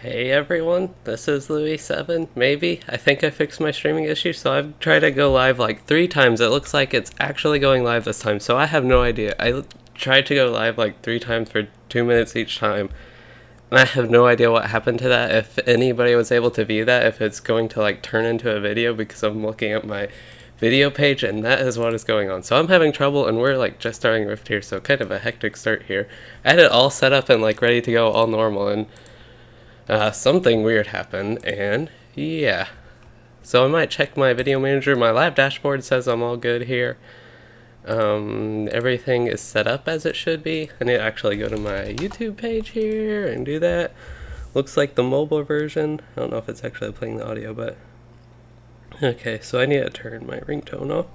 Hey everyone, this is Louis7, maybe. I think I fixed my streaming issue, so I've tried to go live like 3 times. It looks like it's actually going live this time, so I have no idea. I tried to go live like 3 times for 2 minutes each time, and I have no idea what happened to that. If anybody was able to view that, if it's going to like turn into a video, because I'm looking at my video page and that is what is going on. So I'm having trouble, and we're like just starting Rift here, so kind of a hectic start here. I had it all set up and like ready to go all normal, and something weird happened, and yeah. So I might check my video manager. My lab dashboard says I'm all good here. Everything is set up as it should be. I need to actually go to my YouTube page here and do that. Looks like the mobile version. I don't know if it's actually playing the audio, but okay, so I need to turn my ringtone off.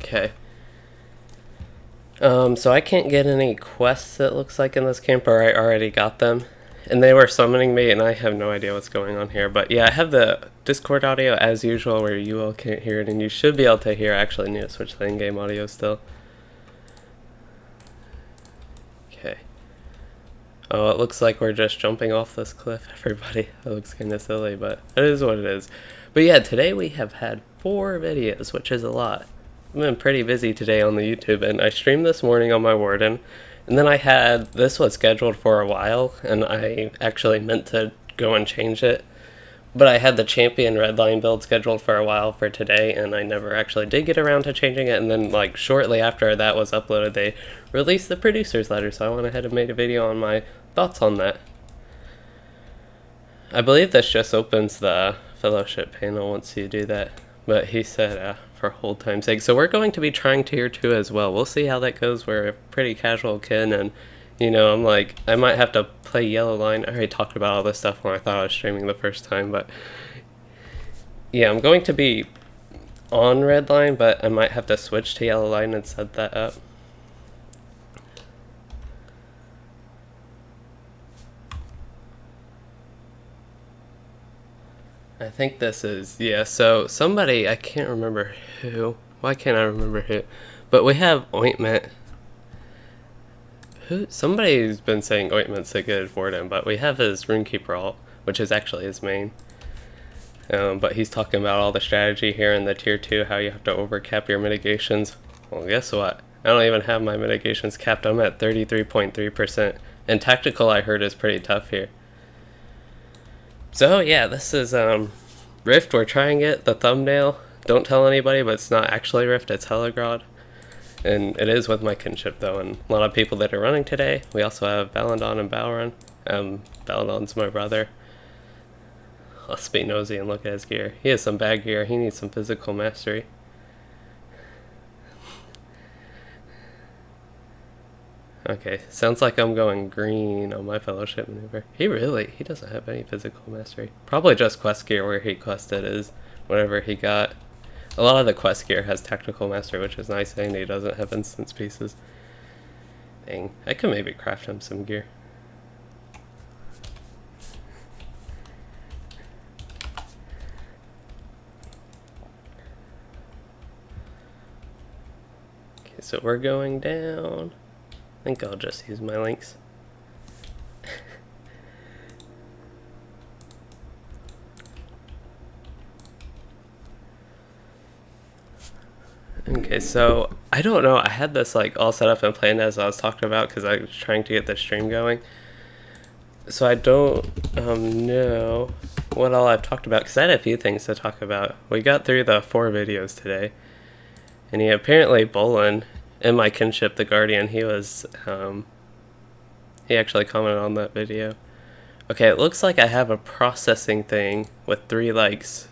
Okay. So I can't get any quests, it looks like, in this camp, or I already got them. And they were summoning me, and I have no idea what's going on here. But yeah, I have the Discord audio as usual, where you all can't hear it, and you should be able to hear. I actually need to switch the in-game audio still. Okay. Oh, it looks like we're just jumping off this cliff, everybody. That looks kind of silly, but it is what it is. But yeah, today we have had 4 videos, which is a lot. I've been pretty busy today on the YouTube, and I streamed this morning on my Warden, and then I had, this was scheduled for a while, and I actually meant to go and change it, but I had the Champion Redline build scheduled for a while for today, and I never actually did get around to changing it, and then like shortly after that was uploaded, they released the producer's letter, so I went ahead and made a video on my thoughts on that. I believe this just opens the fellowship panel once you do that, but he said for old time's sake. So we're going to be trying tier 2 as well. We'll see how that goes. We're a pretty casual kin, and you know, I'm like, I might have to play Yellow Line. I already talked about all this stuff when I thought I was streaming the first time, but yeah, I'm going to be on Red Line, but I might have to switch to Yellow Line and set that up. I think this is, yeah, so somebody, I can't remember who, why can't I remember who, but we have Ointment. Somebody's been saying Ointment's a good Warden, but we have his Runekeeper alt, which is actually his main. But he's talking about all the strategy here in the tier 2, how you have to overcap your mitigations. Well, guess what? I don't even have my mitigations capped. I'm at 33.3%. And tactical, I heard, is pretty tough here. So yeah, this is Rift. We're trying it. The thumbnail, don't tell anybody, but it's not actually Rift, it's Helagrod. And it is with my Kinship though, and a lot of people that are running today. We also have Valandon and Balron. Valandon's my brother. Let's be nosy and look at his gear. He has some bad gear. He needs some physical mastery. Okay, sounds like I'm going green on my fellowship maneuver. He doesn't have any physical mastery. Probably just quest gear where he quested is whatever he got. A lot of the quest gear has tactical mastery, which is nice, and he doesn't have instance pieces. Dang, I could maybe craft him some gear. Okay, so we're going down. I think I'll just use my links. Okay, so I don't know. I had this like all set up and planned as I was talking about because I was trying to get the stream going. So I don't know what all I've talked about because I had a few things to talk about. We got through the 4 videos today, and he apparently Bolin in my Kinship the Guardian. He was he actually commented on that video. Okay, it looks like I have a processing thing with 3 likes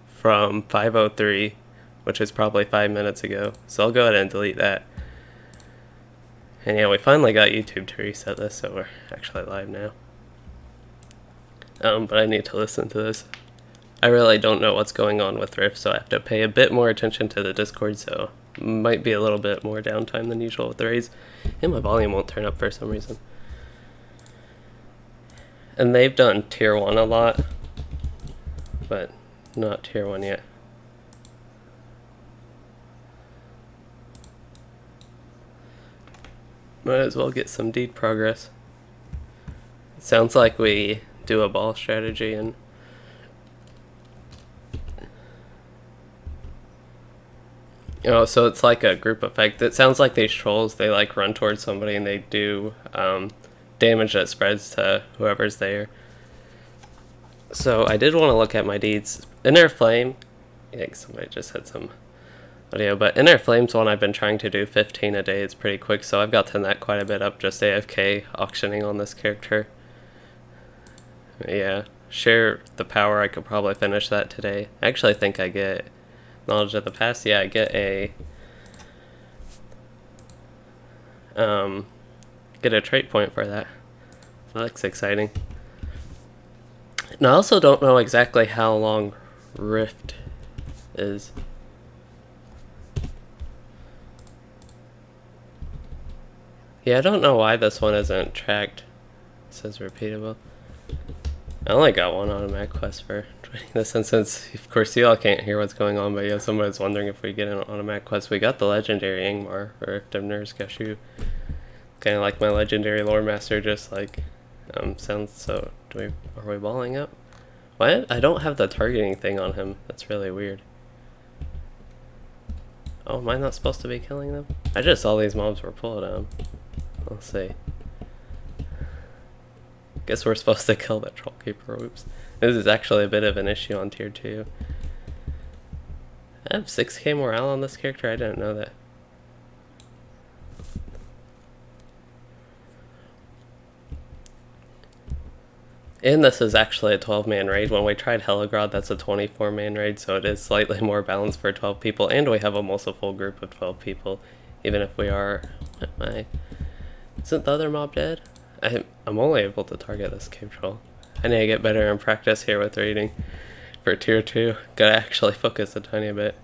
from 503. Which is probably 5 minutes ago. So I'll go ahead and delete that. And yeah, we finally got YouTube to reset this, so we're actually live now. But I need to listen to this. I really don't know what's going on with Rift, so I have to pay a bit more attention to the Discord, so might be a little bit more downtime than usual with the raids. And my volume won't turn up for some reason. And they've done tier 1 a lot, but not tier 1 yet. Might as well get some deed progress. Sounds like we do a ball strategy and so it's like a group effect. It sounds like these trolls, they like run towards somebody and they do damage that spreads to whoever's there. So I did want to look at my deeds. Inner Flame, yeah, somebody just had some audio, but Inner Flame's one I've been trying to do 15 a day. It's pretty quick, so I've gotten that quite a bit up just AFK auctioning on this character. Yeah, Share the Power, I could probably finish that today. I actually think I get Knowledge of the Past. Yeah, I get a trait point for that. That looks exciting. And I also don't know exactly how long Rift is. Yeah, I don't know why this one isn't tracked. It says repeatable. I only got one automatic quest for joining this instance. Of course, you all can't hear what's going on, but yeah, somebody's wondering if we get an automatic quest. We got the legendary Ingmar for Rift of Nurz Ghashu. Kind of like my legendary lore master, just like sounds so. Are we balling up? What? I don't have the targeting thing on him. That's really weird. Oh, am I not supposed to be killing them? I just saw these mobs were pulled down. Let's see. Guess we're supposed to kill that troll keeper. Oops. This is actually a bit of an issue on tier 2. I have 6k morale on this character. I didn't know that. And this is actually a 12-man raid. When we tried Heligrod, that's a 24-man raid, so it is slightly more balanced for 12 people. And we have almost a full group of 12 people, even if we are... Isn't the other mob dead? I'm only able to target this cave troll. I need to get better in practice here with raiding for tier 2. Gotta actually focus a tiny bit.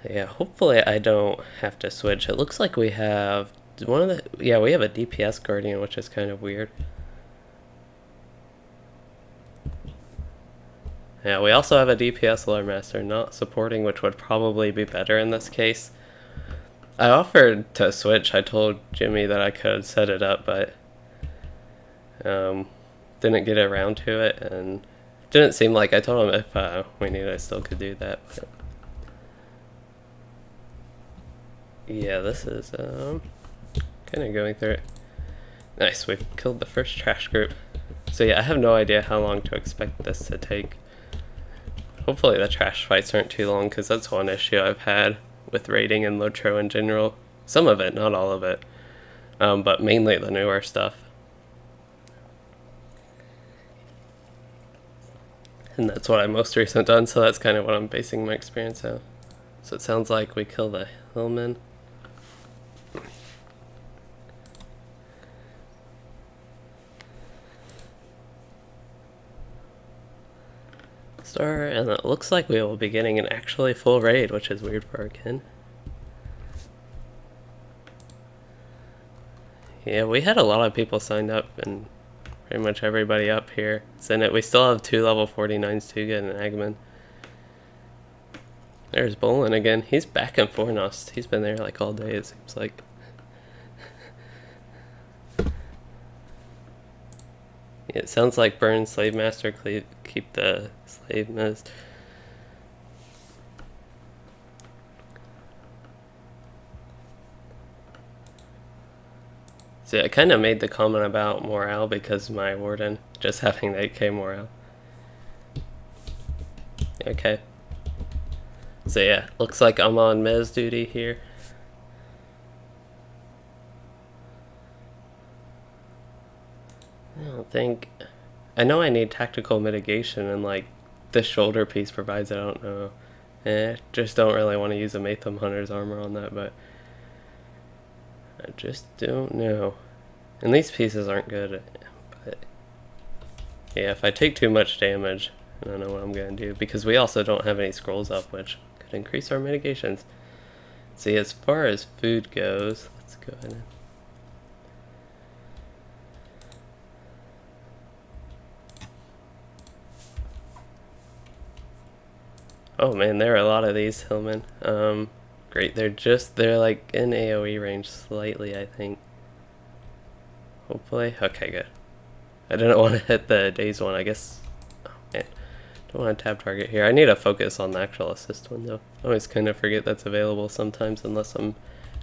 Yeah, hopefully I don't have to switch. It looks like we have one of the... Yeah, we have a DPS guardian, which is kind of weird. Yeah, we also have a DPS lore master not supporting, which would probably be better in this case. I offered to switch. I told Jimmy that I could set it up, but didn't get around to it, and it didn't seem like... I told him if we needed, I still could do that. But yeah, this is kind of going through it. Nice, we've killed the first trash group. So yeah, I have no idea how long to expect this to take. Hopefully the trash fights aren't too long, because that's one issue I've had with raiding and LOTRO in general. Some of it, not all of it, but mainly the newer stuff. And that's what I most recent done, so that's kind of what I'm basing my experience on. So it sounds like we kill the hillman. And it looks like we will be getting an actually full raid, which is weird for our kin. Yeah, we had a lot of people signed up, and pretty much everybody up here is in it. We still have 2 level 49s to get an Agman. There's Bolin again. He's back in Fornost. He's been there like all day, it seems like. It sounds like burn slave master, keep the slave mist. So I kind of made the comment about morale because my warden just having the 8k morale. Okay. So yeah, looks like I'm on mez duty here. I don't think... I know I need tactical mitigation, and like this shoulder piece provides it. I don't know. Just don't really want to use a Matham Hunter's armor on that, but I just don't know. And these pieces aren't good, but yeah, if I take too much damage, I don't know what I'm going to do, because we also don't have any scrolls up, which could increase our mitigations. See, as far as food goes, let's go ahead and... Oh man, there are a lot of these hillmen. great. They're like in AoE range slightly, I think. Hopefully. Okay, good. I didn't want to hit the daze one, I guess. Oh man. Don't want to tab target here. I need to focus on the actual assist window. I always kind of forget that's available sometimes unless I'm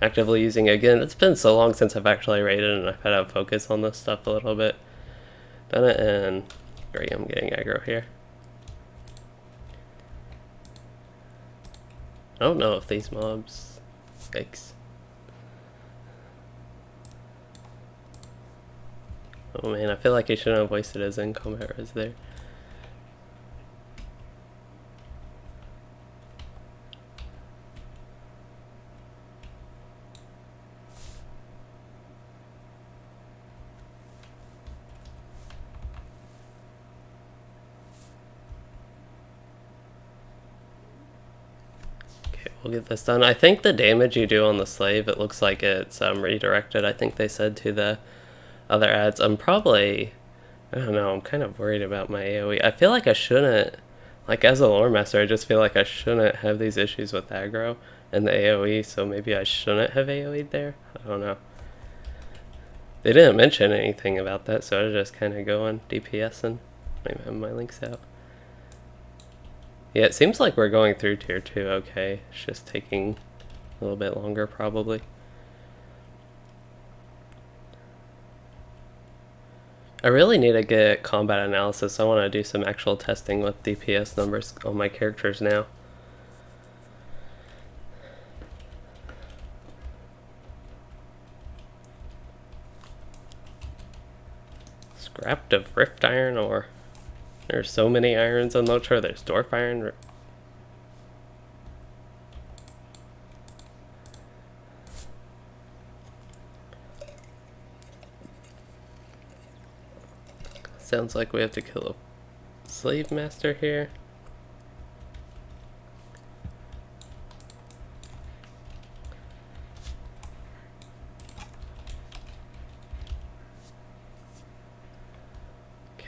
actively using it. Again, it's been so long since I've actually raided and I've had to focus on this stuff a little bit. Done it, and great, I'm getting aggro here. I don't know if these mobs... Yikes. Oh man, I feel like he shouldn't have wasted his in-combat res there. We'll get this done. I think the damage you do on the slave, it looks like it's redirected, I think they said, to the other ads. I don't know, I'm kind of worried about my AoE. I feel like I shouldn't, like as a lore master, I just feel like I shouldn't have these issues with aggro and the AoE, so maybe I shouldn't have AoE'd there? I don't know. They didn't mention anything about that, so I just kind of go on DPS and maybe have my links out. Yeah, it seems like we're going through tier 2 okay. It's just taking a little bit longer probably. I really need to get combat analysis. I want to do some actual testing with DPS numbers on my characters now. Scrapped of Rift Iron ore. There's so many irons on LOTRO. There's Dwarf Iron. Sounds like we have to kill a slave master here.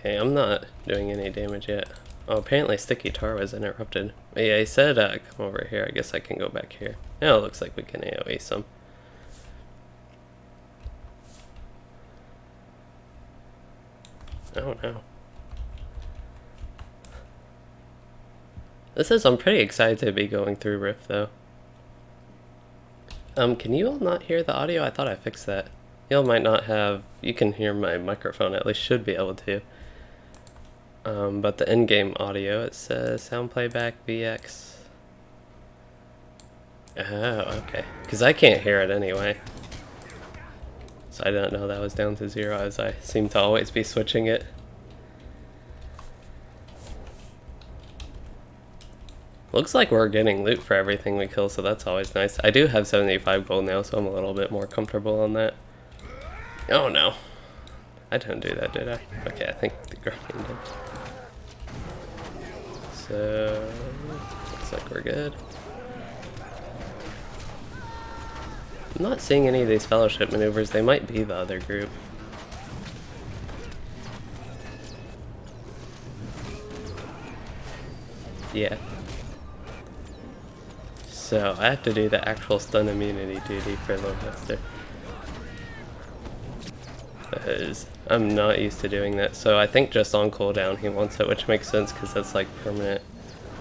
Okay, I'm not doing any damage yet. Oh, apparently Sticky Tar was interrupted. But yeah, he said come over here. I guess I can go back here. Now it looks like we can AoE some. Oh no. I'm pretty excited to be going through Rift though. Can you all not hear the audio? I thought I fixed that. Y'all might not have, you can hear my microphone, at least should be able to. But the in-game audio, it says sound playback VX. Oh, okay. Because I can't hear it anyway. So I didn't know that was down to 0, as I seem to always be switching it. Looks like we're getting loot for everything we kill, so that's always nice. I do have 75 gold now, so I'm a little bit more comfortable on that. Oh no. I didn't do that, did I? Okay, I think the Guardian did. So, looks like we're good. I'm not seeing any of these fellowship maneuvers. They might be the other group. Yeah. So, I have to do the actual stun immunity duty for Lowmaster. Because I'm not used to doing that. So I think just on cooldown he wants it, which makes sense because that's like permanent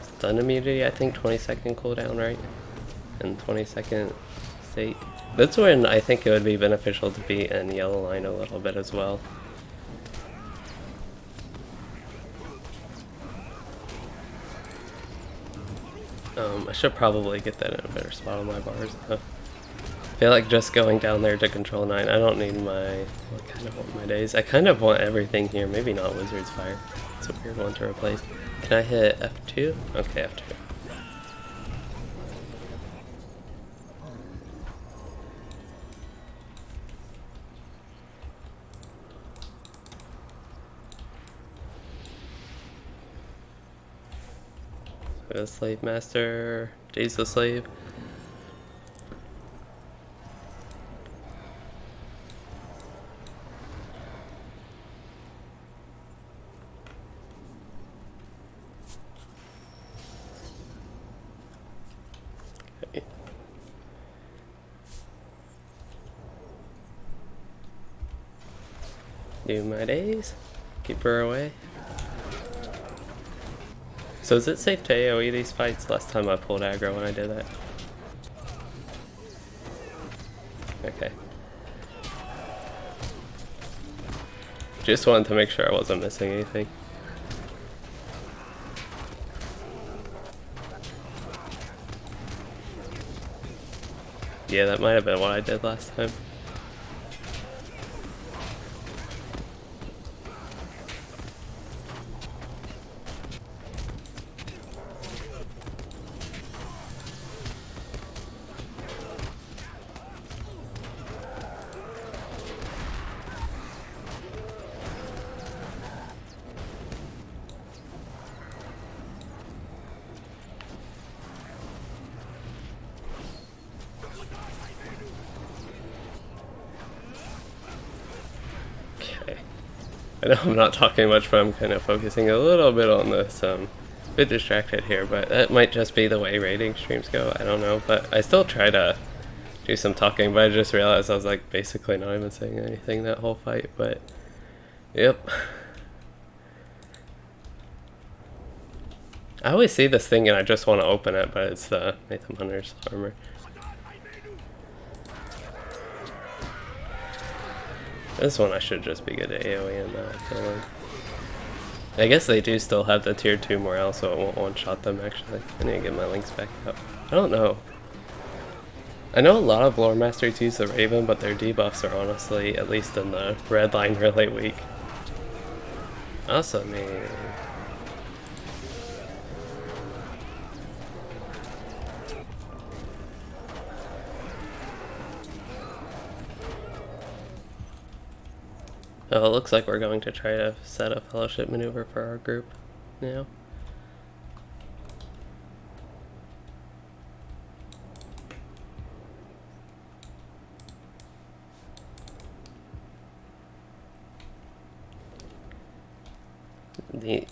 stun immunity. I think 20-second cooldown, right? And 20-second state. That's when I think it would be beneficial to be in yellow line a little bit as well. I should probably get that in a better spot on my bars though. I feel like just going down there to control 9, I don't need my, I kind of want my days. I kind of want everything here, maybe not Wizard's Fire. It's a weird one to replace. Can I hit F2? Okay, F2. So the Slave Master, Jay's the Slave. Do my days. Keep her away. So is it safe to AoE these fights? Last time I pulled aggro when I did that. Okay. Just wanted to make sure I wasn't missing anything. Yeah, that might have been what I did last time. I know I'm not talking much, but I'm kind of focusing a little bit on this. Bit distracted here, but that might just be the way rating streams go. I don't know, but I still try to do some talking, but I just realized I was like basically not even saying anything that whole fight, but yep. I always see this thing and I just want to open it, but it's the Nathan Hunter's armor. This one I should just be good at AoE and I feel like. I guess they do still have the tier 2 morale, so it won't one-shot them actually. I need to get my links back up. I don't know. I know a lot of lore masters use the Raven, but their debuffs are honestly, at least in the red line, really weak. Also, oh, it looks like we're going to try to set a fellowship maneuver for our group now.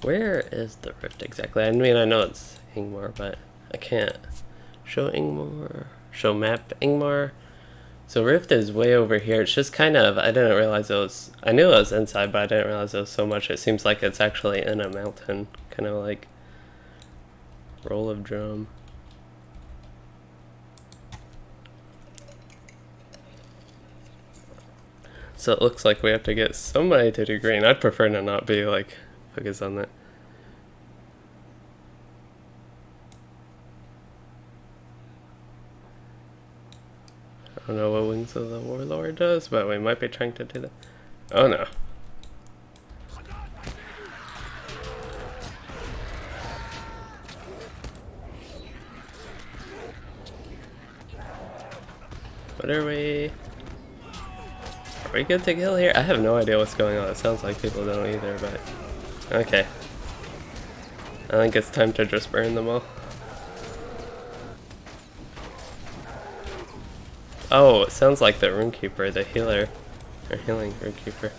Where is the rift exactly? I mean, I know it's Ingmar, but I can't show Ingmar. Show map Ingmar. So Rift is way over here. It's just kind of, I didn't realize it was, I knew it was inside, but I didn't realize it was so much. It seems like it's actually in a mountain, kind of like roll of drum. So it looks like we have to get somebody to do green. I'd prefer to not be like focused on that. I don't know what Wings of the Warlord does, but we might be trying to do that. Oh no. What are we? Are we good to kill here? I have no idea what's going on. It sounds like people don't either, but okay. I think it's time to just burn them all. Oh, it sounds like the Runekeeper, the healer, or healing Runekeeper.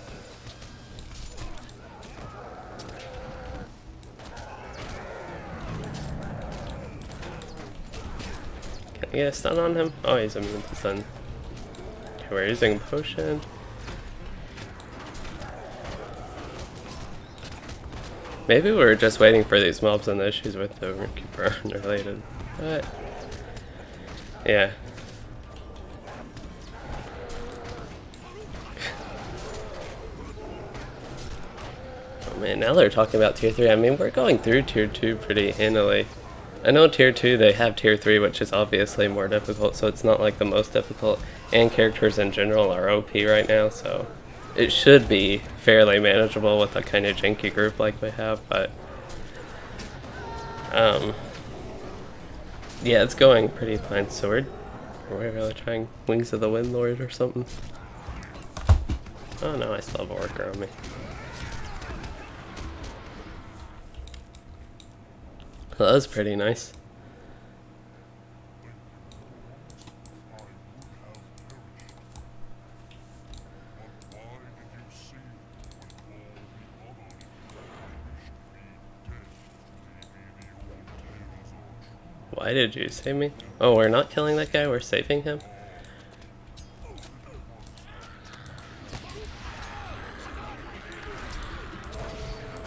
Can I get a stun on him? Oh, he's immune to stun. Okay, we're using potion. Maybe we're just waiting for these mobs and the issues with the Runekeeper aren't related. But yeah. Man, now they're talking about tier 3. I mean, we're going through tier 2 pretty handily. I know tier 2, they have tier 3, which is obviously more difficult, so it's not like the most difficult. And characters in general are OP right now, so it should be fairly manageable with a kind of janky group like we have, but yeah, it's going pretty fine. So we're really trying Wings of the Windlord or something. Oh no, I still have a worker on me. Well, that was pretty nice. Why did you save me? Oh, we're not killing that guy, we're saving him?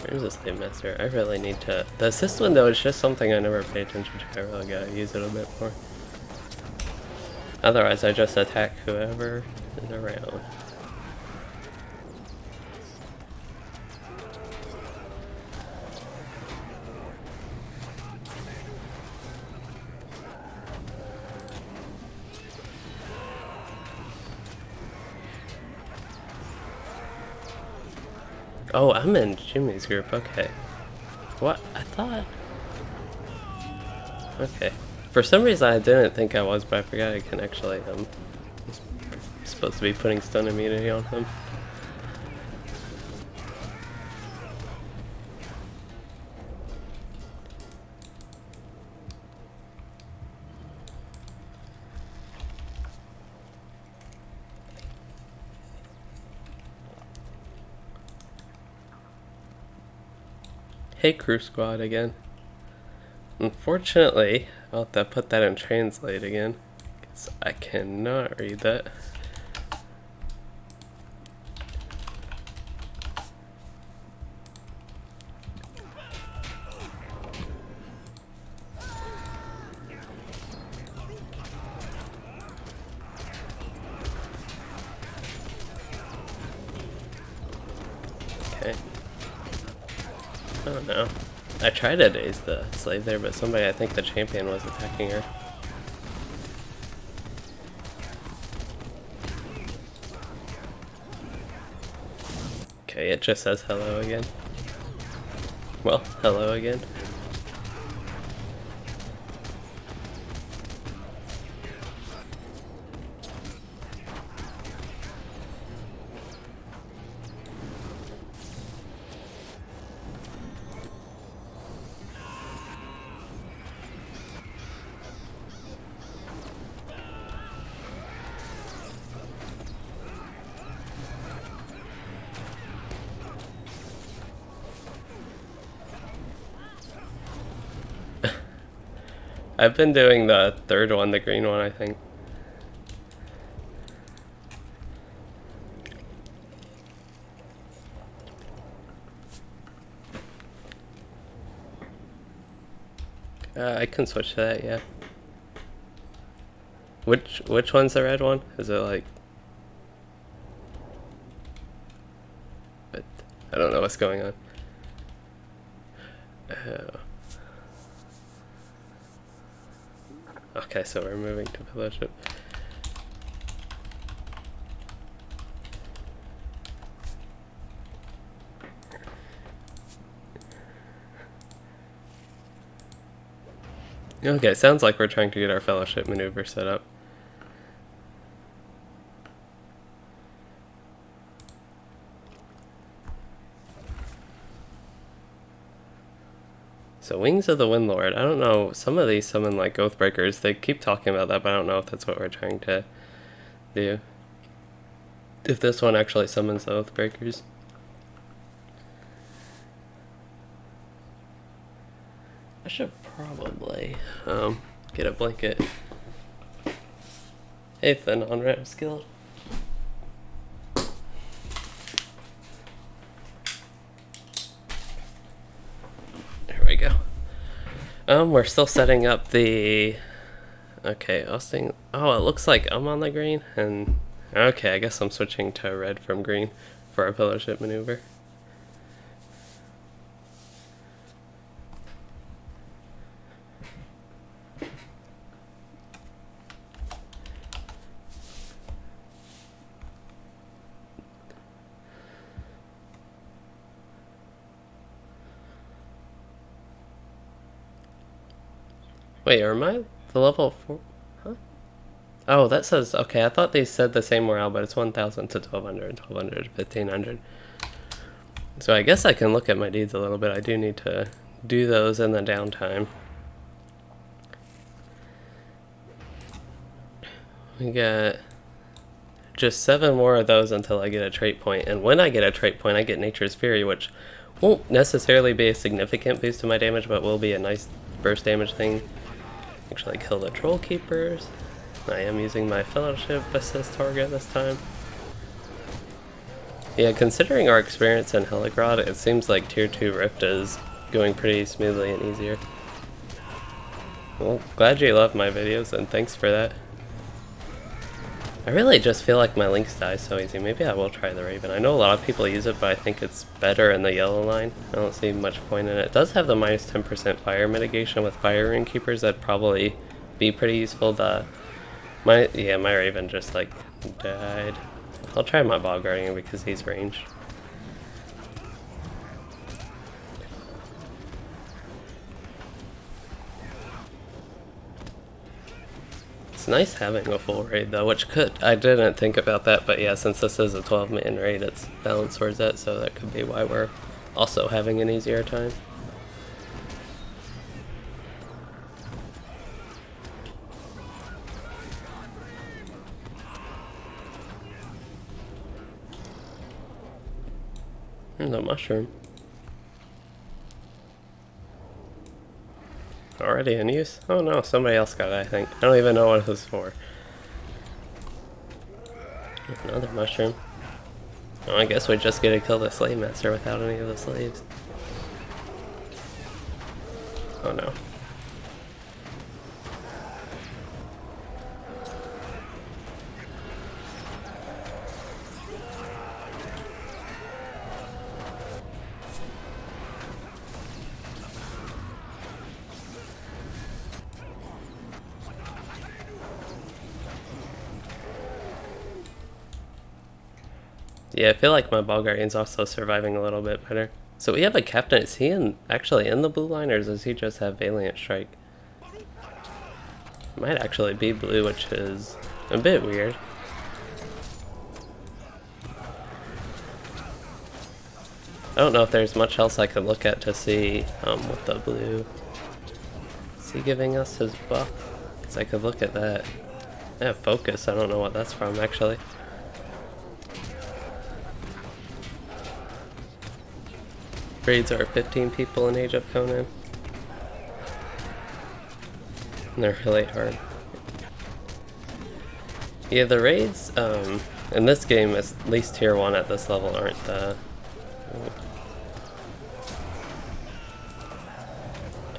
Where's this Slave Master? I really need to... The assist window is just something I never pay attention to. I really gotta use it a bit more. Otherwise, I just attack whoever is around. Oh, I'm in Jimmy's group, okay. What? I thought... Okay. For some reason I didn't think I was, but I forgot I can actually, supposed to be putting stun immunity on him. Hey crew squad again. Unfortunately, I'll have to put that in translate again, because I cannot read that. Okay. Oh no. I tried to daze the slave there, but somebody, I think the champion, was attacking her. Okay, it just says hello again. Well, hello again. I've been doing the third one, the green one, I think. I can switch to that, yeah. Which one's the red one? Is it like... But I don't know what's going on. Okay, so we're moving to fellowship. Okay, sounds like we're trying to get our fellowship maneuver set up. So Wings of the Windlord, I don't know, some of these summon like Oathbreakers, they keep talking about that, but I don't know if that's what we're trying to do. If this one actually summons the Oathbreakers. I should probably get a blanket. Hey, the non-Reps Guild. We're still setting up the... Okay, I was thinking... Oh, it looks like I'm on the green, and... Okay, I guess I'm switching to red from green for our fellowship maneuver. Wait, am I the level 4? Huh? Oh, that says... Okay, I thought they said the same morale, but it's 1,000 to 1,200, 1,200 to 1,500. So I guess I can look at my deeds a little bit. I do need to do those in the downtime. We got just 7 more of those until I get a trait point. And when I get a trait point, I get Nature's Fury, which won't necessarily be a significant boost to my damage, but will be a nice burst damage thing. Actually kill the Troll Keepers. I am using my Fellowship assist target this time. Yeah, considering our experience in Heligrod, it seems like Tier 2 Rift is going pretty smoothly and easier. Well, glad you love my videos, and thanks for that. I really just feel like my links die so easy. Maybe I will try the Raven. I know a lot of people use it, but I think it's better in the yellow line. I don't see much point in it. It does have the minus 10% fire mitigation with fire rune keepers. That'd probably be pretty useful. My Raven just like died. I'll try my Bog Guardian because he's ranged. It's nice having a full raid though, which I didn't think about that, but yeah, since this is a 12-man raid, it's balanced towards that, so that could be why we're also having an easier time. There's a mushroom. Already in use? Oh no, somebody else got it, I think. I don't even know what it was for. Another mushroom. Oh, I guess we just get to kill the slave master without any of the slaves. Oh no. Yeah, I feel like my Ball Guardian's also surviving a little bit better. So we have a captain. Is he actually in the blue line, or does he just have Valiant Strike? Might actually be blue, which is a bit weird. I don't know if there's much else I could look at to see what the blue... Is he giving us his buff? Because I could look at that. I have focus. I don't know what that's from, actually. Raids are 15 people in Age of Conan. And they're really hard. Yeah, the raids in this game, at least tier 1 at this level, aren't the...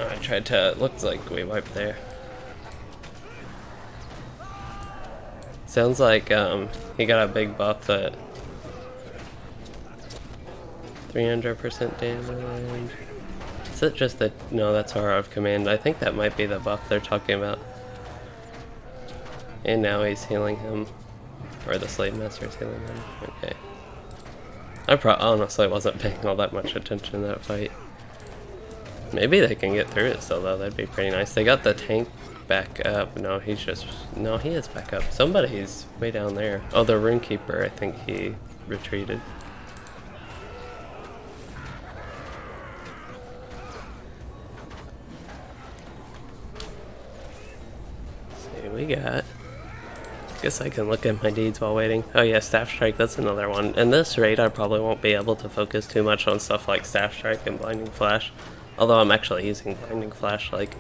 Oh, I tried to... Looks like we wiped there. Sounds like he got a big buff that... 300% damage. Is it just that? No, that's Aura of Command. I think that might be the buff they're talking about. And now he's healing him. Or the Slave Master's healing him. Okay. I honestly wasn't paying all that much attention to that fight. Maybe they can get through it still though, that'd be pretty nice. They got the tank back up. No, he is back up. Somebody's way down there. Oh, the Runekeeper, I think he retreated. We got... Guess I can look at my deeds while waiting. Oh yeah, Staff Strike, that's another one. In this raid, I probably won't be able to focus too much on stuff like Staff Strike and Blinding Flash. Although I'm actually using Blinding Flash, like,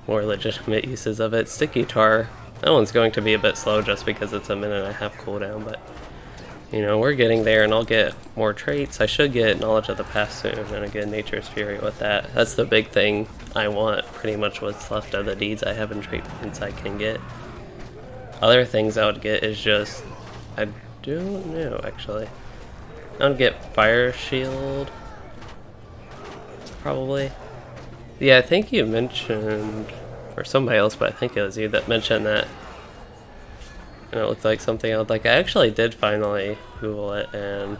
more legitimate uses of it. Sticky Tar, that one's going to be a bit slow just because it's a 1.5 cooldown, but... You know, we're getting there, and I'll get more traits. I should get Knowledge of the Past soon, and again, Nature's Fury with that. That's the big thing I want, pretty much what's left of the deeds I have in trait points I can get. Other things I would get is just... I don't know, actually. I would get Fire Shield. Probably. Yeah, I think you mentioned... Or somebody else, but I think it was you that mentioned that. And it looked like something I would like. I actually did finally Google it, and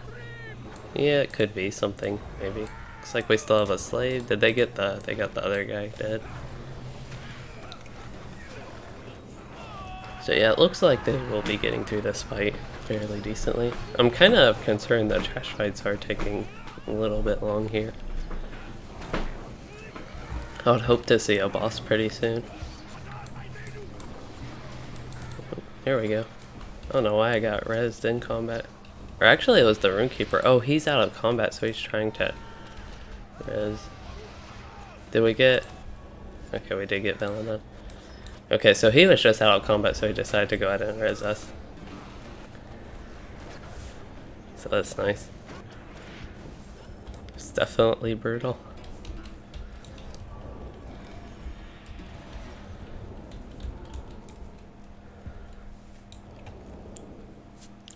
yeah, it could be something, maybe. Looks like we still have a slave. Did they get they got the other guy dead? So yeah, it looks like they will be getting through this fight fairly decently. I'm kind of concerned that trash fights are taking a little bit long here. I would hope to see a boss pretty soon. Here we go. I don't know why I got rezzed in combat. Or actually it was the Runekeeper. Oh, he's out of combat, so he's trying to res. Did we get... Okay, we did get Valena. Okay, so he was just out of combat, so he decided to go ahead and res us. so that's nice. It's definitely brutal.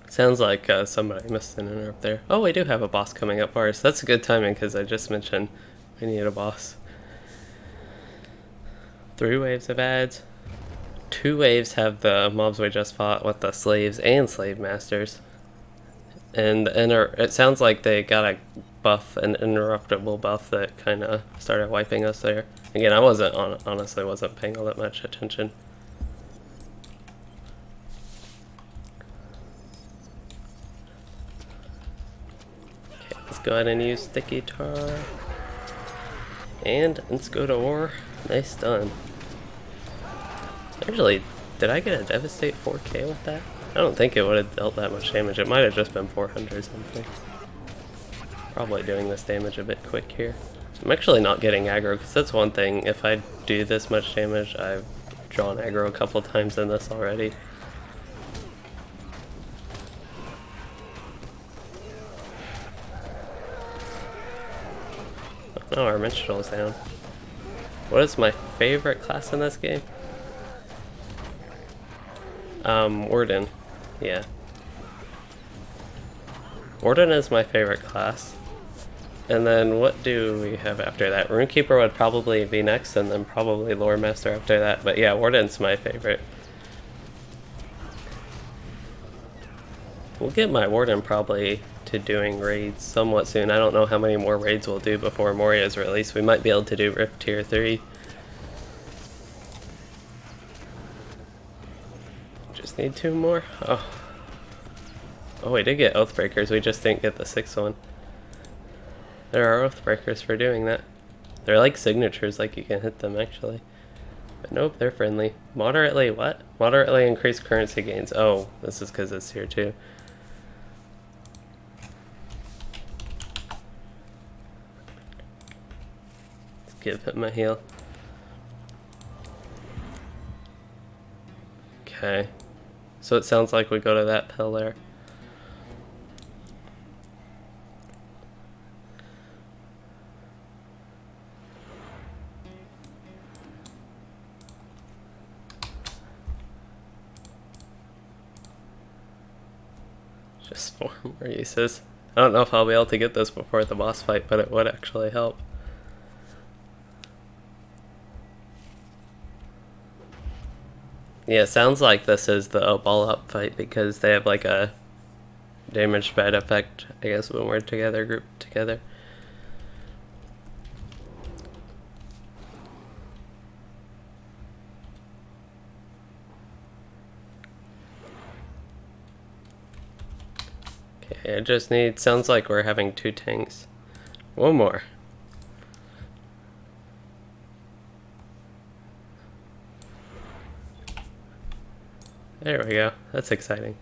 Sounds like somebody missed an interrupt there. Oh, we do have a boss coming up for us. That's good timing because I just mentioned we need a boss. 3 waves of ads. 2 waves have the mobs we just fought with the slaves and slave masters. And it sounds like they got a buff, an interruptible buff that kind of started wiping us there. Again, I honestly wasn't paying all that much attention. Go ahead and use sticky tar. And let's go to war. Nice done. Actually, did I get a devastate 4K with that? I don't think it would have dealt that much damage. It might have just been 400 something. Probably doing this damage a bit quick here. I'm actually not getting aggro because that's one thing. If I do this much damage, I've drawn aggro a couple times in this already. Oh, our minstrel's down. What is my favorite class in this game? Warden. Yeah. Warden is my favorite class. And then what do we have after that? Runekeeper would probably be next, and then probably Lore Master after that. But yeah, Warden's my favorite. We'll get my Warden probably to doing raids somewhat soon. I don't know how many more raids we'll do before Moria's released. We might be able to do Rift Tier 3. Just need 2 more. Oh, we did get Oathbreakers. We just didn't get the 6th one. There are Oathbreakers for doing that. They're like signatures, like you can hit them actually. But nope, they're friendly. Moderately what? Moderately increased currency gains. Oh, this is because it's Tier 2. Give him a heal. Okay. So it sounds like we go to that pillar. Just 4 more uses. I don't know if I'll be able to get this before the boss fight, but it would actually help. Yeah, it sounds like this is the ball up fight because they have like a damage spread effect, I guess, when we're together, grouped together. Okay, I just need, sounds like we're having 2 tanks. 1 more. There we go. That's exciting.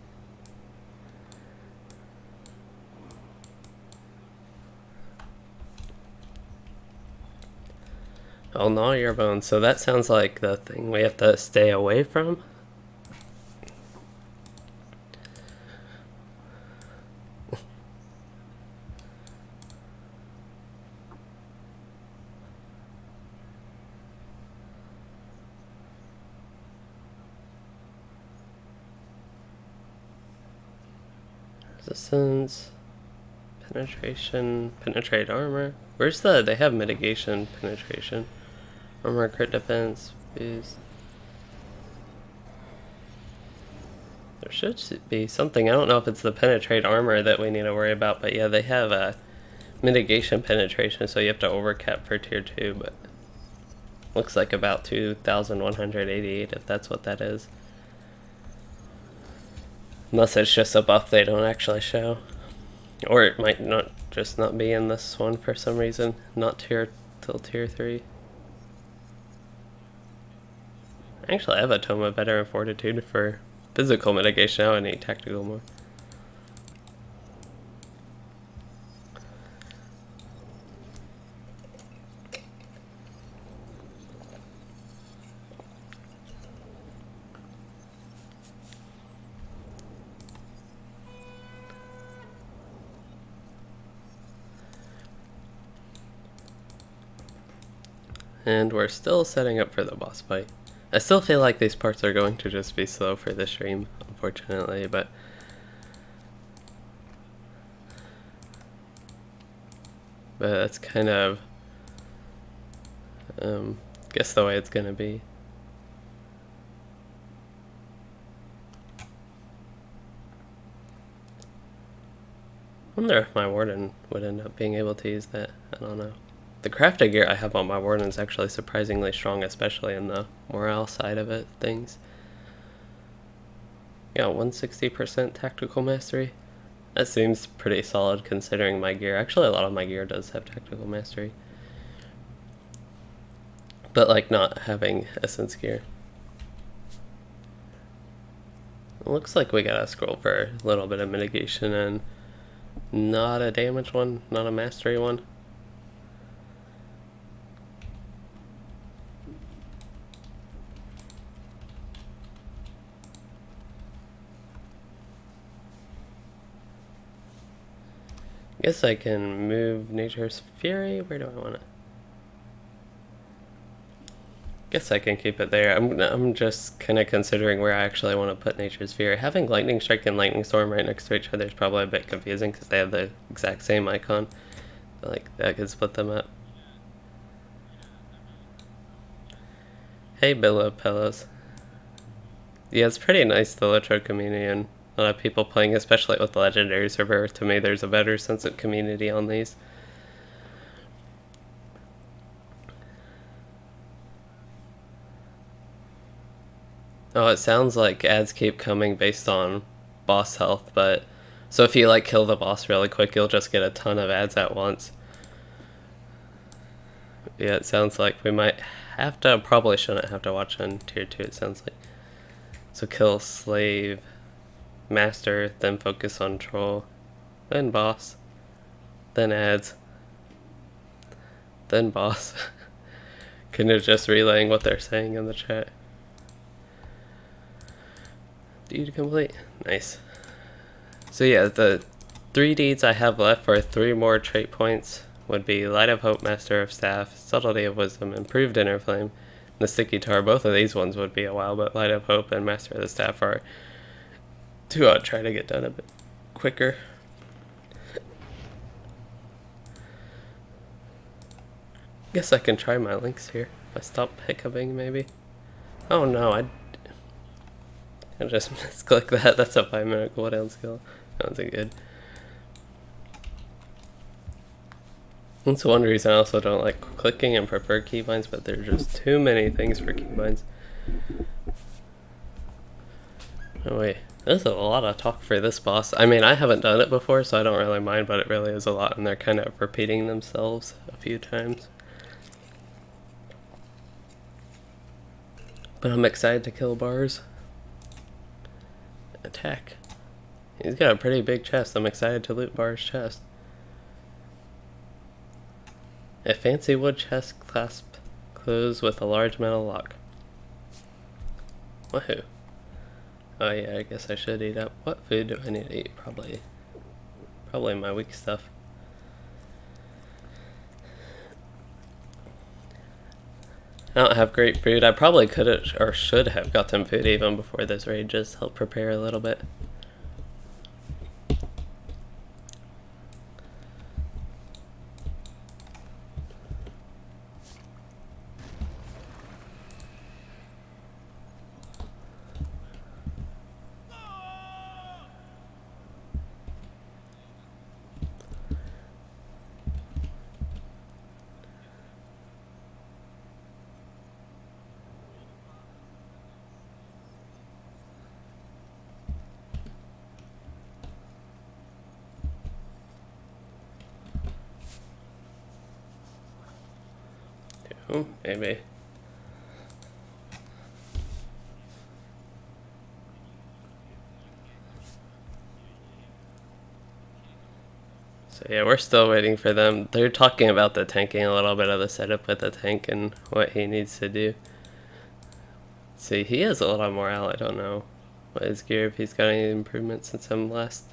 I'll gnaw your bones. So that sounds like the thing we have to stay away from. Resistance, penetration, penetrate armor. Where's the, they have mitigation, penetration, armor, crit defense, boost. There should be something, I don't know if it's the penetrate armor that we need to worry about, but yeah, they have a mitigation penetration, so you have to overcap for tier 2, but looks like about 2,188 if that's what that is. Unless it's just a buff they don't actually show. Or it might not just not be in this one for some reason. Not tier till tier 3. Actually, I have a Tome of Veteran Fortitude for physical mitigation. Now I need tactical more. And we're still setting up for the boss fight. I still feel like these parts are going to just be slow for the stream, unfortunately, but that's kind of guess the way it's gonna be. I wonder if my warden would end up being able to use that. I don't know. The crafted gear I have on my warden is actually surprisingly strong, especially in the morale side of it, things. Yeah, 160% tactical mastery. That seems pretty solid considering my gear. Actually, a lot of my gear does have tactical mastery. But like not having essence gear. It looks like we got a scroll for a little bit of mitigation and not a damage one, not a mastery one. Guess I can move Nature's Fury. Where do I want it? Guess I can keep it there. I'm just kind of considering where I actually want to put Nature's Fury. Having Lightning Strike and Lightning Storm right next to each other is probably a bit confusing because they have the exact same icon. But like that could split them up. Hey, Billow Pillows. Yeah, it's pretty nice, the LOTRO community, and a lot of people playing, especially with the Legendary server. To me, there's a better sense of community on these. Oh, it sounds like ads keep coming based on boss health, but so if you like kill the boss really quick, you'll just get a ton of ads at once. Yeah, it sounds like we might have to, probably shouldn't have to watch on tier 2, it sounds like. So kill slave, master, then focus on troll, then boss, then ads, then boss. Kind of just relaying what they're saying in the chat. Deed complete. Nice. So yeah, the 3 deeds I have left for 3 more trait points would be Light of Hope, Master of Staff, Subtlety of Wisdom, Improved Inner Flame, and the Sticky Tar. Both of these ones would be a while, but Light of Hope and Master of the Staff are 2 I'll try to get done a bit quicker. Guess I can try my links here. If I stop hiccuping, maybe. Oh no, I just misclick that. That's a 5-minute cooldown skill. That wasn't good. That's one reason I also don't like clicking and prefer keybinds, but there's just too many things for keybinds. Oh wait, there's a lot of talk for this boss. I mean, I haven't done it before, so I don't really mind, but it really is a lot, and they're kind of repeating themselves a few times. But I'm excited to kill bars. Attack. He's got a pretty big chest. I'm excited to loot Bar's chest. A fancy wood chest clasp closed with a large metal lock. Woohoo. Oh yeah, I guess I should eat up. What food do I need to eat? Probably my weak stuff. I don't have great food. I probably could have or should have gotten food even before this raid, just help prepare a little bit. Oh, maybe. So yeah, we're still waiting for them. They're talking about the tanking a little bit of the setup with the tank and what he needs to do. See, he has a lot of morale. I don't know what his gear, if he's got any improvements since I'm last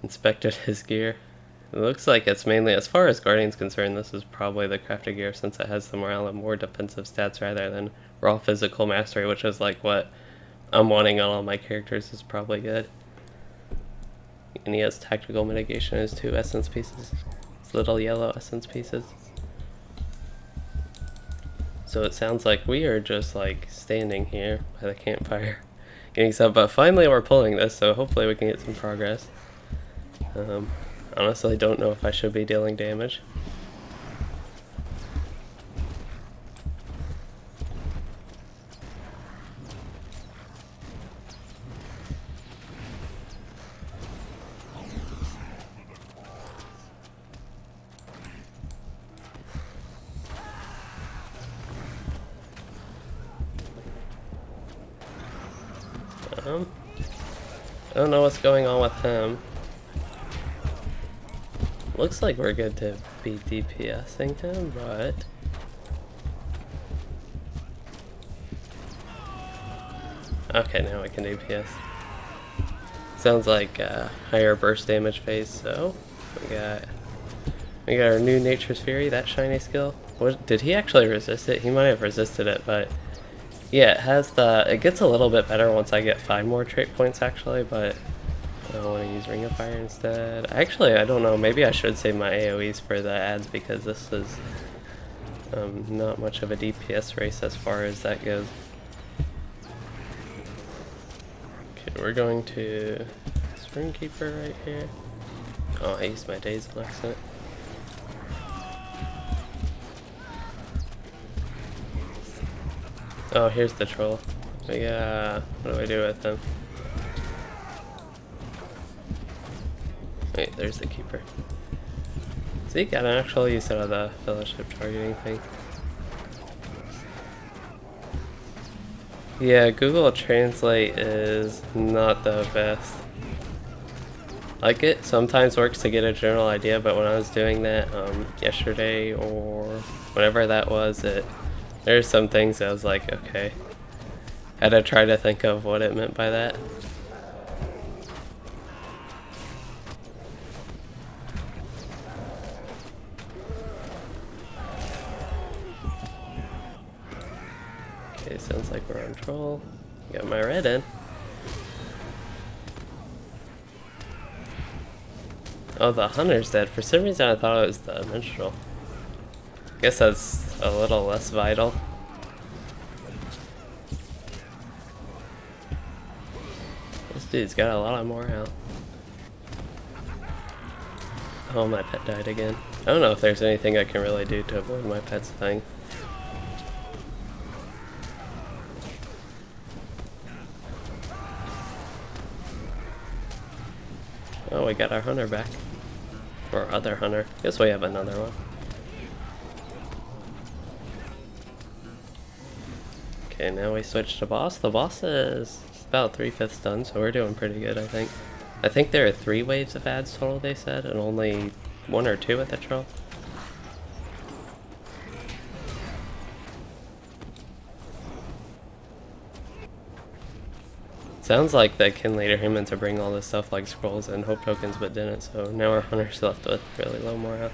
inspected his gear. It looks like it's mainly, as far as Guardian's concerned, this is probably the crafted gear since it has the morale and more defensive stats rather than raw physical mastery, which is like what I'm wanting on all my characters is probably good. And he has tactical mitigation as 2 essence pieces. It's little yellow essence pieces. So it sounds like we are just like standing here by the campfire getting some, but finally we're pulling this, so hopefully we can get some progress. Honestly don't know if I should be dealing damage. I don't know what's going on with him. Looks like we're good to be DPSing him, but... Okay, now we can DPS. Sounds like a higher burst damage phase, so... We got our new Nature's Fury, that shiny skill. What, did he actually resist it? He might have resisted it, but... Yeah, it has it gets a little bit better once I get 5 more trait points actually, but I want to use Ring of Fire instead. Actually, I don't know, maybe I should save my AoEs for the ads because this is not much of a DPS race as far as that goes. Okay, we're going to Springkeeper right here. Oh, I used my days on accident. Oh, here's the troll. Yeah, what do I do with him? Wait, there's the keeper. See, got an actual use out of the fellowship targeting thing. Yeah, Google Translate is not the best. Like, it sometimes works to get a general idea, but when I was doing that yesterday or whenever that was, there's some things I was like, okay. Had to try to think of what it meant by that. Okay, sounds like we're on troll. Got my red in. Oh, the hunter's dead. For some reason I thought it was the minstrel. Guess that's a little less vital. This dude's got a lot of morale. Oh, my pet died again. I don't know if there's anything I can really do to avoid my pet's thing. Oh, we got our hunter back. Or other hunter. Guess we have another one. Okay, now we switch to boss. The boss is about 3/5 done, so we're doing pretty good, I think. I think there are 3 waves of ads total, they said, and only 1 or 2 at the troll. Sounds like they can later him in to bring all this stuff like scrolls and hope tokens, but didn't, so now our hunter's left with really low morale.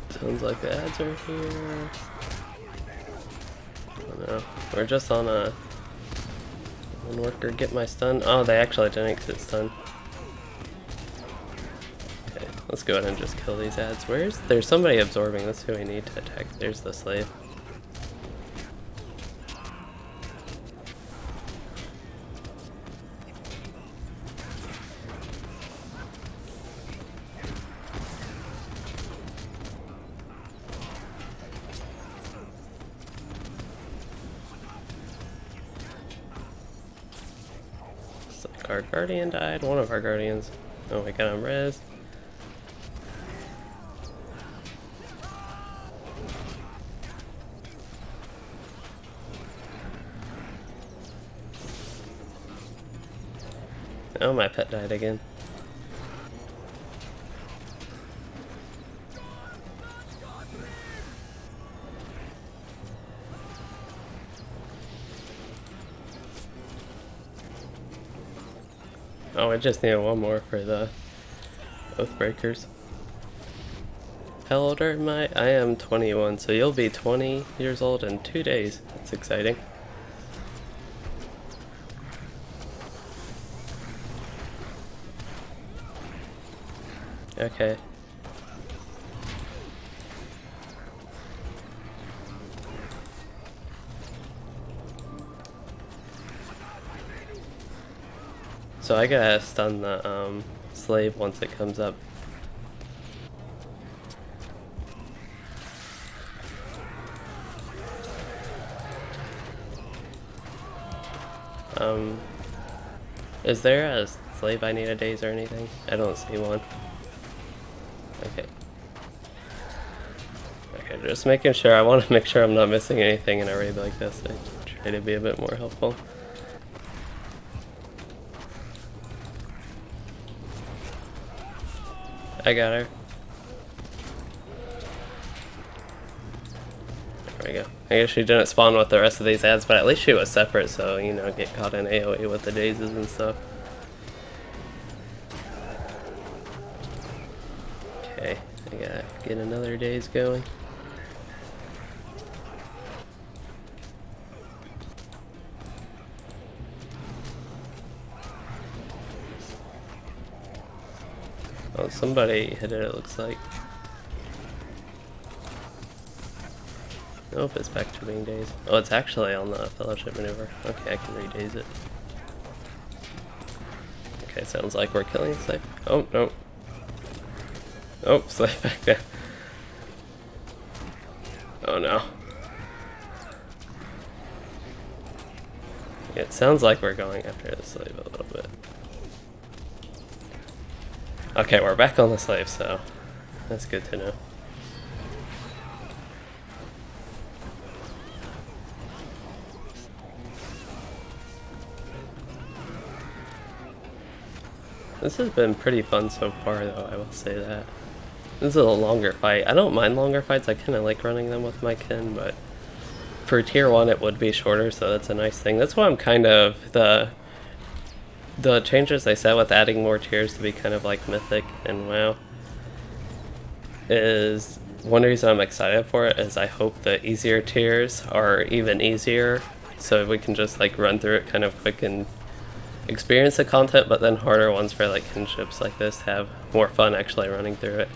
Sounds like the ads are here. Oh no, we're just on a one worker get my stun. Oh, they actually didn't because it's stun. Okay, let's go ahead and just kill these ads. There's somebody absorbing. That's who we need to attack. There's the slave. Our guardian died. One of our guardians. Oh, we got him res. Oh, my pet died again. Oh, I just need one more for the Oathbreakers. How old am I? I am 21, so you'll be 20 years old in 2 days. That's exciting. Okay. So I gotta stun the slave once it comes up. Is there a slave I need a daze or anything? I don't see one. Okay. Okay, just making sure. I want to make sure I'm not missing anything in a raid like this. I try to be a bit more helpful. I got her. There we go. I guess she didn't spawn with the rest of these ads, but at least she was separate, so, you know, get caught in AoE with the dazes and stuff. Okay, I gotta get another daze going. Oh, somebody hit it, it looks like. Nope, it's back to being dazed. Oh, it's actually on the fellowship maneuver. Okay, I can re-daze it. Okay, sounds like we're killing Slave. Oh, no. Oh, Slave back down. Oh, no. It sounds like we're going after the Slave a little bit. Okay, we're back on the Slave, so that's good to know. This has been pretty fun so far, though, I will say that. This is a longer fight. I don't mind longer fights, I kind of like running them with my kin, but for tier 1 it would be shorter, so that's a nice thing. That's why I'm kind of, the changes they said with adding more tiers to be kind of like Mythic and WoW is, one reason I'm excited for it is I hope the easier tiers are even easier, so we can just like run through it kind of quick and experience the content, but then harder ones for like kinships like this have more fun actually running through it.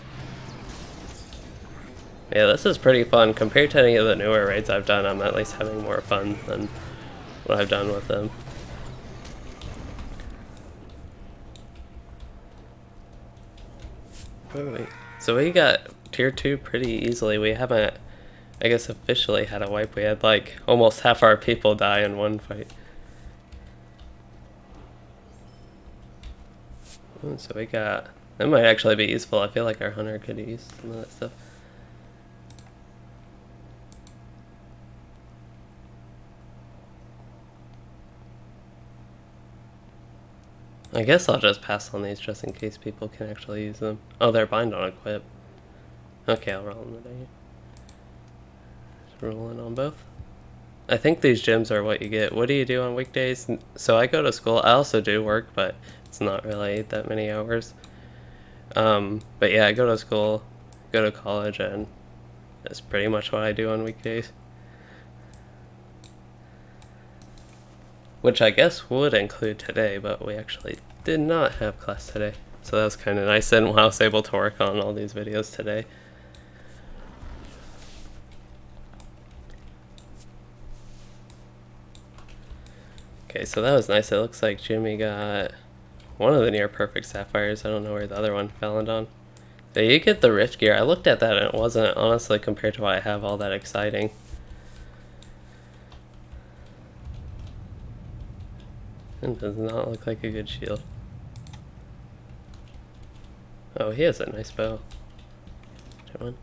Yeah, this is pretty fun. Compared to any of the newer raids I've done, I'm at least having more fun than what I've done with them. Oh, wait. So we got tier 2 pretty easily. We haven't, I guess, officially had a wipe. We had like almost half our people die in one fight. So we got, that might actually be useful. I feel like our hunter could use some of that stuff. I guess I'll just pass on these just in case people can actually use them. Oh, they're bind on equip. Okay, I'll roll them today. Just rolling on both. I think these gems are what you get. What do you do on weekdays? So I go to school. I also do work, but it's not really that many hours. But yeah, I go to school, go to college, and that's pretty much what I do on weekdays. Which I guess would include today, but we actually did not have class today. So that was kind of nice, and I was able to work on all these videos today. Okay, so that was nice. It looks like Jimmy got one of the near perfect sapphires. I don't know where the other one fell on. So you get the Rift gear. I looked at that and it wasn't, honestly, compared to what I have, all that exciting. It does not look like a good shield. Oh, he has a nice bow. Which one?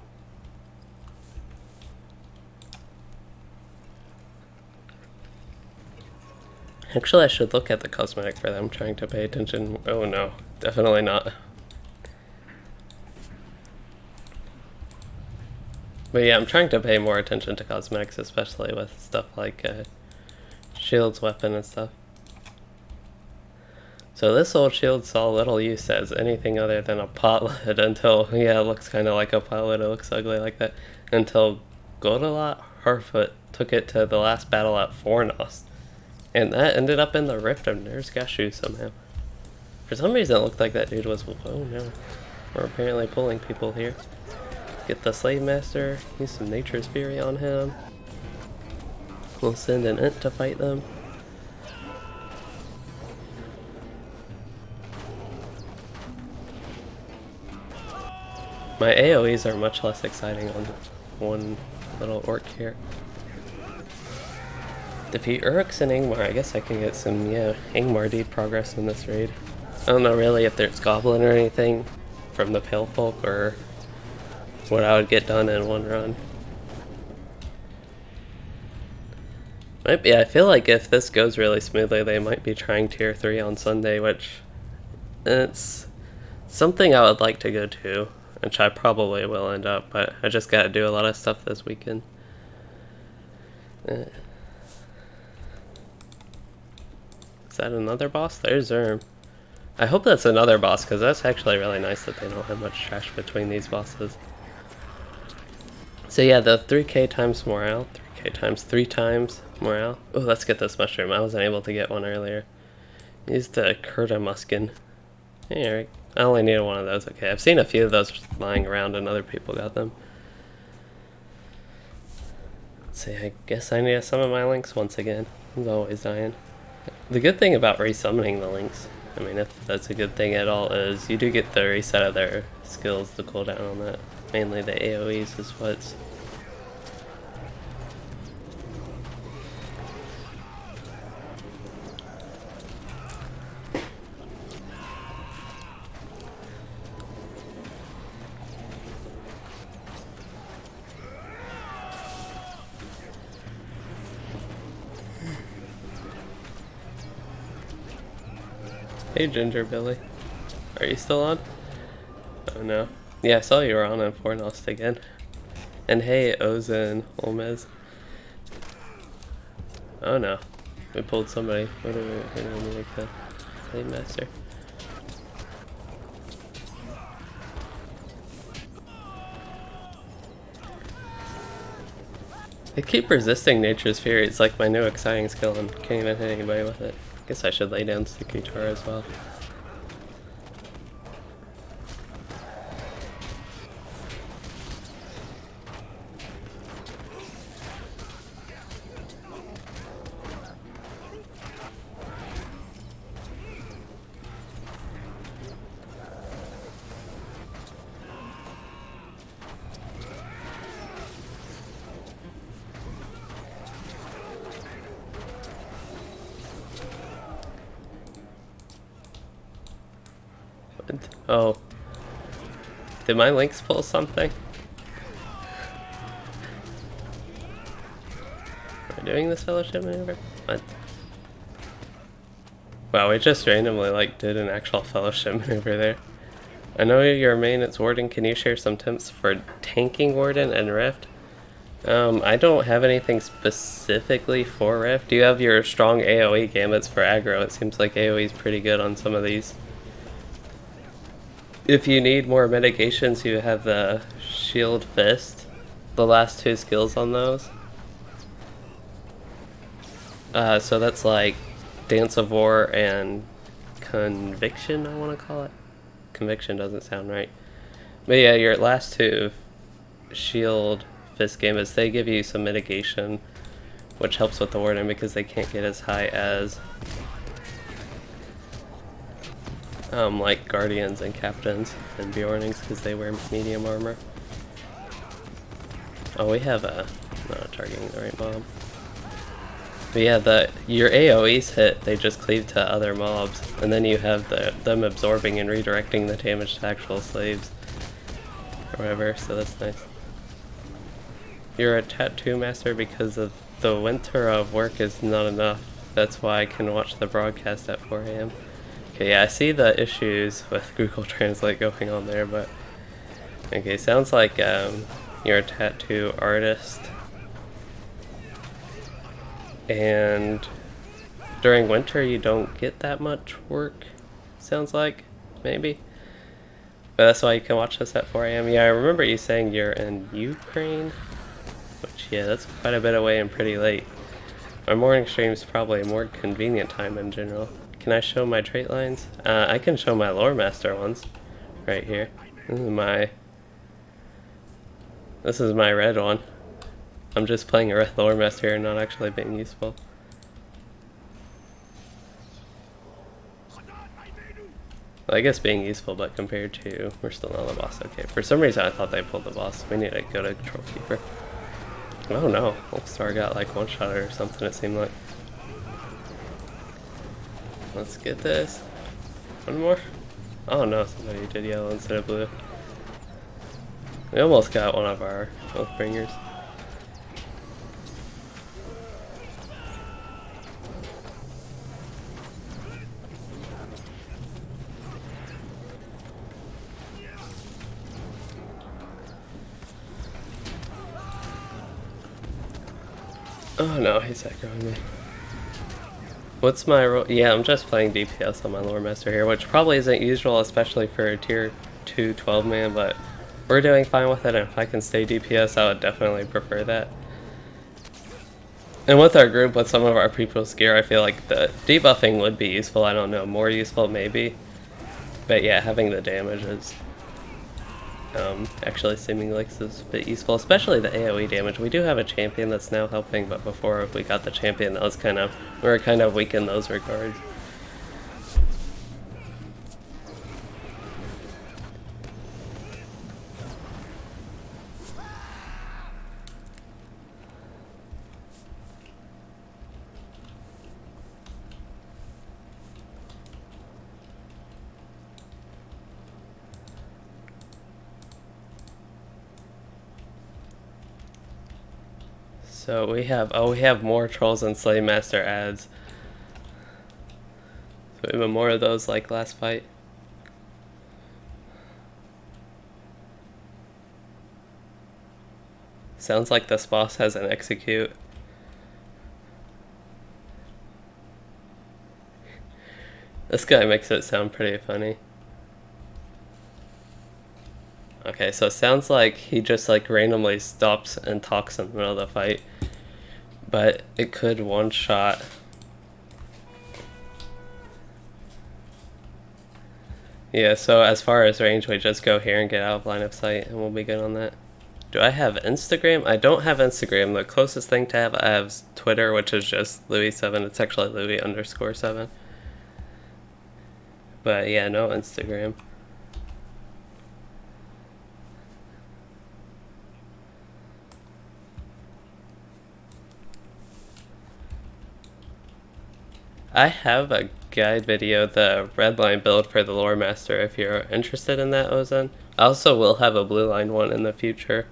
Actually, I should look at the cosmetic for them, trying to pay attention. Oh no, definitely not. But yeah, I'm trying to pay more attention to cosmetics, especially with stuff like shields, weapon, and stuff. So this old shield saw little use as anything other than a pot lid until, yeah, it looks kind of like a pot lid, it looks ugly like that, until Godalot Harfoot took it to the last battle at Fornos. And that ended up in the Rift of Nurz Ghashu somehow. For some reason it looked like that dude was, oh no, we're apparently pulling people here. Get the Slave Master, use some Nature's Fury on him. We'll send an Ent to fight them. My AoEs are much less exciting on one little orc here. Defeat Uruks and Ingmar. I guess I can get some, yeah, Ingmar deed progress in this raid. I don't know really if there's Goblin or anything from the Pale Folk or what I would get done in one run. Might be, I feel like if this goes really smoothly, they might be trying tier 3 on Sunday, which it's something I would like to go to, which I probably will end up, but I just gotta do a lot of stuff this weekend. Is that another boss? There's Zerm. I hope that's another boss, because that's actually really nice that they don't have much trash between these bosses. So yeah, the 3k times morale, 3k times 3 times morale. Oh, let's get this mushroom. I wasn't able to get one earlier. Use the Kurta Muskin. Hey, I only needed one of those. Okay, I've seen a few of those lying around and other people got them. Let's see, I guess I need to summon my links once again. I'm always dying. The good thing about resummoning the links, I mean if that's a good thing at all, is you do get the reset of their skills, the cooldown on that. Mainly the AoEs is what's... Hey Ginger Billy, are you still on? Oh no. Yeah, I saw you were on in Fornost again. And hey Ozen Olmez. Oh no, we pulled somebody. What do we make the Slave Master? I keep resisting Nature's Fury. It's like my new exciting skill and can't even hit anybody with it. Guess I should lay down Sticky Tar as well. Oh. Did my links pull something? Am I doing this fellowship maneuver? What? Wow, we just randomly like did an actual fellowship maneuver there. I know your main is Warden. Can you share some tips for tanking Warden and Rift? I don't have anything specifically for Rift. You have your strong AoE gambits for aggro. It seems like AoE is pretty good on some of these. If you need more mitigations, you have the Shield Fist, the last 2 skills on those. So that's like Dance of War and Conviction, I want to call it. Conviction doesn't sound right. But yeah, your last 2 Shield Fist gambits, they give you some mitigation, which helps with the Warden because they can't get as high as like Guardians and Captains and Bjornings because they wear medium armor. Oh, we have a... not targeting the right mob. But yeah, your AoEs hit, they just cleave to other mobs, and then you have them absorbing and redirecting the damage to actual slaves. Or whatever, so that's nice. You're a tattoo master because of the winter of work is not enough. That's why I can watch the broadcast at 4 AM. Okay, yeah, I see the issues with Google Translate going on there, but... okay, sounds like you're a tattoo artist. And during winter you don't get that much work. sounds like, maybe. But that's why you can watch this at 4 a.m. Yeah, I remember you saying you're in Ukraine, which, yeah, that's quite a bit away and pretty late. My morning stream's probably a more convenient time in general. Can I show my trait lines? I can show my lore master ones right here. This is my red one. I'm just playing a red lore master here, not actually being useful. Well, I guess being useful, but compared to... We're still not the boss. Okay, for some reason I thought they pulled the boss. We need to go to Control Keeper. Oh no, Wolfstar got like one-shot or something, it seemed like. Let's get this. One more? Oh no, somebody did yellow instead of blue. We almost got one of our Oathbringers. Oh no, he's aggroing me. What's my role? Yeah, I'm just playing DPS on my lore master here, which probably isn't usual, especially for a tier 2 12-man, but we're doing fine with it, and if I can stay DPS, I would definitely prefer that. And with our group, with some of our people's gear, I feel like the debuffing would be useful. I don't know, more useful maybe. But yeah, having the damage is actually seeming like this is a bit useful, especially the AoE damage. We do have a champion that's now helping, but before we got the champion, that was we were kind of weak in those regards. So we have more Trolls and Slave Master ads. So even more of those like last fight. Sounds like this boss has an execute. This guy makes it sound pretty funny. Okay, so it sounds like he just like randomly stops and talks in the middle of the fight. But it could one-shot. Yeah, so as far as range, we just go here and get out of line of sight, and we'll be good on that. Do I have Instagram? I don't have Instagram. The closest thing to have, I have Twitter, which is just Louis7. It's actually Louis_7. But yeah, no Instagram. I have a guide video, the red line build for the lore master, if you're interested in that, Ozan. I also will have a blue line one in the future.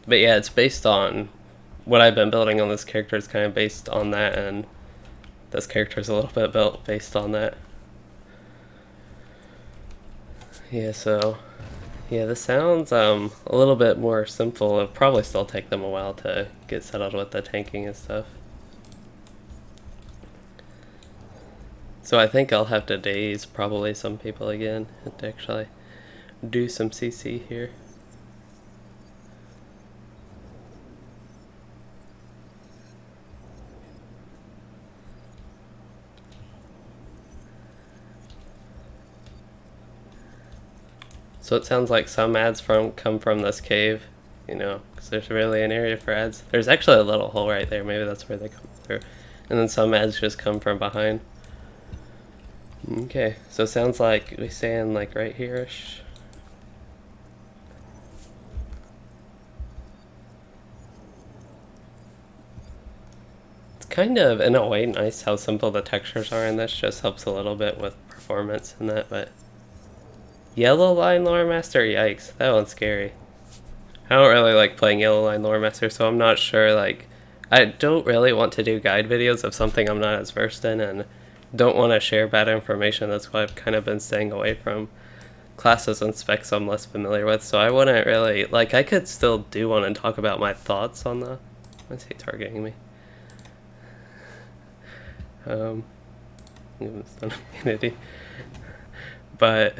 But yeah, it's based on what I've been building on this character. Is kind of based on that, and this character is a little bit built based on that. Yeah, so yeah, this sounds a little bit more simple. It'll probably still take them a while to get settled with the tanking and stuff. So I think I'll have to daze probably some people again and actually do some CC here. So it sounds like some ads come from this cave, you know, because there's really an area for ads. There's actually a little hole right there, maybe that's where they come through. And then some ads just come from behind. Okay, so it sounds like we stand like right here-ish. It's kind of, in a way, nice how simple the textures are in this. Just helps a little bit with performance and that, but... Yellow line lore master? Yikes, that one's scary. I don't really like playing yellow line lore master, so I'm not sure, like... I don't really want to do guide videos of something I'm not as versed in, and don't want to share bad information. That's why I've kind of been staying away from classes and specs I'm less familiar with. So I wouldn't really, like, I could still do one and talk about my thoughts on the... Why is he targeting me? Stun immunity. But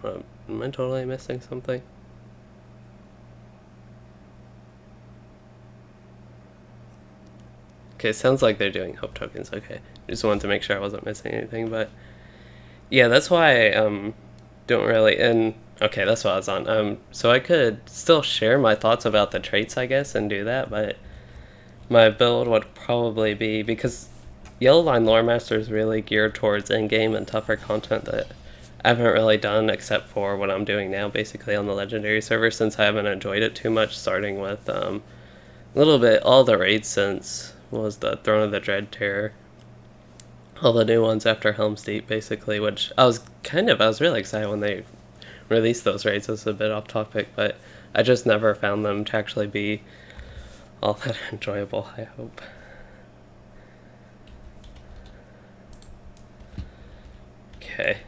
am I totally missing something? Okay, sounds like they're doing hope tokens. Okay, just wanted to make sure I wasn't missing anything. But yeah, that's why I don't really. And okay, that's what I was on. So I could still share my thoughts about the traits, I guess, and do that. But my build would probably be, because Yellow Line Lore Master is really geared towards in-game and tougher content that I haven't really done except for what I'm doing now, basically on the Legendary server, since I haven't enjoyed it too much, starting with a little bit all the raids since was the Throne of the Dread Terror, all the new ones after Helm's Deep, basically, which I was really excited when they released those raids. This is a bit off topic, but I just never found them to actually be all that enjoyable, I hope. Okay.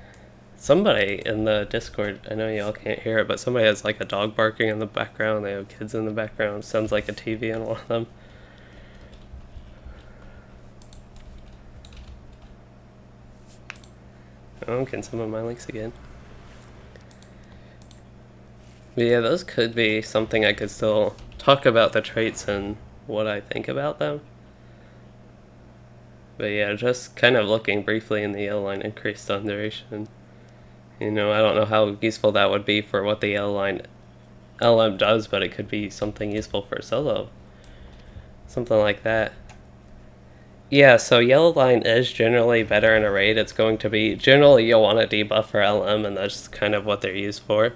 Somebody in the Discord, I know y'all can't hear it, but somebody has like a dog barking in the background. They have kids in the background. Sounds like a TV in one of them. Oh, can some of my links again. But yeah, those could be something I could still talk about, the traits and what I think about them. But yeah, just kind of looking briefly in the Yellow Line increased stun duration. You know, I don't know how useful that would be for what the Yellow Line LM does, but it could be something useful for solo. Something like that. Yeah, so Yellow Line is generally better in a raid. It's going to be, generally you'll want to debuff for LM, and that's kind of what they're used for.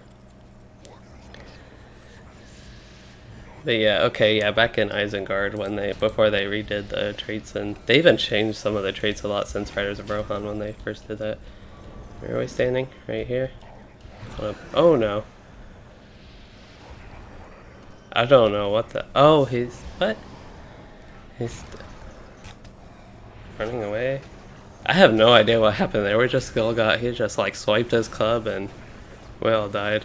But yeah, okay, yeah, back in Isengard before they redid the traits, and they even changed some of the traits a lot since Riders of Rohan when they first did that. Where are we standing? Right here? Oh no. I don't know what the... Oh, what? He's running away? I have no idea what happened there. He just like swiped his club and we all died.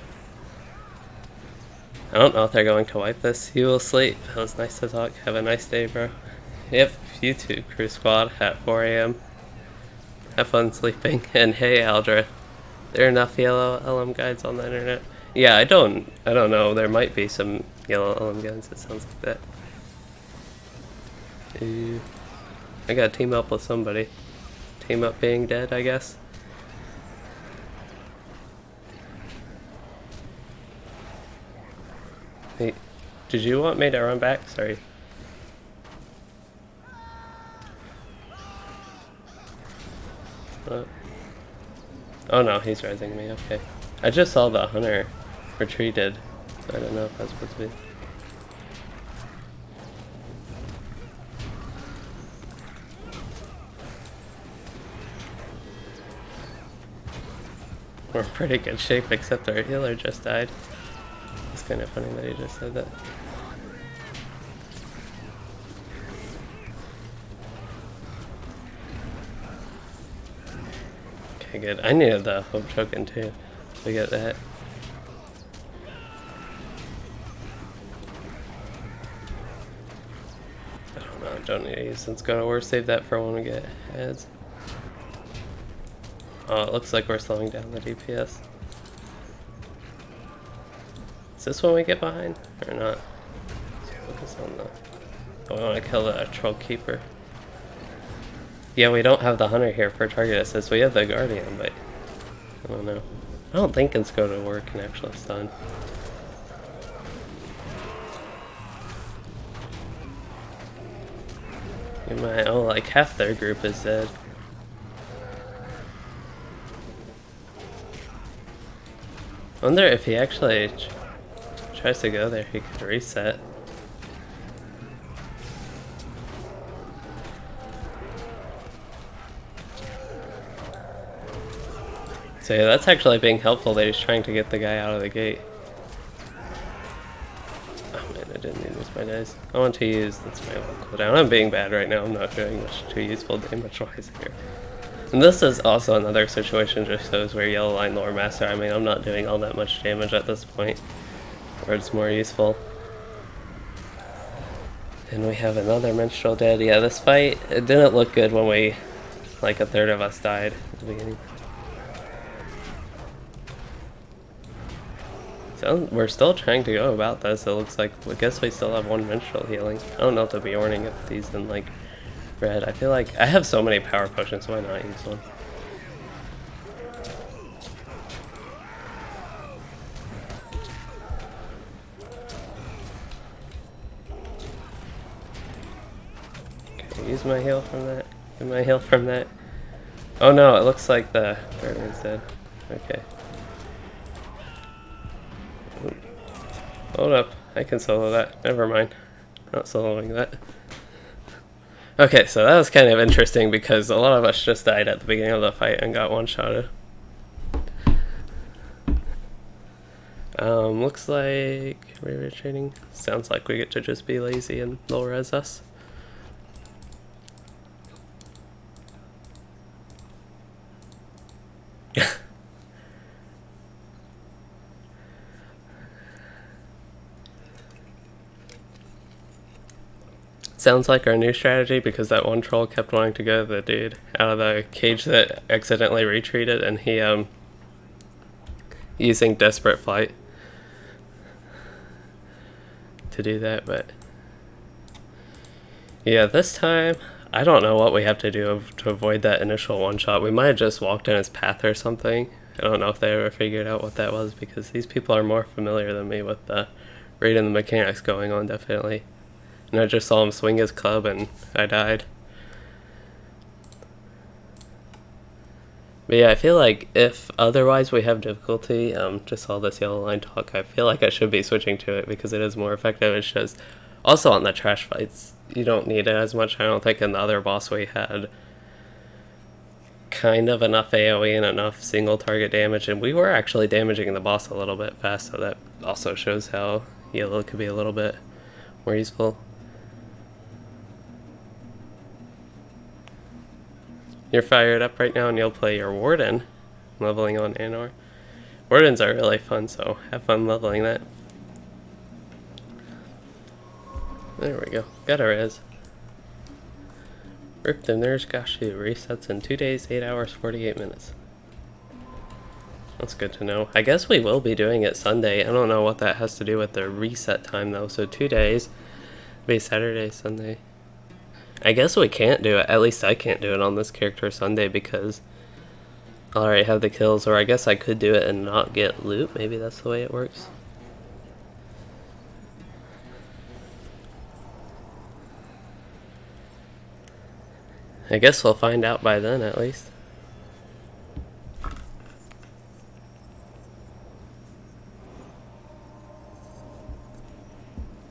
I don't know if they're going to wipe this. You will sleep. It was nice to talk. Have a nice day, bro. Yep, you too, Crew Squad, at 4 a.m. Have fun sleeping. And hey, Aldra, there are enough yellow LM guides on the internet? Yeah, I don't know. There might be some yellow LM guides. It sounds like that. I gotta team up with somebody. Team up being dead, I guess. Hey, did you want me to run back? Sorry. Oh no, he's rising me, okay. I just saw the hunter retreated, so I don't know if that's supposed to be. We're in pretty good shape, except our healer just died. It's kind of funny that he just said that. Okay, good. I needed the hope token too to get that. I don't know, I don't need to use since God of War. Save that for when we get ads. Oh, it looks like we're slowing down the DPS. Is this when we get behind or not? Let's focus on the... Oh, I want to kill the Troll Keeper. Yeah, we don't have the Hunter here for target assist. We have the Guardian, but I don't know. I don't think it's go to work and actually stun. Oh, like half their group is dead. I wonder if he actually tries to go there, he could reset. So yeah, that's actually being helpful that he's trying to get the guy out of the gate. Oh man, I didn't use my dice. I want to use, that's my cooldown. I'm being bad right now, I'm not doing much too useful damage-wise here. And this is also another situation just shows where Yellow Line Lore Master, I mean, I'm not doing all that much damage at this point. where it's more useful. And we have another Minstrel dead. Yeah, this fight, it didn't look good when we, like, a third of us died at the beginning. So we're still trying to go about this. It looks like, I guess we still have one Minstrel healing. I don't know if the Bjorning if he's in, like, red. I feel like I have so many power potions, why not use one? Okay, use my heal from that. Get my heal from that. Oh no, it looks like the Guardian's dead. Okay. Hold up, I can solo that. Never mind. Not soloing that. Okay, so that was kind of interesting because a lot of us just died at the beginning of the fight and got one-shotted. Looks like rate trading. Sounds like we get to just be lazy and they'll res us. Sounds like our new strategy because that one troll kept wanting to go to the dude out of the cage that accidentally retreated, and he using Desperate Flight to do that. But yeah, this time I don't know what we have to do to avoid that initial one shot. We might have just walked in his path or something. I don't know if they ever figured out what that was because these people are more familiar than me with the reading the mechanics going on, definitely. And I just saw him swing his club and I died. But yeah, I feel like if otherwise we have difficulty, just all this yellow line talk, I feel like I should be switching to it because it is more effective. It's just, also on the trash fights, you don't need it as much. I don't think in the other boss we had kind of enough AoE and enough single target damage, and we were actually damaging the boss a little bit fast, so that also shows how yellow could be a little bit more useful. You're fired up right now and you'll play your Warden, leveling on Anor. Wardens are really fun, so have fun leveling that. There we go, got a res. Rift of Nurz Ghashu resets in 2 days, 8 hours, 48 minutes. That's good to know. I guess we will be doing it Sunday. I don't know what that has to do with the reset time though, so 2 days, be Saturday, Sunday. I guess we can't do it, at least I can't do it on this character Sunday because I already have the kills, or I guess I could do it and not get loot, maybe that's the way it works. I guess we'll find out by then at least.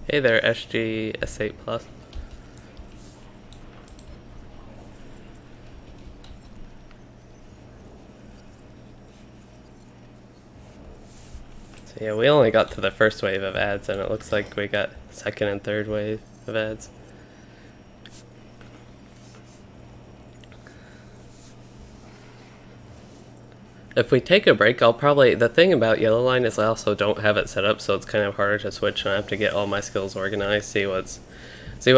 Hey there, SG S8 Plus. So yeah, we only got to the first wave of ads, and it looks like we got second and third wave of ads. If we take a break, I'll probably, the thing about Yellow Line is I also don't have it set up, so it's kind of harder to switch, and I have to get all my skills organized, see what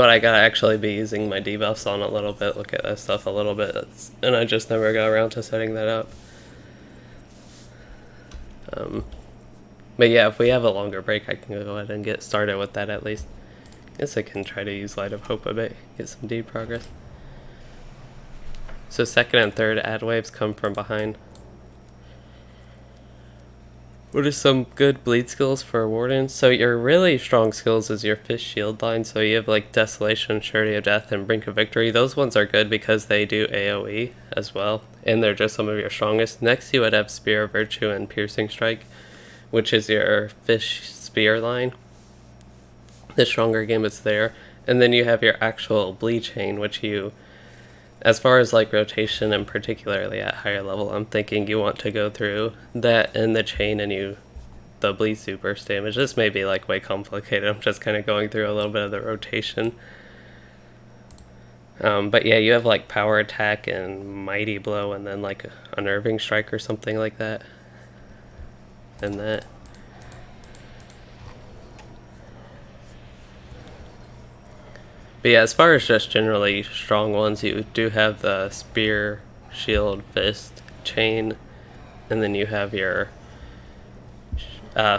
I gotta actually be using my debuffs on a little bit, look at that stuff a little bit, and I just never got around to setting that up. But yeah, if we have a longer break, I can go ahead and get started with that at least. Guess I can try to use Light of Hope a bit, get some deed progress. So second and third ad waves come from behind. What are some good bleed skills for a Warden? So your really strong skills is your Fish Shield line, so you have like Desolation, Surety of Death, and Brink of Victory. Those ones are good because they do AoE as well, and they're just some of your strongest. Next you would have Spear of Virtue and Piercing Strike, which is your Fish Spear line. The stronger gambits there. And then you have your actual Bleed Chain, which you, as far as like rotation and particularly at higher level, I'm thinking you want to go through that and the chain and the bleed through burst damage. This may be like way complicated. I'm just kind of going through a little bit of the rotation. But yeah, you have like power attack and mighty blow and then like a unnerving strike or something like that. And that. But yeah, as far as just generally strong ones, you do have the spear, shield, fist, chain, and then you have your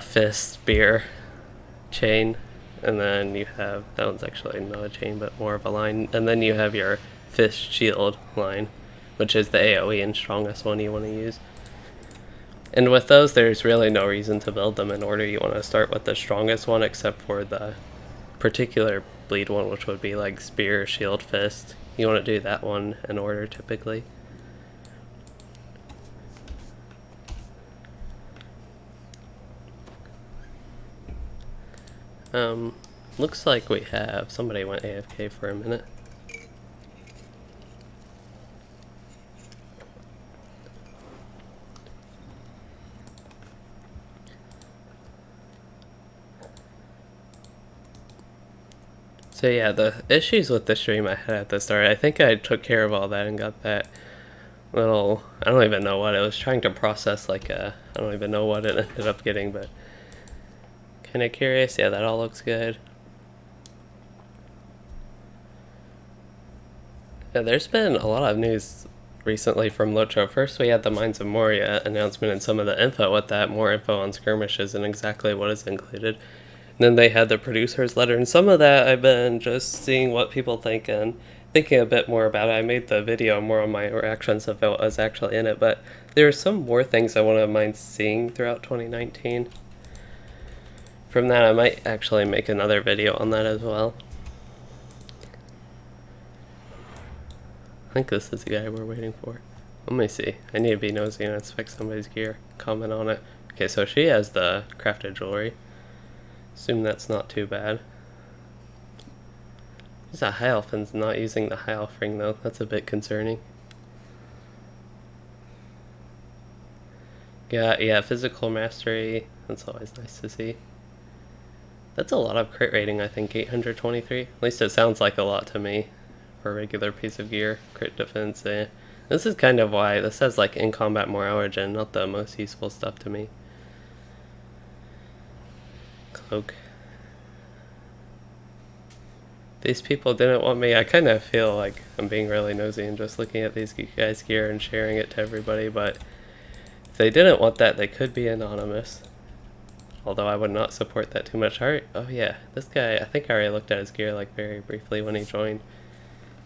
fist, spear, chain, and then you have, that one's actually not a chain but more of a line, and then you have your fist, shield line, which is the AoE and strongest one you want to use. And with those, there's really no reason to build them in order. You want to start with the strongest one, except for the particular bleed one, which would be like spear, shield, fist. You want to do that one in order typically. Looks like we have, somebody went AFK for a minute. So yeah, the issues with the stream I had at the start, I think I took care of all that and got that little, I don't even know what, it was trying to process like a, I don't even know what it ended up getting, but kind of curious. Yeah, that all looks good. Yeah, there's been a lot of news recently from LOTRO. First we had the Mines of Moria announcement and some of the info with that, more info on skirmishes and exactly what is included. And then they had the producer's letter, and some of that I've been just seeing what people think and thinking a bit more about it. I made the video more on my reactions of what was actually in it, but there are some more things I wouldn't mind seeing throughout 2019. From that, I might actually make another video on that as well. I think this is the guy we're waiting for. Let me see. I need to be nosy and inspect somebody's gear. Comment on it. Okay, so she has the crafted jewelry. Assume that's not too bad. There's a high elf and not using the high elf ring though. That's a bit concerning. Yeah, physical mastery. That's always nice to see. That's a lot of crit rating, I think, 823. At least it sounds like a lot to me for a regular piece of gear. Crit defense, eh. This is kind of why this says like in combat more origin, not the most useful stuff to me. Cloak. These people didn't want me. I kind of feel like I'm being really nosy and just looking at these guys' gear and sharing it to everybody, but if they didn't want that, they could be anonymous. Although I would not support that too much. Oh yeah, this guy, I think I already looked at his gear like very briefly when he joined.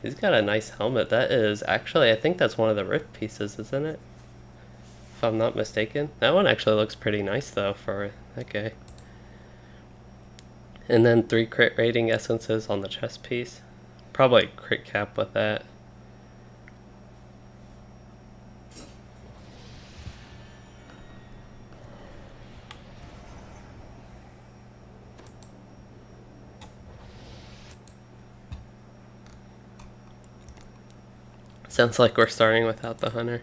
He's got a nice helmet. That is actually, I think that's one of the Rift pieces, isn't it? If I'm not mistaken. That one actually looks pretty nice though for that guy. And then 3 crit rating essences on the chest piece. Probably crit cap with that. Sounds like we're starting without the hunter.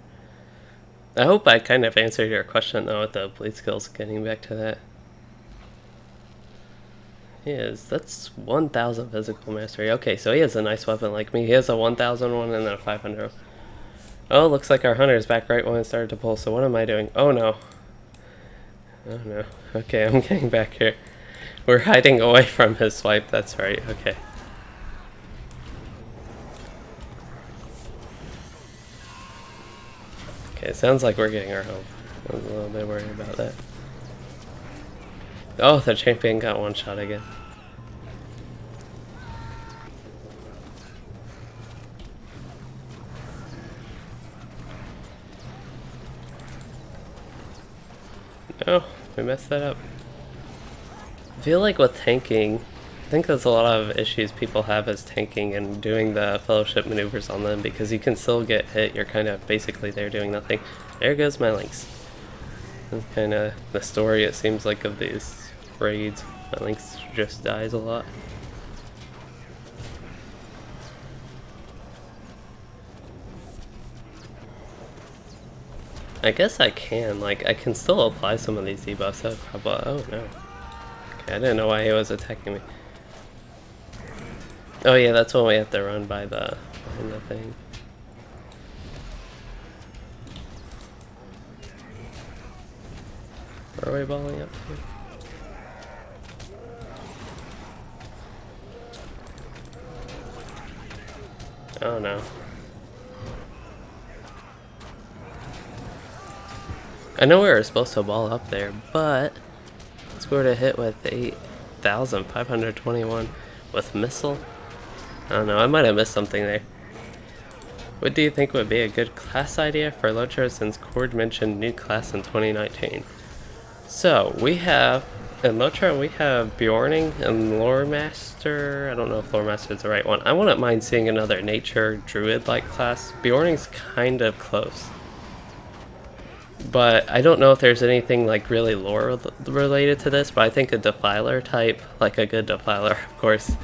I hope I kind of answered your question though with the bleed skills, getting back to that. He is, that's 1000 physical mastery. Okay, so he has a nice weapon like me. He has a 1000 one and then a 500. Oh, looks like our hunter's back right when it started to pull, so what am I doing? Oh no. Oh no. Okay, I'm getting back here. We're hiding away from his swipe, that's right, okay. Okay, it sounds like we're getting our home. I was a little bit worried about that. Oh, the champion got one shot again. Oh, we messed that up. I feel like with tanking, I think there's a lot of issues people have is tanking and doing the fellowship maneuvers on them, because you can still get hit. You're kind of basically there doing nothing. There goes my Lynx. That's kind of the story, it seems like, of these raids. My Lynx just dies a lot. I guess I can, like, I can still apply some of these debuffs. Oh no. Okay, I didn't know why he was attacking me. Oh yeah, that's when we have to run by the thing. Where are we balling up to? Oh no. I know we were supposed to ball up there, but scored a hit with 8,521 with missile. I don't know, I might have missed something there. What do you think would be a good class idea for LOTRO since Cord mentioned new class in 2019? So, we have, in LOTRO, we have Bjorning and Lore Master. I don't know if Lore Master is the right one. I wouldn't mind seeing another nature druid-like class. Bjorning's kind of close. But I don't know if there's anything like really lore related to this, but I think a Defiler type, like a good Defiler, of course,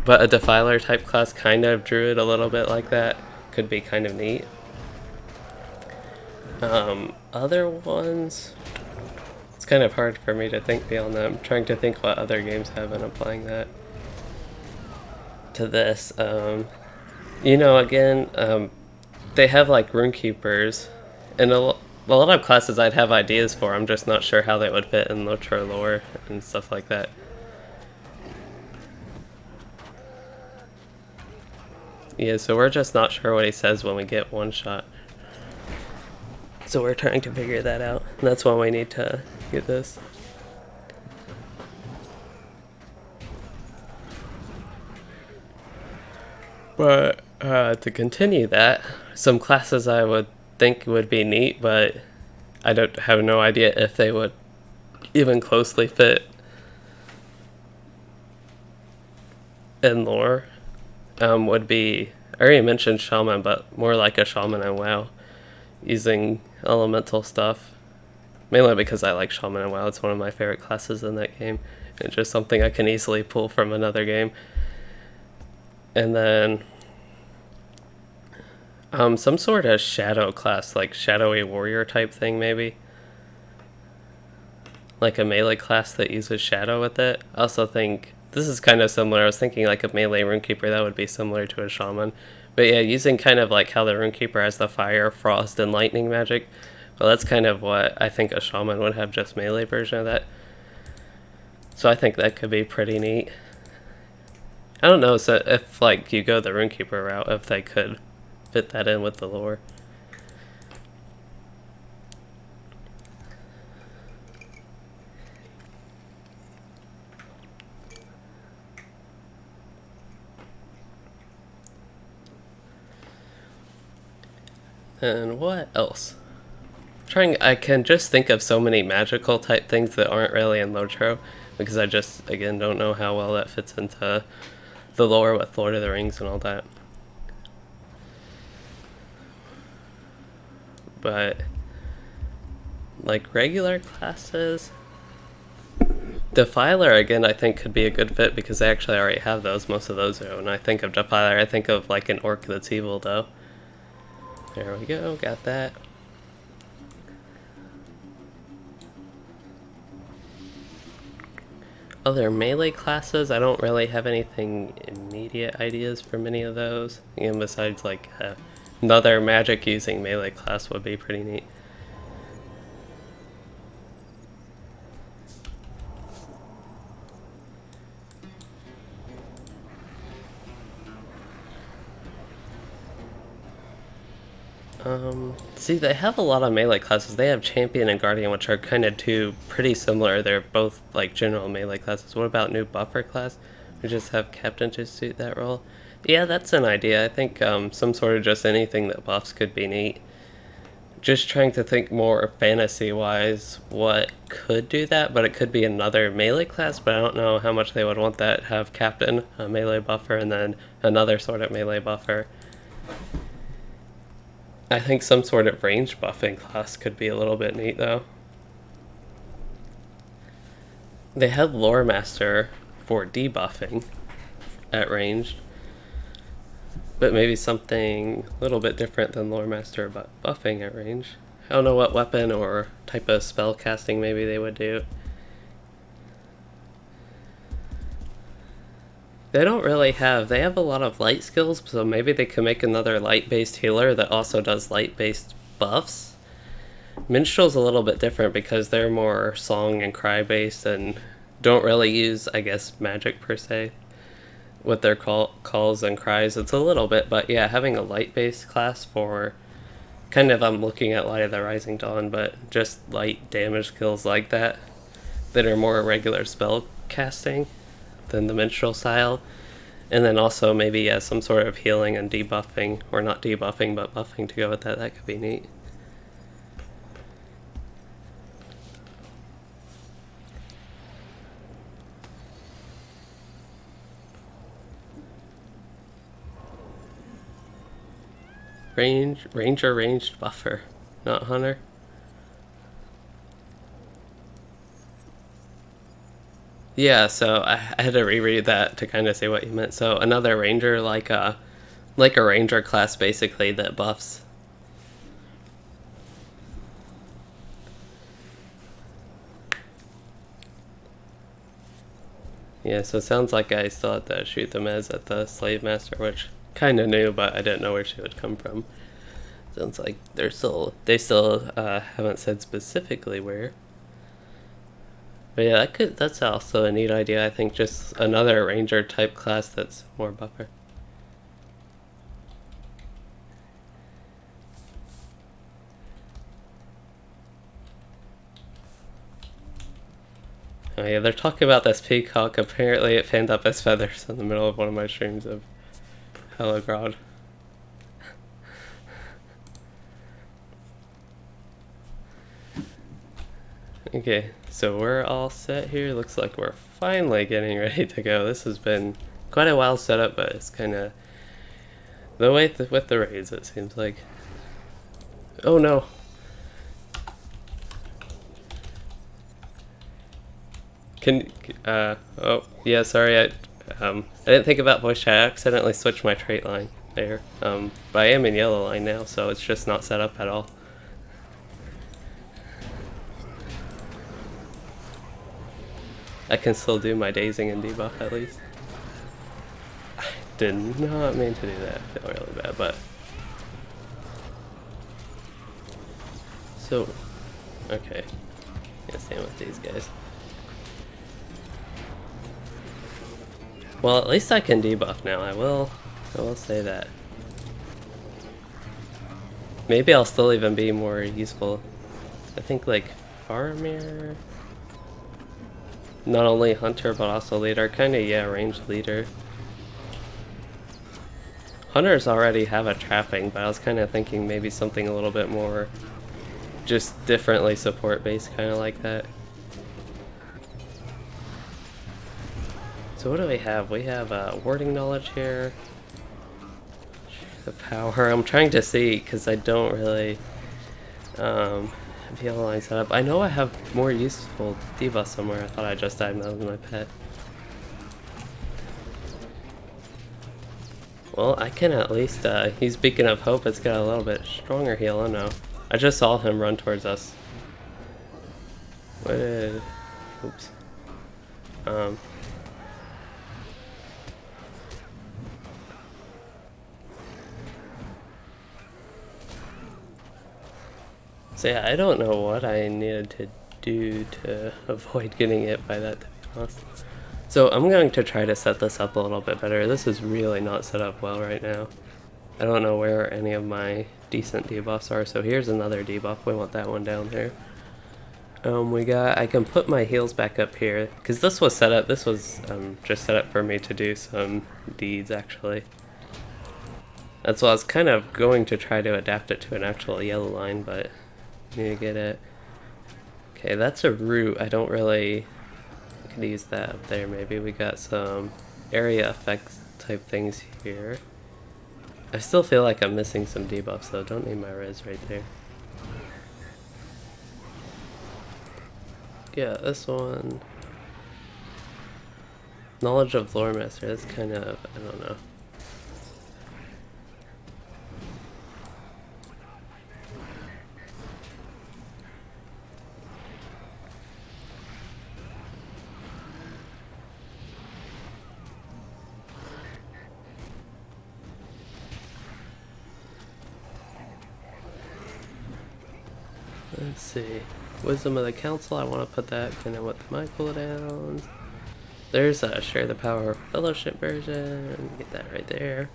but a Defiler type class, kind of druid a little bit like that, could be kind of neat. Other ones, it's kind of hard for me to think beyond that. I'm trying to think what other games have and applying that to this. You know, again, they have like Runekeepers, and a lot of classes I'd have ideas for. I'm just not sure how they would fit in LOTRO lore and stuff like that. Yeah, so we're just not sure what he says when we get one shot. So we're trying to figure that out. And that's why we need to get this. But to continue that, some classes I would think would be neat, but I don't have no idea if they would even closely fit in lore. Would be, I already mentioned Shaman, but more like a Shaman in WoW, using elemental stuff. Mainly because I like Shaman in WoW, it's one of my favorite classes in that game. It's just something I can easily pull from another game. And then some sort of shadow class, like shadowy warrior type thing maybe. Like a melee class that uses shadow with it. I also think this is kind of similar. I was thinking like a melee Runekeeper, that would be similar to a Shaman. But yeah, using kind of like how the Runekeeper has the fire, frost, and lightning magic. Well, that's kind of what I think a Shaman would have, just melee version of that. So I think that could be pretty neat. I don't know, so if like you go the Runekeeper route, if they could fit that in with the lore. And what else? I can just think of so many magical type things that aren't really in LOTRO, because I just, again, don't know how well that fits into the lore with Lord of the Rings and all that. But like regular classes, Defiler again I think could be a good fit because they actually already have those. Most of those are. When I think of Defiler, I think of like an orc that's evil though. There we go, got that. Other melee classes, I don't really have anything immediate ideas for many of those. Again, besides like another magic using melee class would be pretty neat. See, they have a lot of melee classes. They have Champion and Guardian, which are kind of two pretty similar. They're both like general melee classes. What about new buffer class? We just have Captain to suit that role. Yeah, that's an idea. I think some sort of just anything that buffs could be neat. Just trying to think more fantasy-wise what could do that, but it could be another melee class, but I don't know how much they would want that. Have Captain, a melee buffer, and then another sort of melee buffer. I think some sort of range buffing class could be a little bit neat, though. They have Lore Master for debuffing at ranged, but maybe something a little bit different than Lore Master but buffing at range. I don't know what weapon or type of spell casting maybe they would do. They don't really have, they have a lot of light skills, so maybe they could make another light-based healer that also does light-based buffs. Minstrel's a little bit different because they're more song and cry-based and don't really use, I guess, magic per se. with their calls and cries. It's a little bit, but yeah, having a light based class for kind of, I'm looking at Light of the Rising Dawn, but just light damage skills like that are more regular spell casting than the minstrel style. And then also maybe some sort of healing and debuffing, or not debuffing but buffing to go with that. That could be neat. Ranger ranged buffer, not hunter. Yeah, so I had to reread that to kind of see what you meant. So another ranger, like a ranger class basically that buffs. Yeah, so it sounds like I still had to shoot the mez at the slave master, which kind of knew, but I didn't know where she would come from. Sounds like they still haven't said specifically where. But yeah, that's also a neat idea. I think just another ranger type class that's more buffer. Oh yeah, they're talking about this peacock. Apparently it fanned up his feathers in the middle of one of my streams of Hello God. Okay, so we're all set here. Looks like we're finally getting ready to go. This has been quite a while setup, but it's kind of the way with the raids, it seems like. Oh no. Oh yeah, sorry, I didn't think about voice chat. I accidentally switched my trait line there. But I am in yellow line now, so it's just not set up at all. I can still do my dazing and debuff at least. I did not mean to do that. I feel really bad, but so okay. Yeah, same with these guys. Well, at least I can debuff now. I will say that. Maybe I'll still even be more useful. I think like Faramir, not only hunter but also leader. Kind of, yeah, ranged leader. Hunters already have a trapping, but I was kind of thinking maybe something a little bit more just differently support based, kind of like that. So what do we have? We have wording knowledge here. The power. I'm trying to see because I don't really have yellow line set up. I know I have more useful debuff somewhere. I thought I just died. That was my pet. Well, I can at least use Beacon of Hope. It's got a little bit stronger heal. Oh no. I just saw him run towards us. What did... Oops. So yeah, I don't know what I needed to do to avoid getting hit by that, to be honest. So I'm going to try to set this up a little bit better. This is really not set up well right now. I don't know where any of my decent debuffs are. So here's another debuff. We want that one down there. I can put my heals back up here because this was set up. This was just set up for me to do some deeds actually. That's why I was kind of going to try to adapt it to an actual yellow line, but need to get it. Okay, that's a root. I don't really... I could use that up there maybe. We got some area effects type things here. I still feel like I'm missing some debuffs though. Don't need my res right there. Yeah, this one. Knowledge of Lore Master. That's kind of... I don't know. Let's see. Wisdom of the Council, I want to put that kind of with my cooldowns. There's a Share the Power Fellowship version. Get that right there.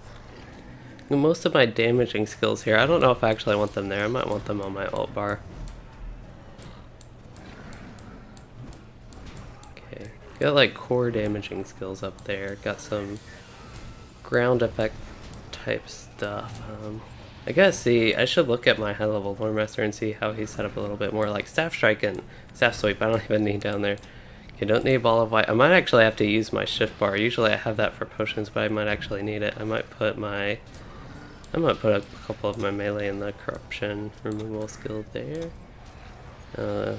Most of my damaging skills here, I don't know if I actually want them there. I might want them on my alt bar. Okay, got like core damaging skills up there. Got some ground effect type stuff. I gotta see, I should look at my high level Lore Master and see how he's set up a little bit more. Like Staff Strike and Staff Sweep, I don't even need down there. Okay, don't need Ball of Light. I might actually have to use my shift bar. Usually I have that for potions, but I might actually need it. I might put a couple of my melee in the corruption removal skill there. I'll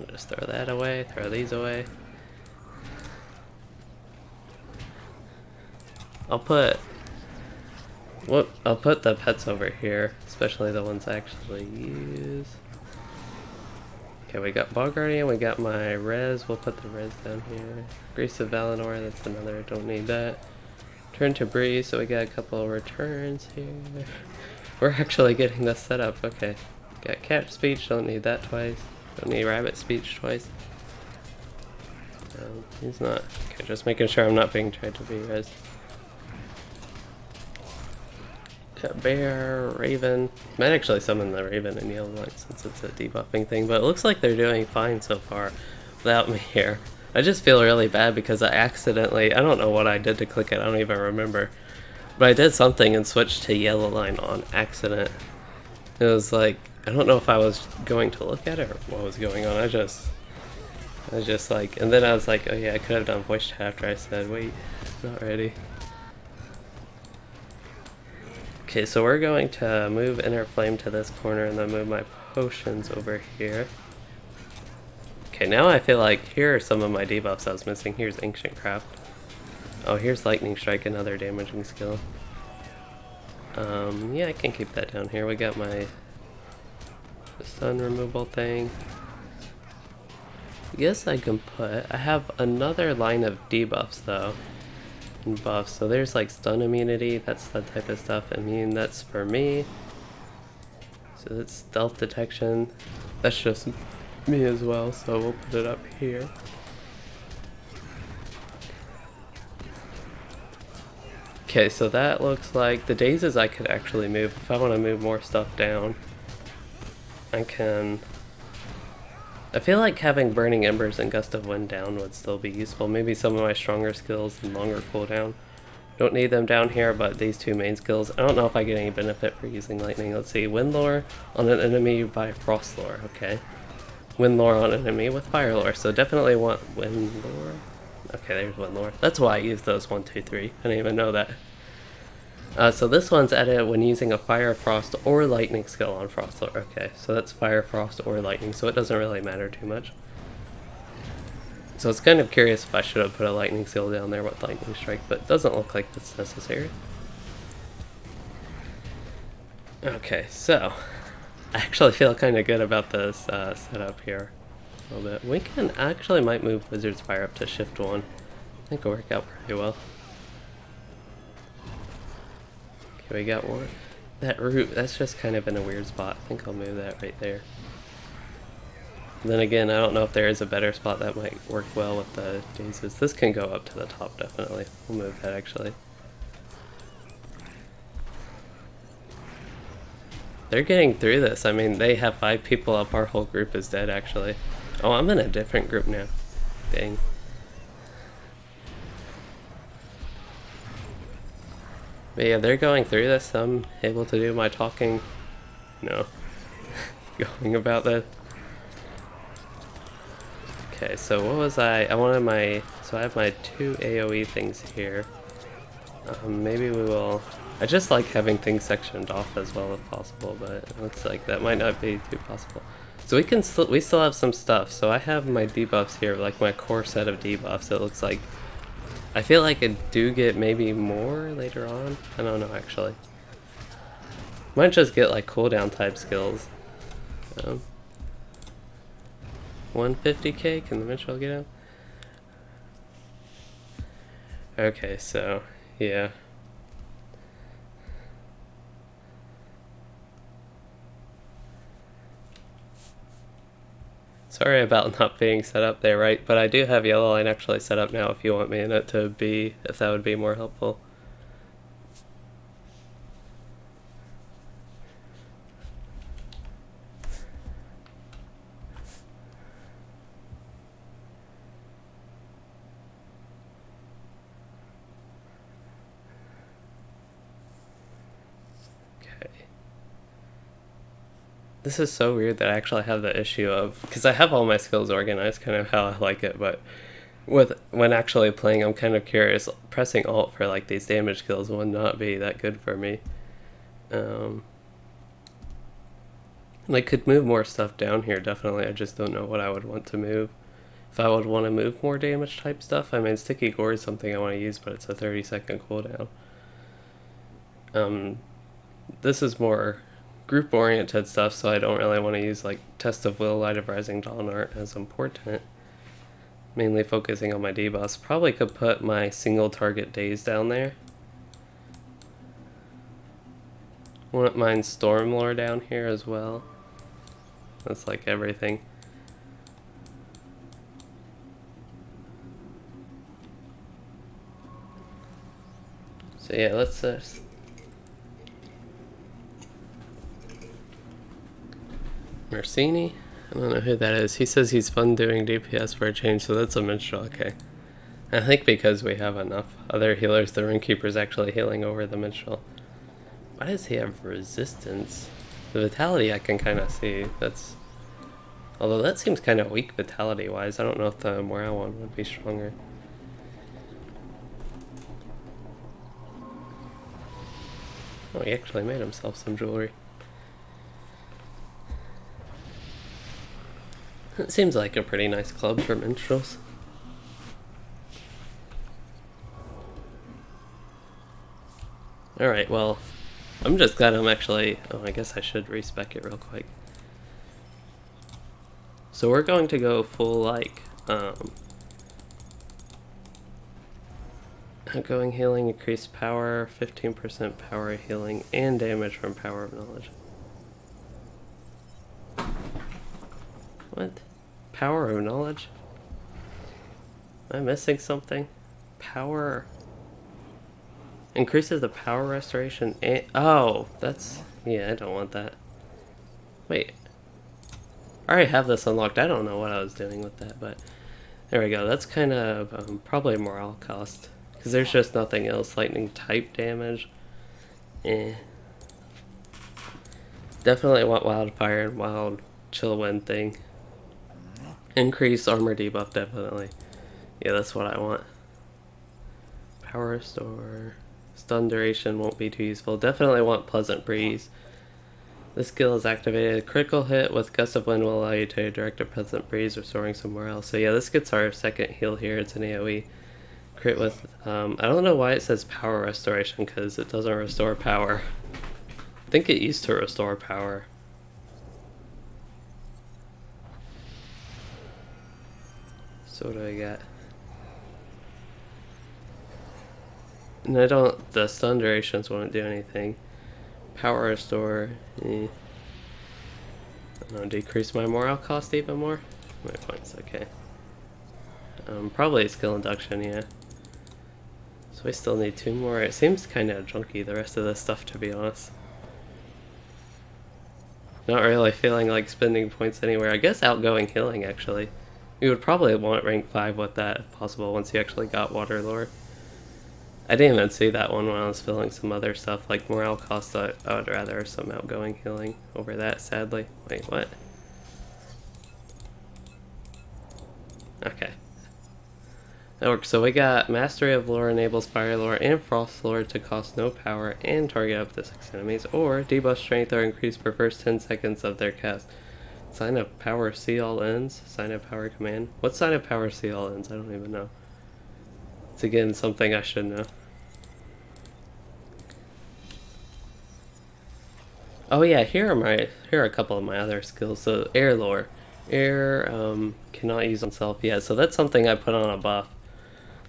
just throw that away, throw these away. I'll put the pets over here, especially the ones I actually use. Okay, we got Bog Guardian, we got my res, we'll put the res down here. Grace of Valinor, that's another, don't need that. Turn to Breeze, so we got a couple of returns here. We're actually getting this set up, okay. Got Cat Speech, don't need that twice. Don't need Rabbit Speech twice. He's not, okay, just making sure I'm not being tried to be res. Got Bear, Raven. Might actually summon the Raven in Yellow Light since it's a debuffing thing, but it looks like they're doing fine so far without me here. I just feel really bad because I accidentally, I don't know what I did to click it, I don't even remember. But I did something and switched to Yellow Line on accident. It was like, I don't know if I was going to look at it or what was going on. I was just like, and then I was like, oh yeah, I could have done voice chat after I said, wait, not ready. Okay, so we're going to move Inner Flame to this corner and then move my potions over here. Okay, now I feel like here are some of my debuffs I was missing. Here's Ancient Craft. Oh, here's Lightning Strike, another damaging skill. Yeah, I can keep that down here. We got my stun removal thing. Yes, I can put. I have another line of debuffs though. And buffs. So there's like stun immunity, that's that type of stuff. Immune, that's for me. So that's stealth detection. That's just me as well, so we'll put it up here. Okay, so that looks like the dazes I could actually move. If I want to move more stuff down, I can. I feel like having Burning Embers and Gust of Wind down would still be useful. Maybe some of my stronger skills and longer cooldown. Don't need them down here, but these two main skills. I don't know if I get any benefit for using lightning. Let's see, Wind Lore on an enemy by Frost Lore, okay. Wind Lore on an enemy with Fire Lore, so definitely want Wind Lore. Okay, there's Wind Lore. That's why I use those 1, 2, 3. I didn't even know that. So this one's added when using a Fire, Frost, or Lightning skill on Frost Lore. Okay, so that's Fire, Frost, or Lightning, so it doesn't really matter too much. So it's kind of curious if I should have put a Lightning skill down there with Lightning Strike, but it doesn't look like it's necessary. Okay, so I actually feel kind of good about this setup here a little bit. We can actually might move Wizard's Fire up to Shift 1. I think it'll work out pretty well. Okay, we got one. That root, that's just kind of in a weird spot. I think I'll move that right there. Then again, I don't know if there is a better spot that might work well with the dazes. This can go up to the top, definitely. We'll move that actually. They're getting through this. I mean, they have 5 people up. Our whole group is dead, actually. Oh, I'm in a different group now. Dang. But yeah, they're going through this. I'm able to do my talking. No. Going about this. Okay, so what was I wanted my, so I have my 2 AoE things here. Maybe we will, I just like having things sectioned off as well if possible, but it looks like that might not be too possible. So we still have some stuff. So I have my debuffs here, like my core set of debuffs. It looks like, I feel like I do get maybe more later on. I don't know actually. Might just get like cooldown type skills. 150k, can the Mithril get him? Okay, so yeah. Sorry about not being set up there, right? But I do have yellow line actually set up now if you want me in it to be, if that would be more helpful. This is so weird that I actually have the issue of, because I have all my skills organized kind of how I like it, but when actually playing, I'm kind of curious. Pressing Alt for like these damage skills would not be that good for me. I could move more stuff down here, definitely. I just don't know what I would want to move. If I would want to move more damage type stuff, I mean, Sticky Gore is something I want to use, but it's a 30-second cooldown. This is more group-oriented stuff, so I don't really want to use like Test of Will, Light of Rising Dawn art as important. Mainly focusing on my debuffs. Probably could put my single target days down there. Wouldn't mind Stormlore down here as well. That's like everything. So yeah, let's Mercini? I don't know who that is. He says he's fun doing DPS for a change, so that's a minstrel, okay. I think because we have enough other healers, the Runekeeper's actually healing over the minstrel. Why does he have resistance? The vitality I can kind of see. Although that seems kind of weak vitality wise. I don't know if the morale one would be stronger. Oh, he actually made himself some jewelry. It seems like a pretty nice club for minstrels. Alright, well, I'm just glad I'm actually... Oh, I guess I should respec it real quick. So we're going to go full, like, outgoing healing, increased power, 15% power healing, and damage from Power of Knowledge. What? Power of Knowledge? Am I missing something? Power... Increases the power restoration and... Oh, that's... Yeah, I don't want that. Wait. I already have this unlocked. I don't know what I was doing with that, but... There we go. That's kind of probably a morale cost. Because there's just nothing else. Lightning type damage. Definitely want Wildfire and Wild Chill Wind thing. Increase armor debuff, definitely. Yeah, that's what I want. Power Restore... Stun duration won't be too useful. Definitely want Pleasant Breeze. This skill is activated. Critical hit with Gust of Wind will allow you to direct a Pleasant Breeze, restoring somewhere else. So yeah, this gets our second heal here. It's an AoE. Crit with... I don't know why it says Power Restoration, because it doesn't restore power. I think it used to restore power. So what do I got? And I don't, the stun durations won't do anything. Power restore, I don't know, decrease my morale cost even more? My points, okay. Probably skill induction, yeah. So we still need 2 more. It seems kind of junky, the rest of this stuff, to be honest. Not really feeling like spending points anywhere. I guess outgoing healing, actually. You would probably want rank 5 with that, if possible, once you actually got Water Lore. I didn't even see that one when I was filling some other stuff, like morale cost. I would rather some outgoing healing over that, sadly. Wait, what? Okay. That works. So we got Mastery of Lore enables Fire Lore and Frost Lore to cost no power and target up to 6 enemies, or debuff strength or increase per first 10 seconds of their cast. Sign of Power See All Ends. Sign of Power Command. What Sign of Power See All Ends? I don't even know. It's again something I should know. Oh yeah, here are a couple of my other skills. So Air Lore. Air cannot use on self. Yeah, so that's something I put on a buff.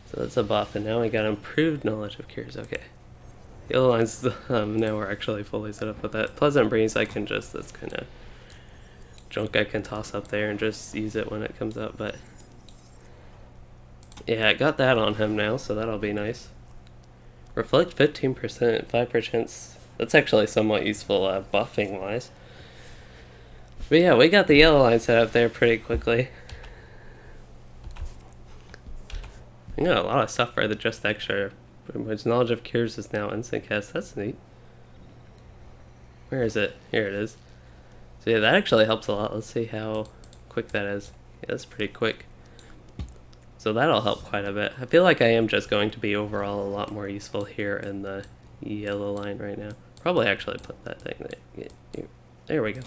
So that's a buff, and now we got improved knowledge of cures. Okay. The other lines now we're actually fully set up with that. Pleasant Breeze I can just, that's kind of junk I can toss up there and just use it when it comes up, but yeah, I got that on him now, so that'll be nice. Reflect 15%, 5%. That's actually somewhat useful buffing wise. But yeah, we got the yellow line set up there pretty quickly. I got a lot of stuff for the just extra. Which knowledge of cures is now instant cast. That's neat. Where is it? Here it is. So yeah, that actually helps a lot. Let's see how quick that is. Yeah, that's pretty quick. So that'll help quite a bit. I feel like I am just going to be overall a lot more useful here in the yellow line right now. Probably actually put that thing there. Yeah, there we go.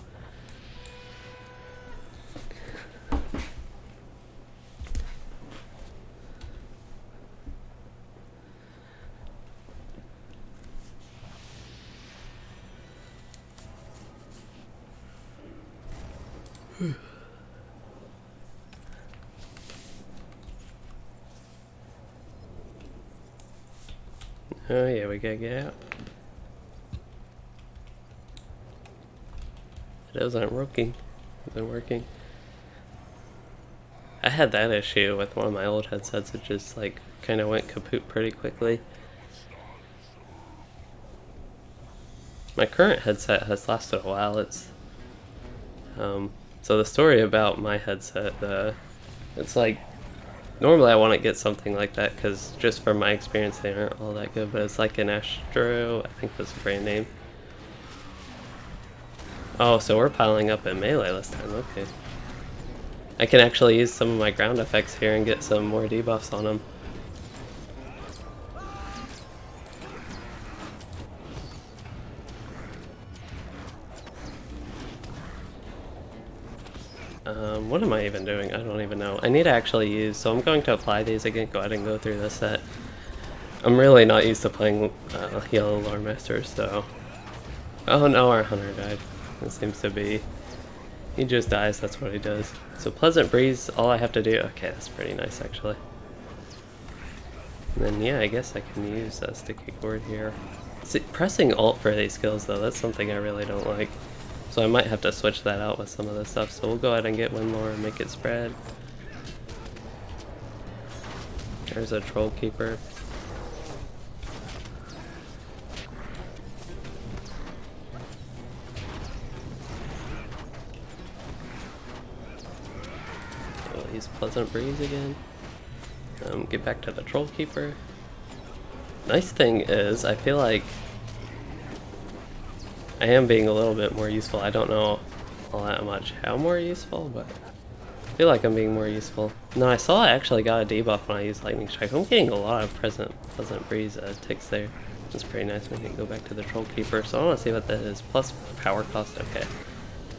Oh yeah, we gotta get out. It isn't working. It isn't working. I had that issue with one of my old headsets. It just like kind of went kaput pretty quickly. My current headset has lasted a while. It's so the story about my headset, it's like normally I want to get something like that because just from my experience they aren't all that good, but it's like an Astro, I think that's the brand name. Oh, so we're piling up in melee this time, okay. I can actually use some of my ground effects here and get some more debuffs on them. What am I even doing? I don't even know. I need to actually use, so I'm going to apply these again, go ahead and go through this set. I'm really not used to playing yellow lore masters, so... Oh no, our hunter died. It seems to be... He just dies, that's what he does. So Pleasant Breeze, all I have to do... Okay, that's pretty nice actually. And then yeah, I guess I can use a Sticky Gourd here. See, pressing Alt for these skills though, that's something I really don't like. So I might have to switch that out with some of this stuff. So we'll go ahead and get one more and make it spread. There's a Troll Keeper. We'll use Pleasant Breeze again. Get back to the Troll Keeper. Nice thing is, I feel like I am being a little bit more useful. I don't know all that much how more useful, but I feel like I'm being more useful. No, I saw I actually got a debuff when I used Lightning Strike. I'm getting a lot of Pleasant Breeze ticks there. That's pretty nice. We can go back to the Troll Keeper. So I want to see what that is. Plus power cost. Okay.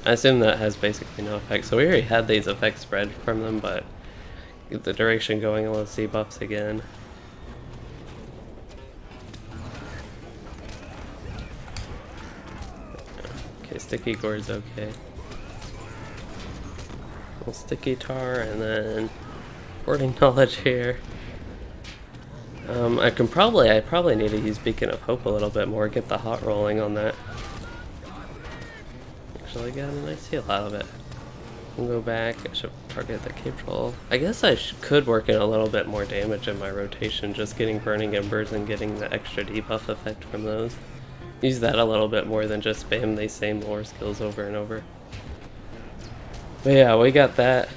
I assume that has basically no effect. So we already had these effects spread from them, but get the duration going on those debuffs again. Okay, Sticky Gourd's okay. Little Sticky Tar, and then Wording Knowledge here. I probably need to use Beacon of Hope a little bit more, get the hot rolling on that. Actually got a nice heal out of it. We'll go back, I should target the Cave Troll. I guess I could work in a little bit more damage in my rotation, just getting Burning Embers and getting the extra debuff effect from those. Use that a little bit more than just spam these same lore skills over and over. But yeah, we got that.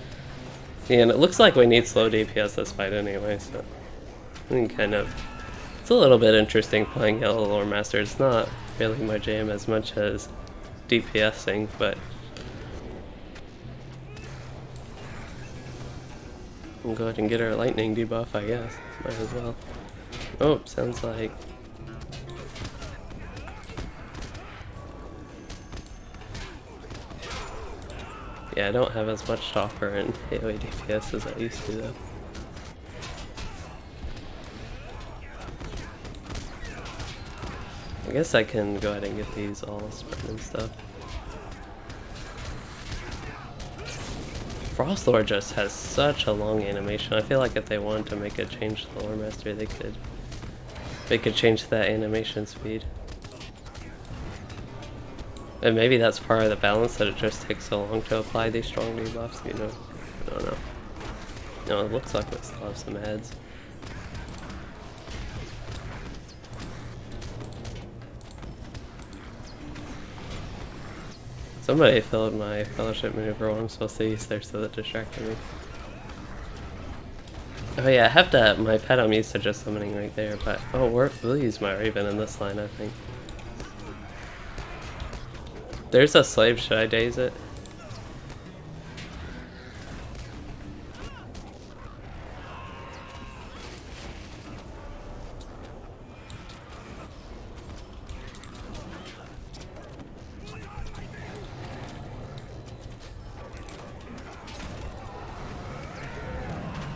And it looks like we need slow DPS this fight anyway, so I think kind of... It's a little bit interesting playing Yellow Lore Master. It's not really my jam as much as DPSing, but... We'll go ahead and get our lightning debuff, I guess. Might as well. Oh, sounds like... Yeah, I don't have as much to offer in AoE DPS as I used to though. I guess I can go ahead and get these all spread and stuff. Frostlord just has such a long animation. I feel like if they wanted to make a change to the Lore Master, they could change that animation speed. And maybe that's part of the balance, that it just takes so long to apply these strong debuffs, you know? I don't know. No, it looks like we still have some heads. Somebody filled my fellowship maneuver while I'm supposed to use there, so that distracted me. Oh yeah, I have to, my pet I'm used to just summoning right there, but oh, we'll use my Raven in this line, I think. There's a slave, should I daze it?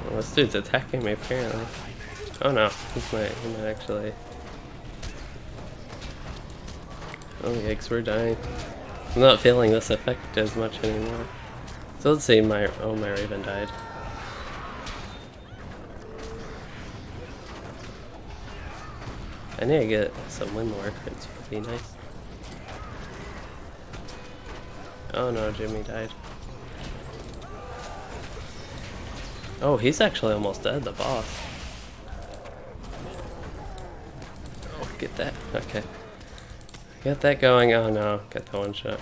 Well, this dude's attacking me apparently. Oh no, he might actually. Oh yikes, we're dying. I'm not feeling this effect as much anymore. So let's see, my Raven died. I need to get some wind more crits, would be nice. Oh no, Jimmy died. Oh, he's actually almost dead, the boss. Oh, get that. Okay. Get that going. Oh no, got the one shot.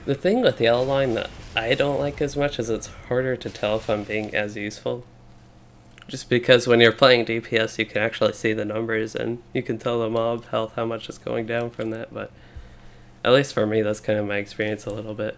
The thing with the L line that I don't like as much is it's harder to tell if I'm being as useful. Just because when you're playing DPS you can actually see the numbers and you can tell the mob health how much is going down from that, but at least for me that's kind of my experience a little bit.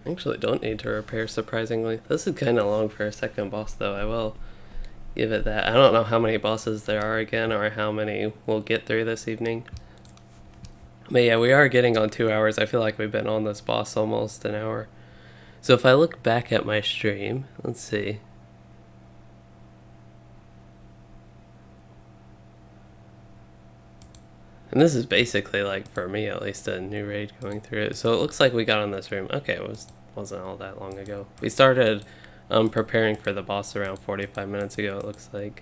I actually don't need to repair, surprisingly. This is kind of long for a second boss though, I will give it that. I don't know how many bosses there are again or how many we'll get through this evening. But yeah, we are getting on 2 hours. I feel like we've been on this boss almost an hour. So if I look back at my stream, let's see. And this is basically, like, for me at least, a new raid going through it. So it looks like we got on this room. Okay, it wasn't all that long ago. We started preparing for the boss around 45 minutes ago, it looks like.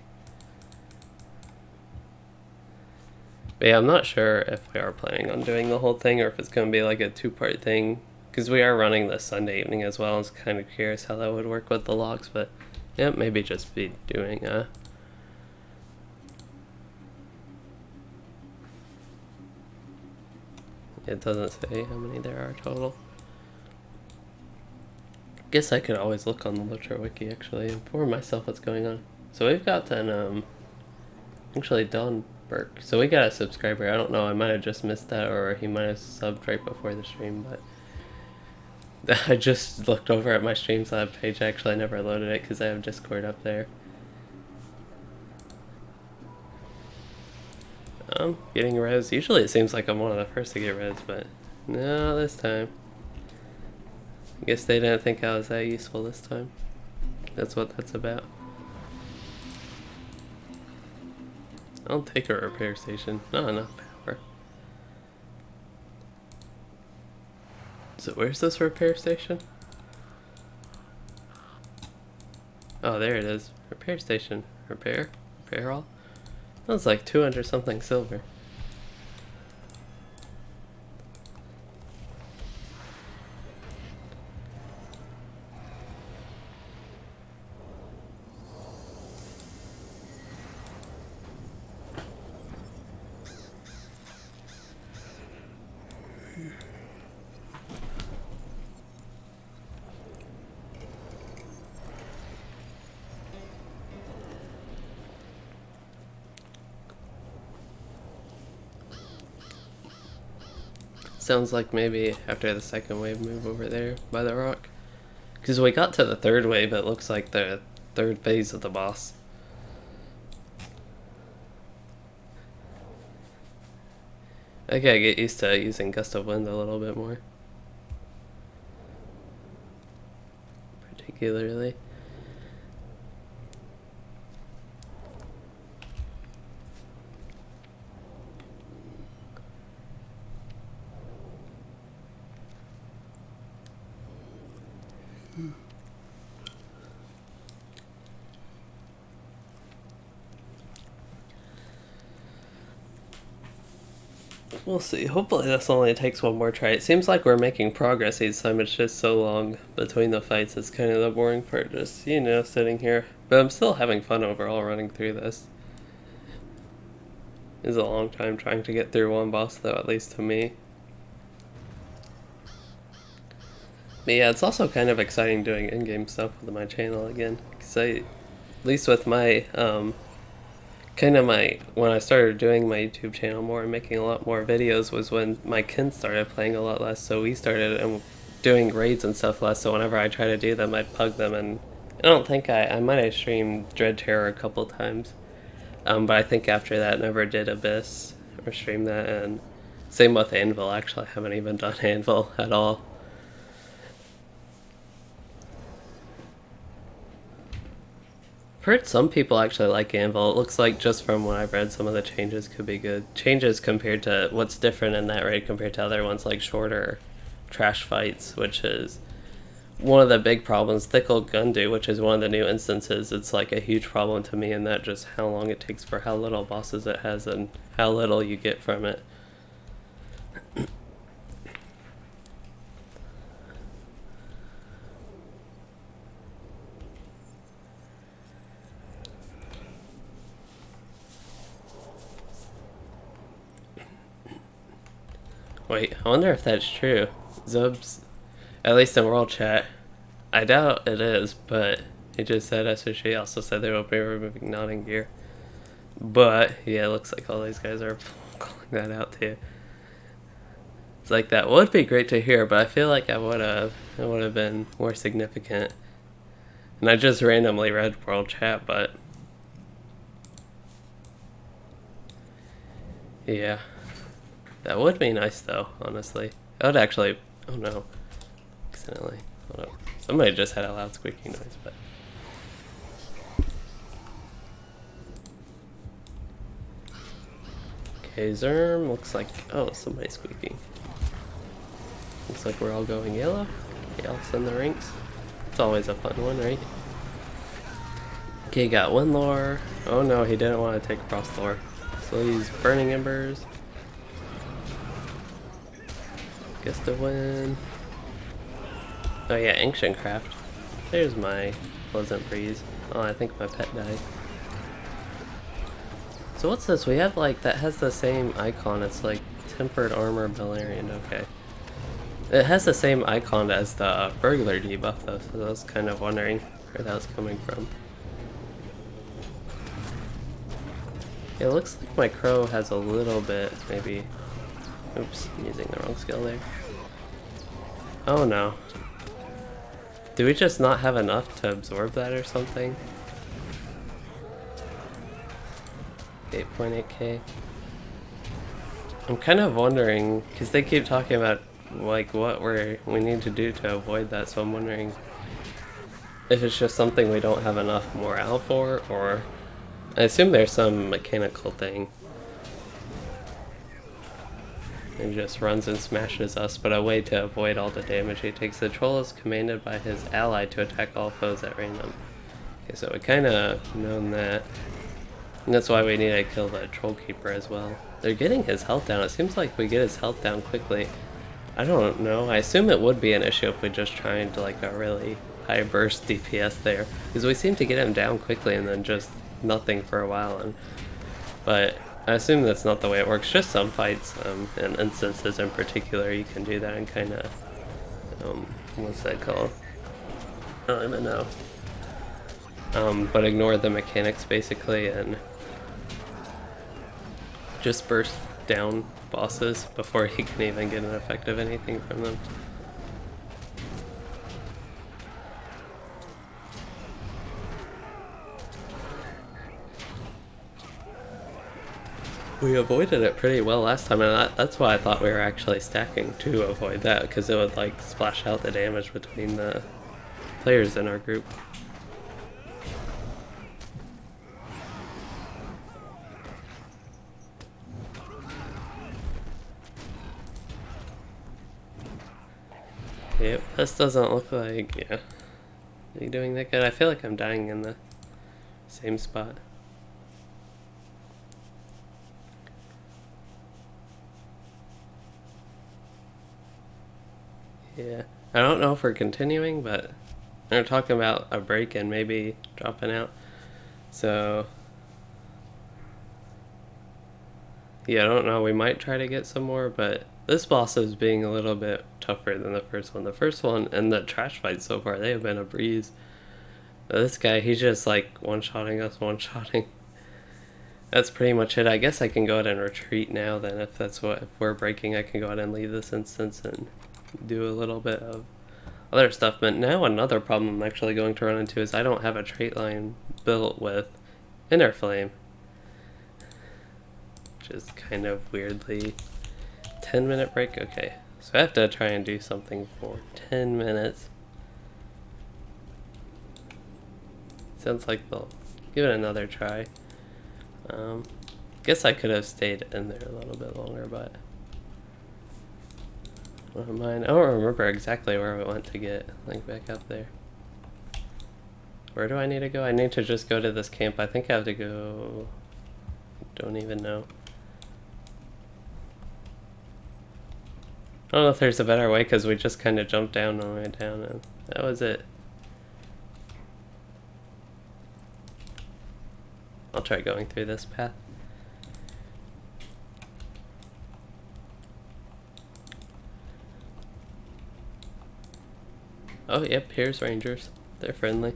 But yeah, I'm not sure if we are planning on doing the whole thing or if it's going to be like a two-part thing. Because we are running this Sunday evening as well. I was kind of curious how that would work with the logs, but yeah, maybe just be doing it doesn't say how many there are total. Guess I could always look on the LOTRO wiki actually and inform myself what's going on. So we've got an actually Don Burke. So we got a subscriber. I don't know, I might have just missed that or he might have subbed right before the stream, but I just looked over at my Streamlabs page. Actually I never loaded it because I have Discord up there. Getting res. Usually it seems like I'm one of the first to get res, but no, this time. I guess they didn't think I was that useful this time. That's what that's about. I'll take a repair station. Not enough power. So where's this repair station? Oh, there it is. Repair station. Repair all? That was like 200 something silver. Sounds like maybe after the second wave move over there by the rock. Because we got to the third wave, it looks like the third phase of the boss. I gotta get used to using Gust of Wind a little bit more. Particularly. We'll see. Hopefully this only takes one more try. It seems like we're making progress each time. It's just so long between the fights. It's kind of the boring part, just, you know, sitting here. But I'm still having fun overall running through this. It's a long time trying to get through one boss, though, at least to me. But yeah, it's also kind of exciting doing in-game stuff with my channel again. Because at least with my, when I started doing my YouTube channel more and making a lot more videos was when my kin started playing a lot less, so we started doing raids and stuff less, so whenever I try to do them, I'd pug them, and I don't think I might have streamed Dread Terror a couple times, but I think after that never did Abyss or stream that, and same with Anvil. Actually, I haven't even done Anvil at all. I've heard some people actually like Anvil. It looks like, just from what I've read, some of the changes could be good. Changes compared to what's different in that raid compared to other ones, like shorter trash fights, which is one of the big problems. Thickle Gundu, which is one of the new instances, it's like a huge problem to me in that just how long it takes for how little bosses it has and how little you get from it. Wait, I wonder if that's true. Zubs, at least in World Chat, I doubt it is, but he just said SSG also said they will be removing nodding gear. But, yeah, it looks like all these guys are calling that out too. It's like, that would be great to hear, but I feel like it would have been more significant. And I just randomly read World Chat, but yeah. That would be nice, though, honestly. I would actually... Oh, no. Accidentally. Hold up. Somebody just had a loud squeaking noise, but... Okay, Zerm. Looks like... Oh, somebody's squeaking. Looks like we're all going yellow. Yellows in the ranks. It's always a fun one, right? Okay, got one lore. Oh, no, he didn't want to take Frost lore. So he's burning embers. Guess to win. Oh yeah, Ancient Craft. There's my Pleasant Breeze. Oh, I think my pet died. So what's this? We have like, that has the same icon. It's like Tempered Armor Balerian. Okay. It has the same icon as the Burglar debuff though, so I was kind of wondering where that was coming from. It looks like my Crow has a little bit, maybe... Oops, I'm using the wrong skill there. Oh no. Do we just not have enough to absorb that or something? 8.8k. I'm kind of wondering, because they keep talking about like what we need to do to avoid that, so I'm wondering if it's just something we don't have enough morale for, or I assume there's some mechanical thing. He just runs and smashes us, but a way to avoid all the damage he takes. The troll is commanded by his ally to attack all foes at random. Okay, so we kind of known that. And that's why we need to kill the troll keeper as well. They're getting his health down. It seems like we get his health down quickly. I don't know. I assume it would be an issue if we just tried to like a really high burst DPS there. Because we seem to get him down quickly and then just nothing for a while. But I assume that's not the way it works. Just some fights and instances in particular you can do that and kind of, what's that called? I don't even know. But ignore the mechanics basically and just burst down bosses before he can even get an effect of anything from them. We avoided it pretty well last time, and that's why I thought we were actually stacking to avoid that, because it would like splash out the damage between the players in our group. Yep, this doesn't look like, yeah. Are you doing that good? I feel like I'm dying in the same spot. Yeah. I don't know if we're continuing, but they're talking about a break and maybe dropping out. So, yeah, I don't know. We might try to get some more, but this boss is being a little bit tougher than the first one. The first one and the trash fights so far, they have been a breeze. But this guy, he's just like one-shotting us, one-shotting. That's pretty much it. I guess I can go ahead and retreat now then. If we're breaking, I can go ahead and leave this instance and do a little bit of other stuff. But now another problem I'm actually going to run into is I don't have a trait line built with Inner Flame, which is kind of weirdly 10-minute break. Okay, so I have to try and do something for 10 minutes. Sounds like they'll give it another try. Guess I could have stayed in there a little bit longer, but I don't mind. I don't remember exactly where we went to get like back up there. Where do I need to go? I need to just go to this camp. I think I have to go. Don't even know. I don't know if there's a better way because we just kind of jumped down on the way down and that was it. I'll try going through this path. Oh, yep, here's rangers. They're friendly.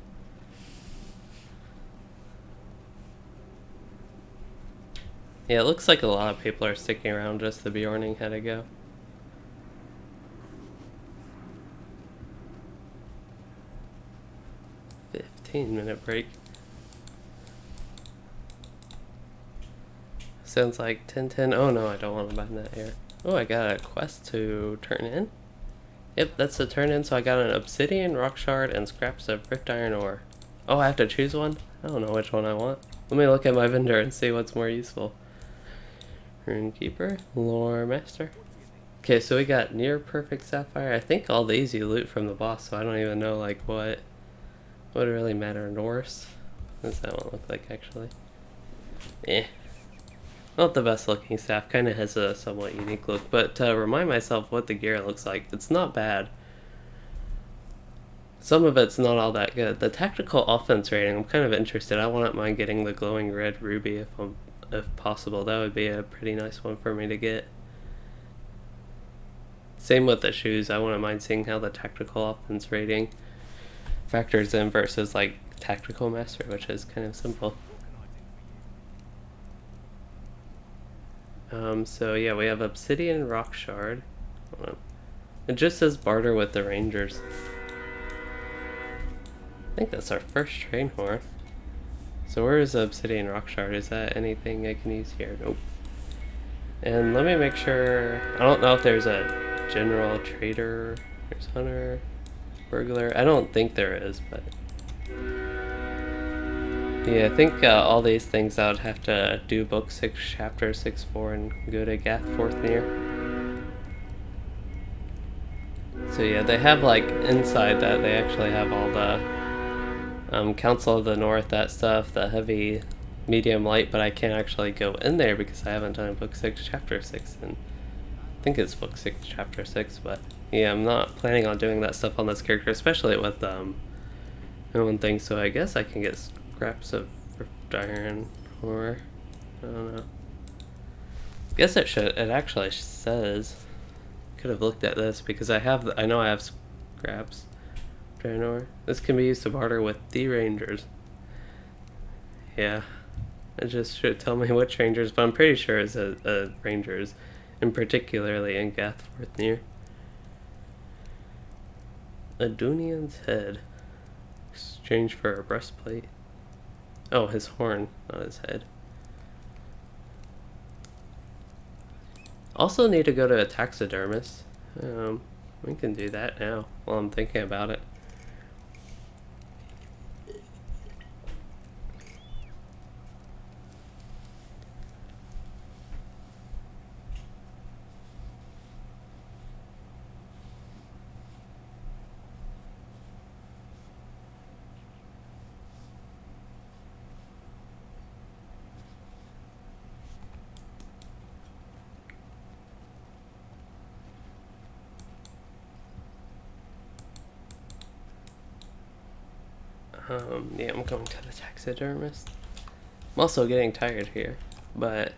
Yeah, it looks like a lot of people are sticking around just to be warning how to go. "15-minute break. Sounds like 10-10. Oh no, I don't want to bind that here. Oh, I got a quest to turn in? Yep, that's the turn in, so I got an obsidian, rock shard, and scraps of rift iron ore. Oh, I have to choose one? I don't know which one I want. Let me look at my vendor and see what's more useful. Runekeeper, Lore Master. Okay, so we got near perfect sapphire. I think all these you loot from the boss, so I don't even know like what would really matter. Norse. What does that one look like actually? Eh. Not the best looking staff, kind of has a somewhat unique look, but to remind myself what the gear looks like, it's not bad. Some of it's not all that good. The tactical offense rating, I'm kind of interested. I wouldn't mind getting the glowing red ruby if possible. That would be a pretty nice one for me to get. Same with the shoes. I wouldn't mind seeing how the tactical offense rating factors in versus like tactical master, which is kind of simple. So yeah, we have obsidian rock shard. It just says barter with the rangers. I think that's our first train horn. So where is the obsidian rock shard? Is that anything I can use here? Nope. And let me make sure. I don't know if there's a general trader. There's hunter, burglar. I don't think there is, but yeah, I think all these things I would have to do book 6, chapter 6-4, and go to Gath 4th Near. So yeah, they have like inside that they actually have all the Council of the North, that stuff, the heavy, medium, light, but I can't actually go in there because I haven't done book 6, chapter 6, and I think it's book 6, chapter 6, but yeah, I'm not planning on doing that stuff on this character, especially with no one thing, so I guess I can get scraps of rift iron, or I don't know. I guess it actually says, could have looked at this because I know I have scraps. This can be used to barter with the rangers. Yeah, it just should tell me which rangers, but I'm pretty sure it's a rangers, and particularly in Gath 4th Near. Adunian's head. Exchange for a breastplate. Oh, his horn, not his head. Also need to go to a taxidermist. We can do that now while I'm thinking about it. Yeah, I'm going to the taxidermist. I'm also getting tired here, but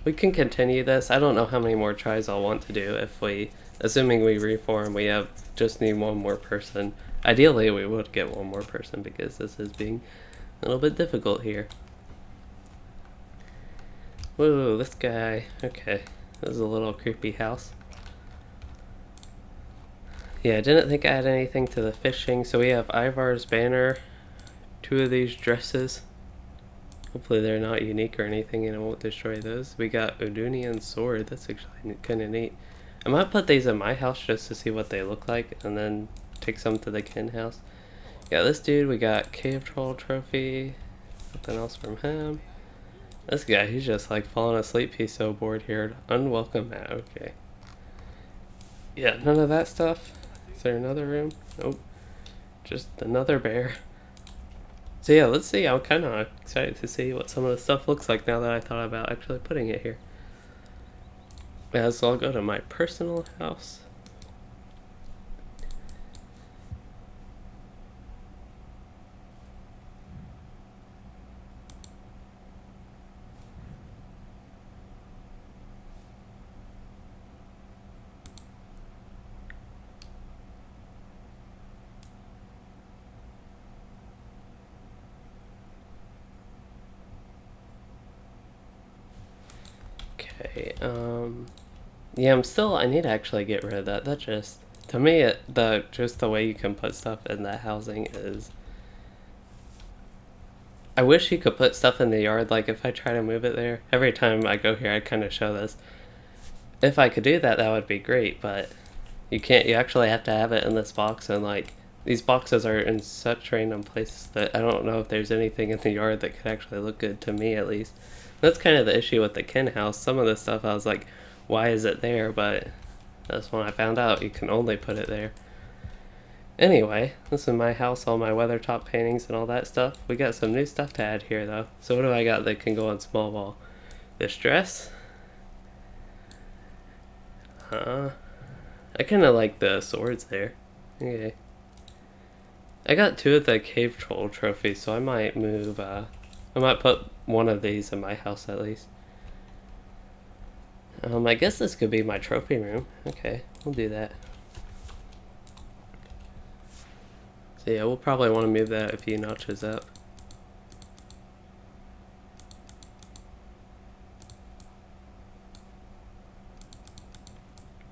we can continue this. I don't know how many more tries I'll want to do if we, assuming we reform, we just need one more person. Ideally, we would get one more person because this is being a little bit difficult here. Whoa, this guy. Okay, this is a little creepy house. Yeah, I didn't think I had anything to the fishing, so we have Ivar's banner, 2 of these dresses. Hopefully they're not unique or anything and it won't destroy those. We got Odunian's sword, that's actually kind of neat. I might put these in my house just to see what they look like and then take some to the kin house. Yeah, this dude, we got Cave Troll trophy, nothing else from him. This guy, he's just like falling asleep, he's so bored here. Unwelcome mat, okay. Yeah, none of that stuff. Is there another room? Nope. Just another bear. So yeah, let's see. I'm kind of excited to see what some of the stuff looks like now that I thought about actually putting it here. Yeah, so I'll go to my personal house. Okay, yeah, I need to actually get rid of that. That just, to me, just the way you can put stuff in that housing is, I wish you could put stuff in the yard, like if I try to move it there, every time I go here I kind of show this. If I could do that, that would be great, but you can't, you actually have to have it in this box, and like, these boxes are in such random places that I don't know if there's anything in the yard that could actually look good, to me at least. That's kind of the issue with the kin house. Some of the stuff I was like, why is it there? But that's when I found out you can only put it there. Anyway, this is my house, all my weathertop paintings and all that stuff. We got some new stuff to add here though. So what do I got that can go on small wall? This dress. I kind of like the swords there. Okay. I got 2 of the Cave Troll trophies, so I might move, I might put one of these in my house at least. I guess this could be my trophy room. Okay, we'll do that. So yeah, we'll probably want to move that a few notches up.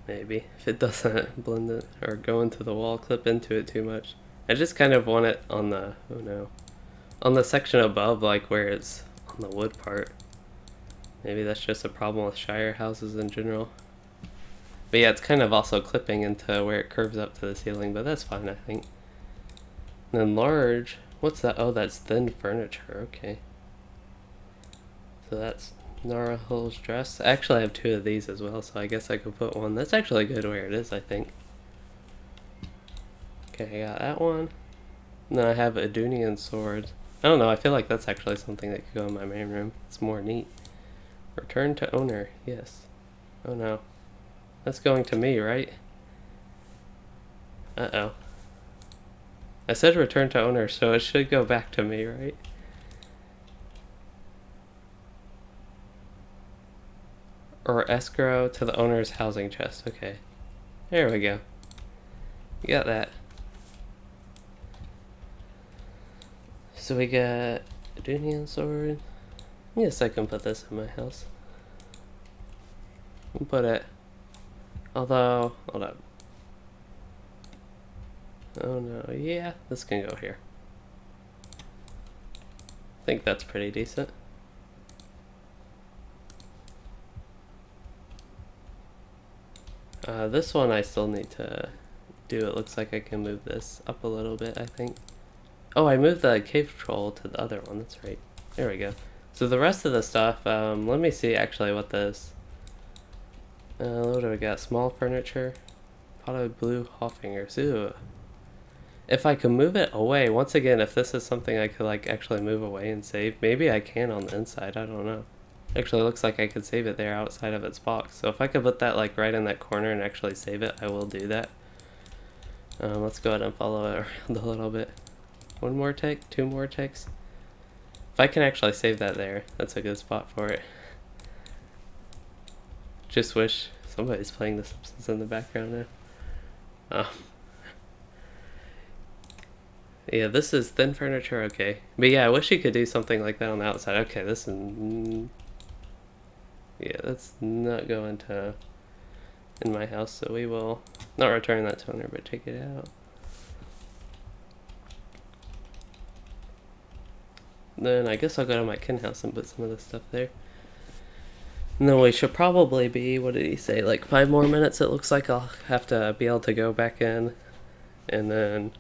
Maybe, if it doesn't blend it or go into the wall, clip into it too much. I just kind of want it on the, oh no, on the section above, like where it's on the wood part. Maybe that's just a problem with Shire houses in general. But yeah, it's kind of also clipping into where it curves up to the ceiling, but that's fine, I think. And then large, what's that? Oh, that's thin furniture, okay. So that's Narahul's dress. Actually, I have 2 of these as well, so I guess I could put one. That's actually good where it is, I think. Okay, I got that one. And then I have Adunian swords. I don't know, I feel like that's actually something that could go in my main room. It's more neat. Return to owner, yes. Oh no. That's going to me, right? Uh-oh. I said return to owner, so it should go back to me, right? Or escrow to the owner's housing chest, okay. There we go. You got that. So we got a Dunian sword. Yes, I can put this in my house. We'll put it. Although, hold up. Oh no, yeah, this can go here. I think that's pretty decent. This one I still need to do. It looks like I can move this up a little bit, I think. Oh, I moved the cave troll to the other one, that's right. There we go. So the rest of the stuff, let me see actually what this... what do we got? Small furniture. Potted blue Hoffingers. Ooh. If I can move it away, once again, if this is something I could like actually move away and save, maybe I can on the inside, I don't know. Actually, it looks like I could save it there outside of its box. So if I could put that like right in that corner and actually save it, I will do that. Let's go ahead and follow it around a little bit. One more tick, two more ticks. If I can actually save that there, that's a good spot for it. Just wish somebody's playing The Simpsons in the background now. Yeah, this is thin furniture, okay. But yeah, I wish you could do something like that on the outside. Okay, this is... Yeah, that's not going to... in my house, so we will not return that toner, but take it out. Then I guess I'll go to my kin house and put some of this stuff there. And then we should probably be, what did he say, like 5 more minutes it looks like. I'll have to be able to go back in and then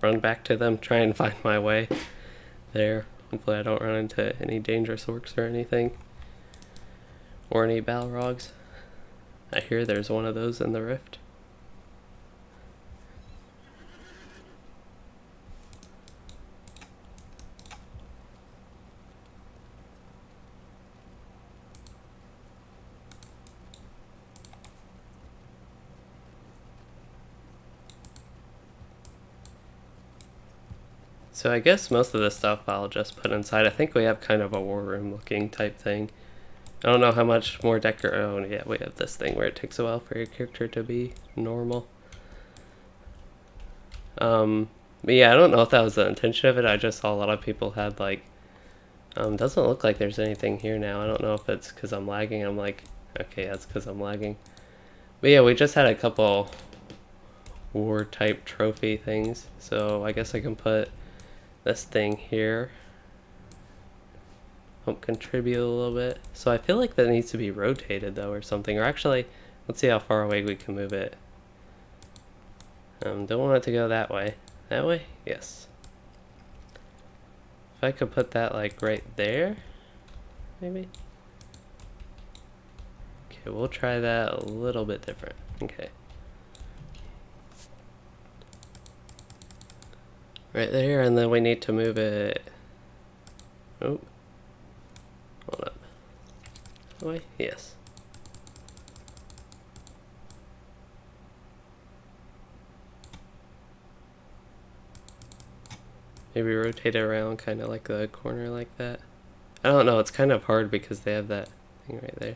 run back to them, try and find my way there. Hopefully I don't run into any dangerous orcs or anything. Or any balrogs. I hear there's one of those in the rift. So I guess most of this stuff I'll just put inside. I think we have kind of a war room looking type thing. I don't know how much more oh yeah, we have this thing where it takes a while for your character to be normal. But yeah, I don't know if that was the intention of it. I just saw a lot of people had like, doesn't look like there's anything here now. I don't know if it's because I'm lagging. I'm like, okay, that's because I'm lagging. But yeah, we just had a couple war type trophy things. So I guess I can put this thing here. Help contribute a little bit. So I feel like that needs to be rotated though or something. Or actually, let's see how far away we can move it. Don't want it to go that way. That way? Yes. If I could put that like right there, maybe? Okay, we'll try that a little bit different. Okay. Right there, and then we need to move it. Oh. Hold up. That way? Yes. Maybe rotate it around kind of like the corner like that. I don't know, it's kind of hard because they have that thing right there.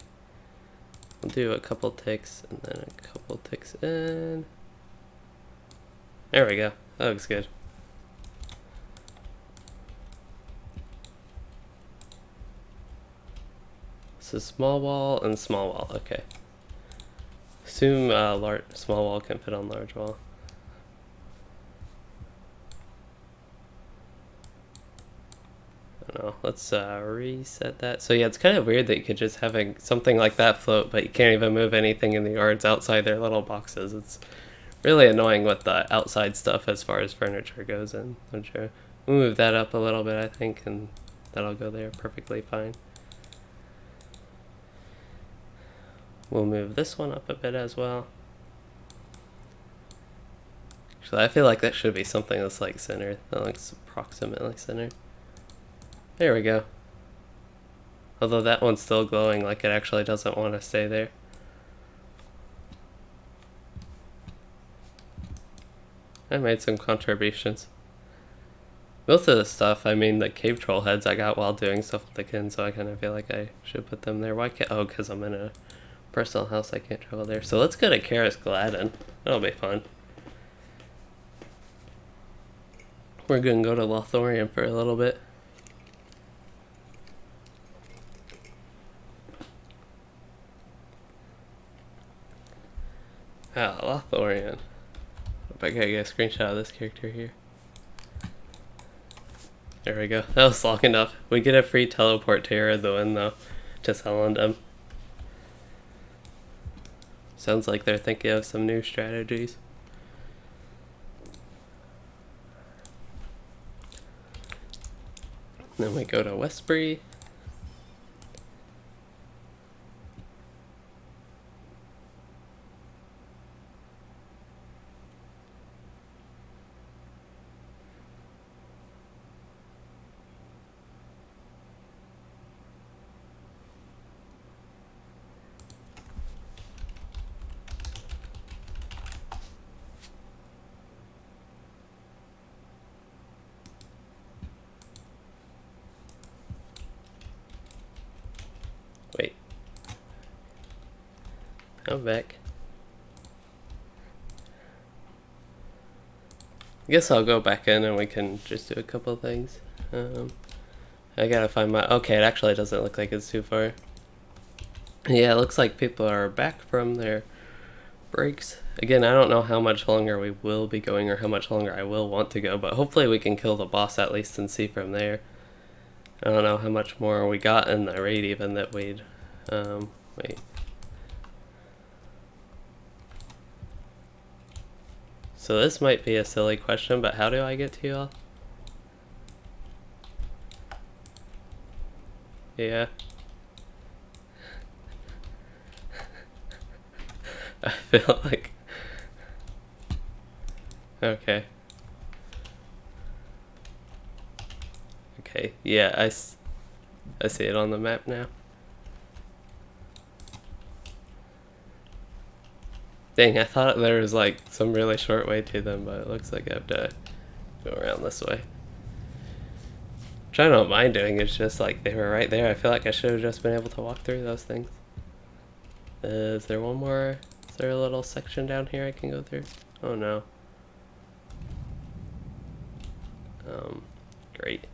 We'll do a couple ticks and then a couple ticks in. There we go. That looks good. So small wall and small wall, okay. Assume small wall can fit on large wall. I don't know, let's reset that. So yeah, it's kind of weird that you could just have something like that float, but you can't even move anything in the yards outside their little boxes. It's really annoying with the outside stuff as far as furniture goes in LOTRO. We'll move that up a little bit, I think, and that'll go there perfectly fine. We'll move this one up a bit as well. Actually, I feel like that should be something that's like centered. That looks approximately centered. There we go. Although that one's still glowing like it actually doesn't want to stay there. I made some contributions. Most of the stuff, I mean, the cave troll heads I got while doing stuff with the kin, so I kind of feel like I should put them there. Why can't... Oh, because I'm in a personal house, I can't travel there. So let's go to Karis Gladden. That'll be fun. We're gonna go to Lothlorien for a little bit. Ah, Lothlorien. Hope I gotta get a screenshot of this character here. There we go. That was long enough. We get a free teleport to Eredluin though, to Selendum. Sounds like they're thinking of some new strategies. Then we go to Westbury. Wait. I'm back. I guess I'll go back in and we can just do a couple of things. I gotta find my... Okay, it actually doesn't look like it's too far. Yeah, it looks like people are back from their breaks. Again, I don't know how much longer we will be going or how much longer I will want to go, but hopefully we can kill the boss at least and see from there. I don't know how much more we got in the raid even that we'd... wait. So this might be a silly question, but how do I get to you all? Yeah. I feel like... Okay. Okay, yeah, I see it on the map now. Dang, I thought there was like some really short way to them, but it looks like I have to go around this way. Which I don't mind doing, it's just like they were right there. I feel like I should have just been able to walk through those things. Is there one more? Is there a little section down here I can go through? Oh no. Great.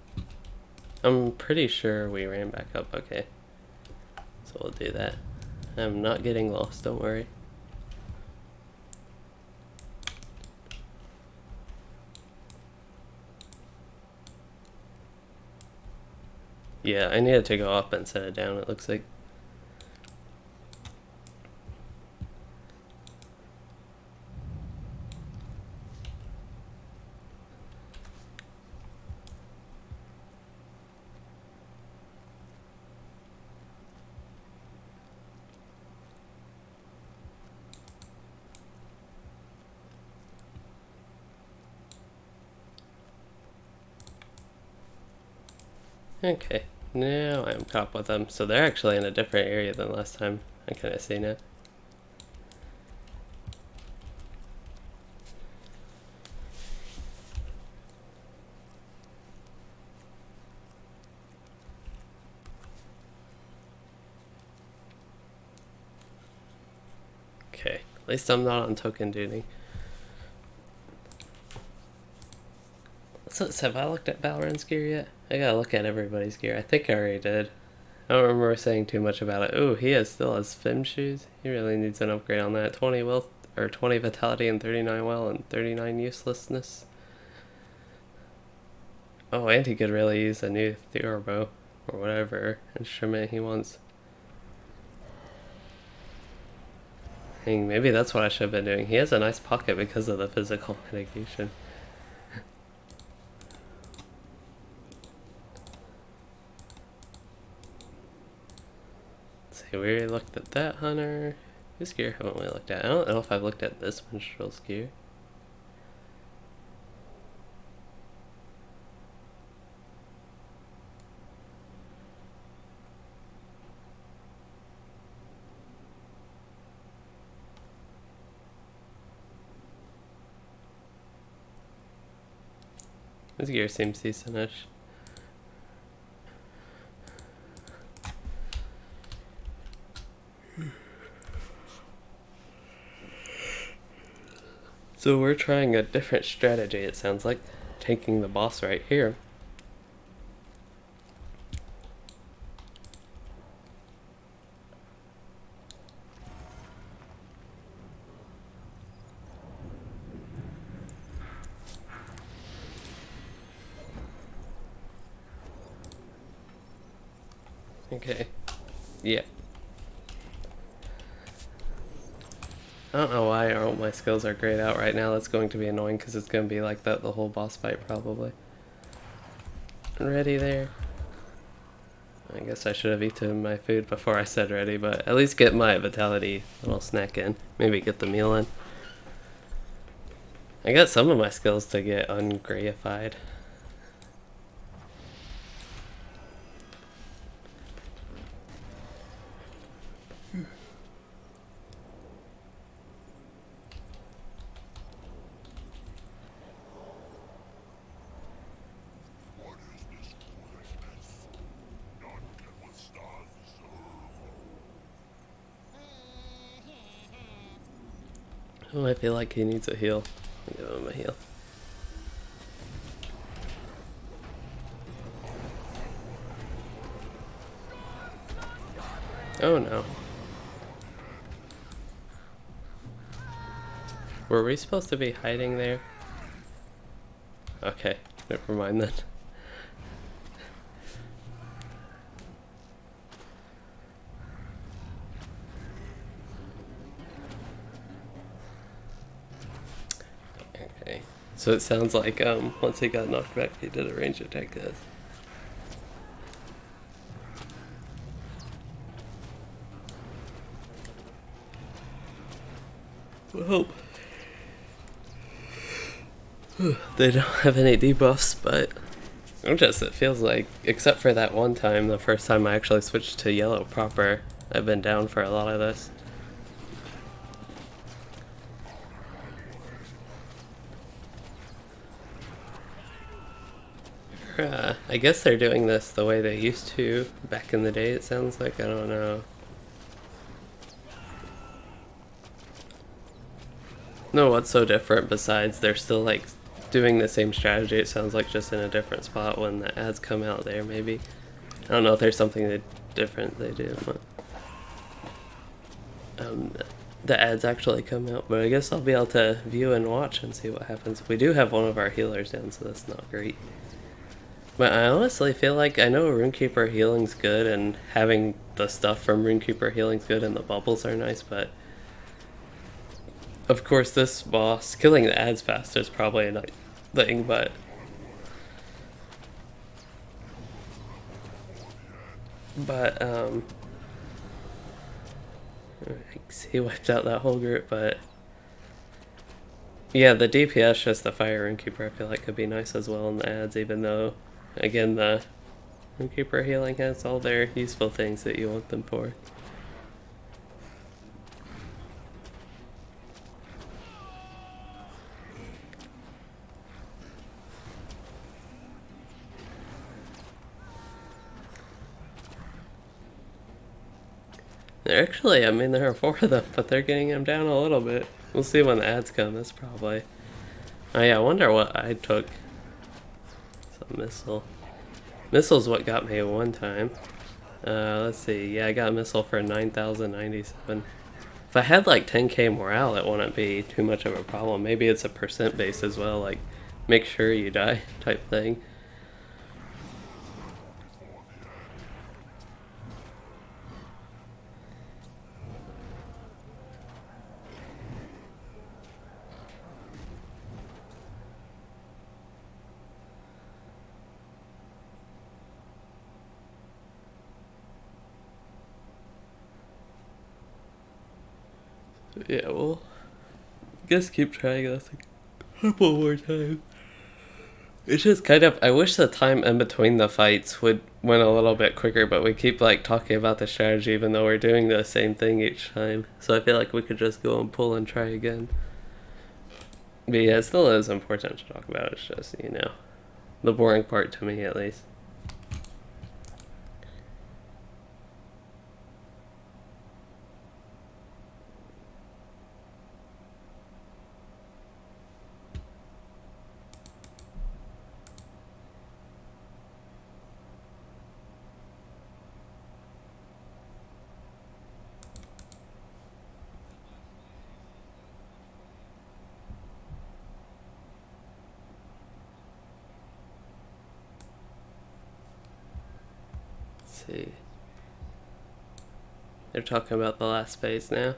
I'm pretty sure we ran back up, okay. So we'll do that. I'm not getting lost, don't worry. Yeah, I needed to go up instead of down, it looks like. Okay, now I'm caught up with them. So they're actually in a different area than last time. I kind of see now. Okay, at least I'm not on token duty. So, have I looked at Balron's gear yet? I gotta look at everybody's gear. I think I already did. I don't remember saying too much about it. Ooh, he still has Fim shoes. He really needs an upgrade on that. 20 will, or 20 vitality and 39 well and 39 uselessness. Oh, and he could really use a new Theorbo or whatever instrument he wants. Dang, maybe that's what I should have been doing. He has a nice pocket because of the physical mitigation. We already looked at that hunter. Whose gear haven't we looked at? I don't know if I've looked at this minstrel's gear. His gear seems decentish. So we're trying a different strategy, it sounds like. Taking the boss right here. Okay. Yeah. I don't know why all my skills are grayed out right now. That's going to be annoying because it's going to be like that the whole boss fight probably. Ready there. I guess I should have eaten my food before I said ready, but at least get my vitality little snack in. Maybe get the meal in. I got some of my skills to get ungrayified. Oh, I feel like he needs a heal. I'll give him a heal. Oh no. Were we supposed to be hiding there? Okay, never mind then. Okay, so it sounds like once he got knocked back, he did a range attack. Guys. Well, they don't have any debuffs, but it feels like, except for that one time, the first time I actually switched to yellow proper, I've been down for a lot of this. I guess they're doing this the way they used to back in the day, it sounds like. I don't know. No, what's so different besides they're still like doing the same strategy, it sounds like, just in a different spot when the ads come out there, maybe. I don't know if there's something different they do. The ads actually come out, but I guess I'll be able to view and watch and see what happens. We do have one of our healers down, so that's not great. But I honestly feel like, I know Runekeeper healing's good, and having the stuff from Runekeeper healing's good, and the bubbles are nice, but of course this boss, killing the ads faster is probably a nice thing, but he wiped out that whole group, but yeah, the DPS, just the Fire Runekeeper, I feel like could be nice as well in the ads, even though, again, the Runekeeper healing has all their useful things that you want them for. They're actually, I mean, there are 4 of them, but they're getting them down a little bit. We'll see when the ads come, that's probably... Oh yeah, I wonder what I took. Some missile. Missile's what got me one time. Let's see, yeah, I got a missile for 9,097. If I had like 10k morale, it wouldn't be too much of a problem. Maybe it's a percent base as well, like, make sure you die type thing. Yeah, well, I guess keep trying this a couple more times. It's just kind of, I wish the time in between the fights went a little bit quicker, but we keep like talking about the strategy even though we're doing the same thing each time. So I feel like we could just go and pull and try again. But yeah, it still is important to talk about. It's just, you know, the boring part to me at least. See. They're talking about the last phase now.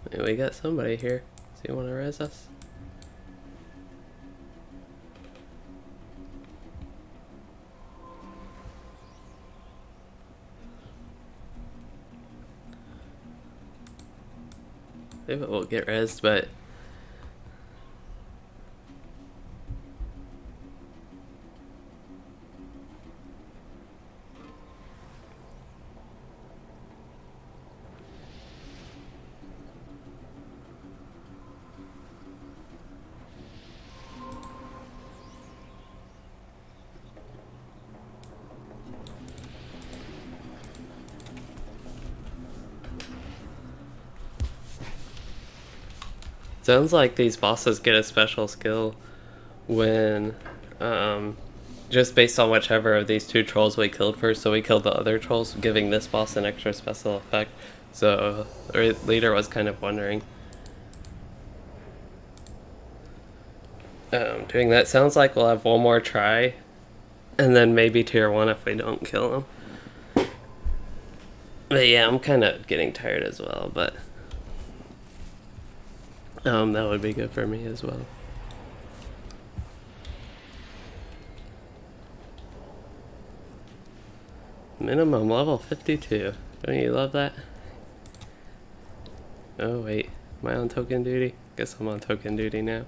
Hey, we got somebody here. So you want to res us? Maybe we'll get rezzed, but Sounds like these bosses get a special skill when, just based on whichever of these two trolls we killed first. So we killed the other trolls, giving this boss an extra special effect. So the leader was kind of wondering. Doing that sounds like we'll have one more try, and then maybe tier 1 if we don't kill him. But yeah, I'm kind of getting tired as well, but that would be good for me as well. Minimum level 52. Don't you love that? Oh wait, am I on token duty? Guess I'm on token duty now.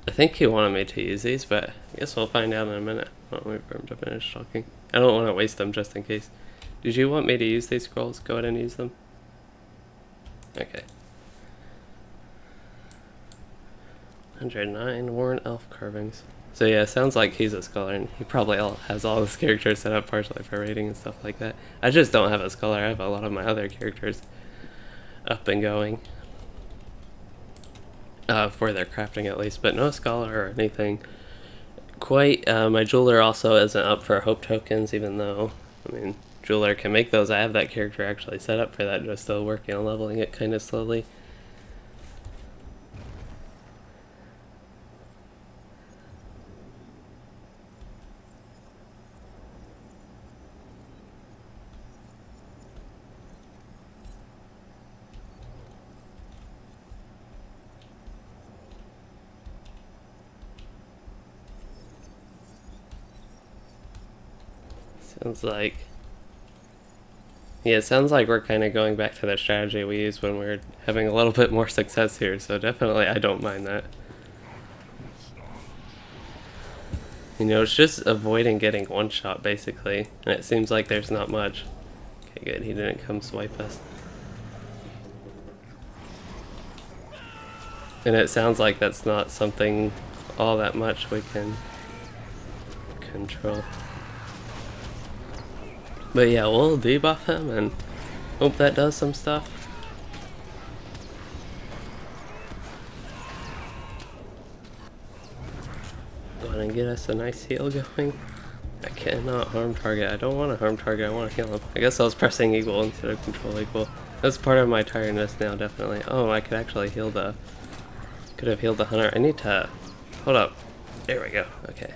I think he wanted me to use these, but I guess we'll find out in a minute. I'll wait for him to finish talking. I don't want to waste them just in case. Did you want me to use these scrolls? Go ahead and use them. Okay. 109 Worn Elf carvings. So yeah, sounds like he's a scholar, and he probably has all his characters set up partially for raiding and stuff like that. I just don't have a scholar. I have a lot of my other characters up and going. For their crafting at least, but no scholar or anything. My jeweler also isn't up for hope tokens, even though, I mean, jeweler can make those. I have that character actually set up for that, just still working on leveling it kind of slowly. Sounds like... Yeah, it sounds like we're kind of going back to the strategy we used when we were having a little bit more success here, so definitely I don't mind that. You know, it's just avoiding getting one shot basically, and it seems like there's not much. Okay, good, he didn't come swipe us. And it sounds like that's not something all that much we can control. But yeah, we'll debuff him and hope that does some stuff. Go ahead and get us a nice heal going. I cannot harm target. I don't want to harm target, I want to heal him. I guess I was pressing equal instead of control equal. That's part of my tiredness now, definitely. Oh, I could actually heal the... Could have healed the hunter. I need to... Hold up. There we go. Okay.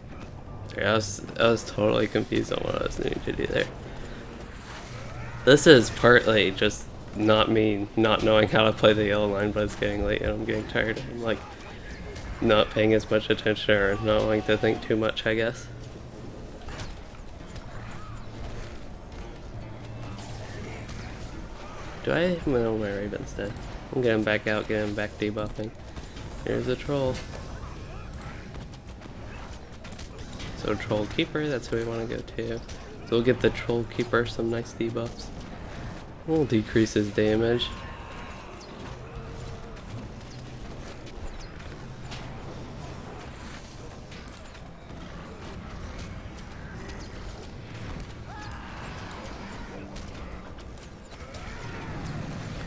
Sorry, I was totally confused on what I was needing to do there. This is partly just not me not knowing how to play the yellow line, but it's getting late and I'm getting tired. I'm like not paying as much attention or not wanting to think too much, I guess. Do I know my Raven's dead? I'm getting back out, getting back debuffing. Here's a troll. So Troll Keeper, that's who we want to go to. So we'll give the Troll Keeper some nice debuffs. We'll decrease his damage.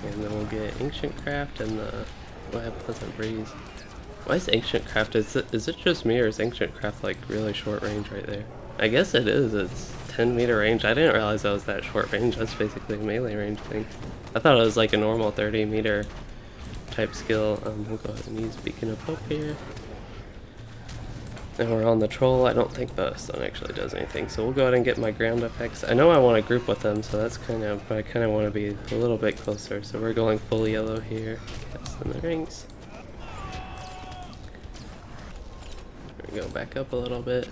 And then we'll get Ancient Craft and the Pleasant Breeze. Why is Ancient Craft? Is it just me, or is Ancient Craft like really short range right there? I guess it is. It's 10 meter range. I didn't realize that was that short range. That's basically a melee range thing. I thought it was like a normal 30 meter type skill. We'll go ahead and use Beacon of Hope here. And we're on the troll. I don't think the stun actually does anything, so we'll go ahead and get my ground effects. I know I want to group with them, so that's kind of, but I kind of want to be a little bit closer. So we're going full yellow here. That's in the rings. Go back up a little bit.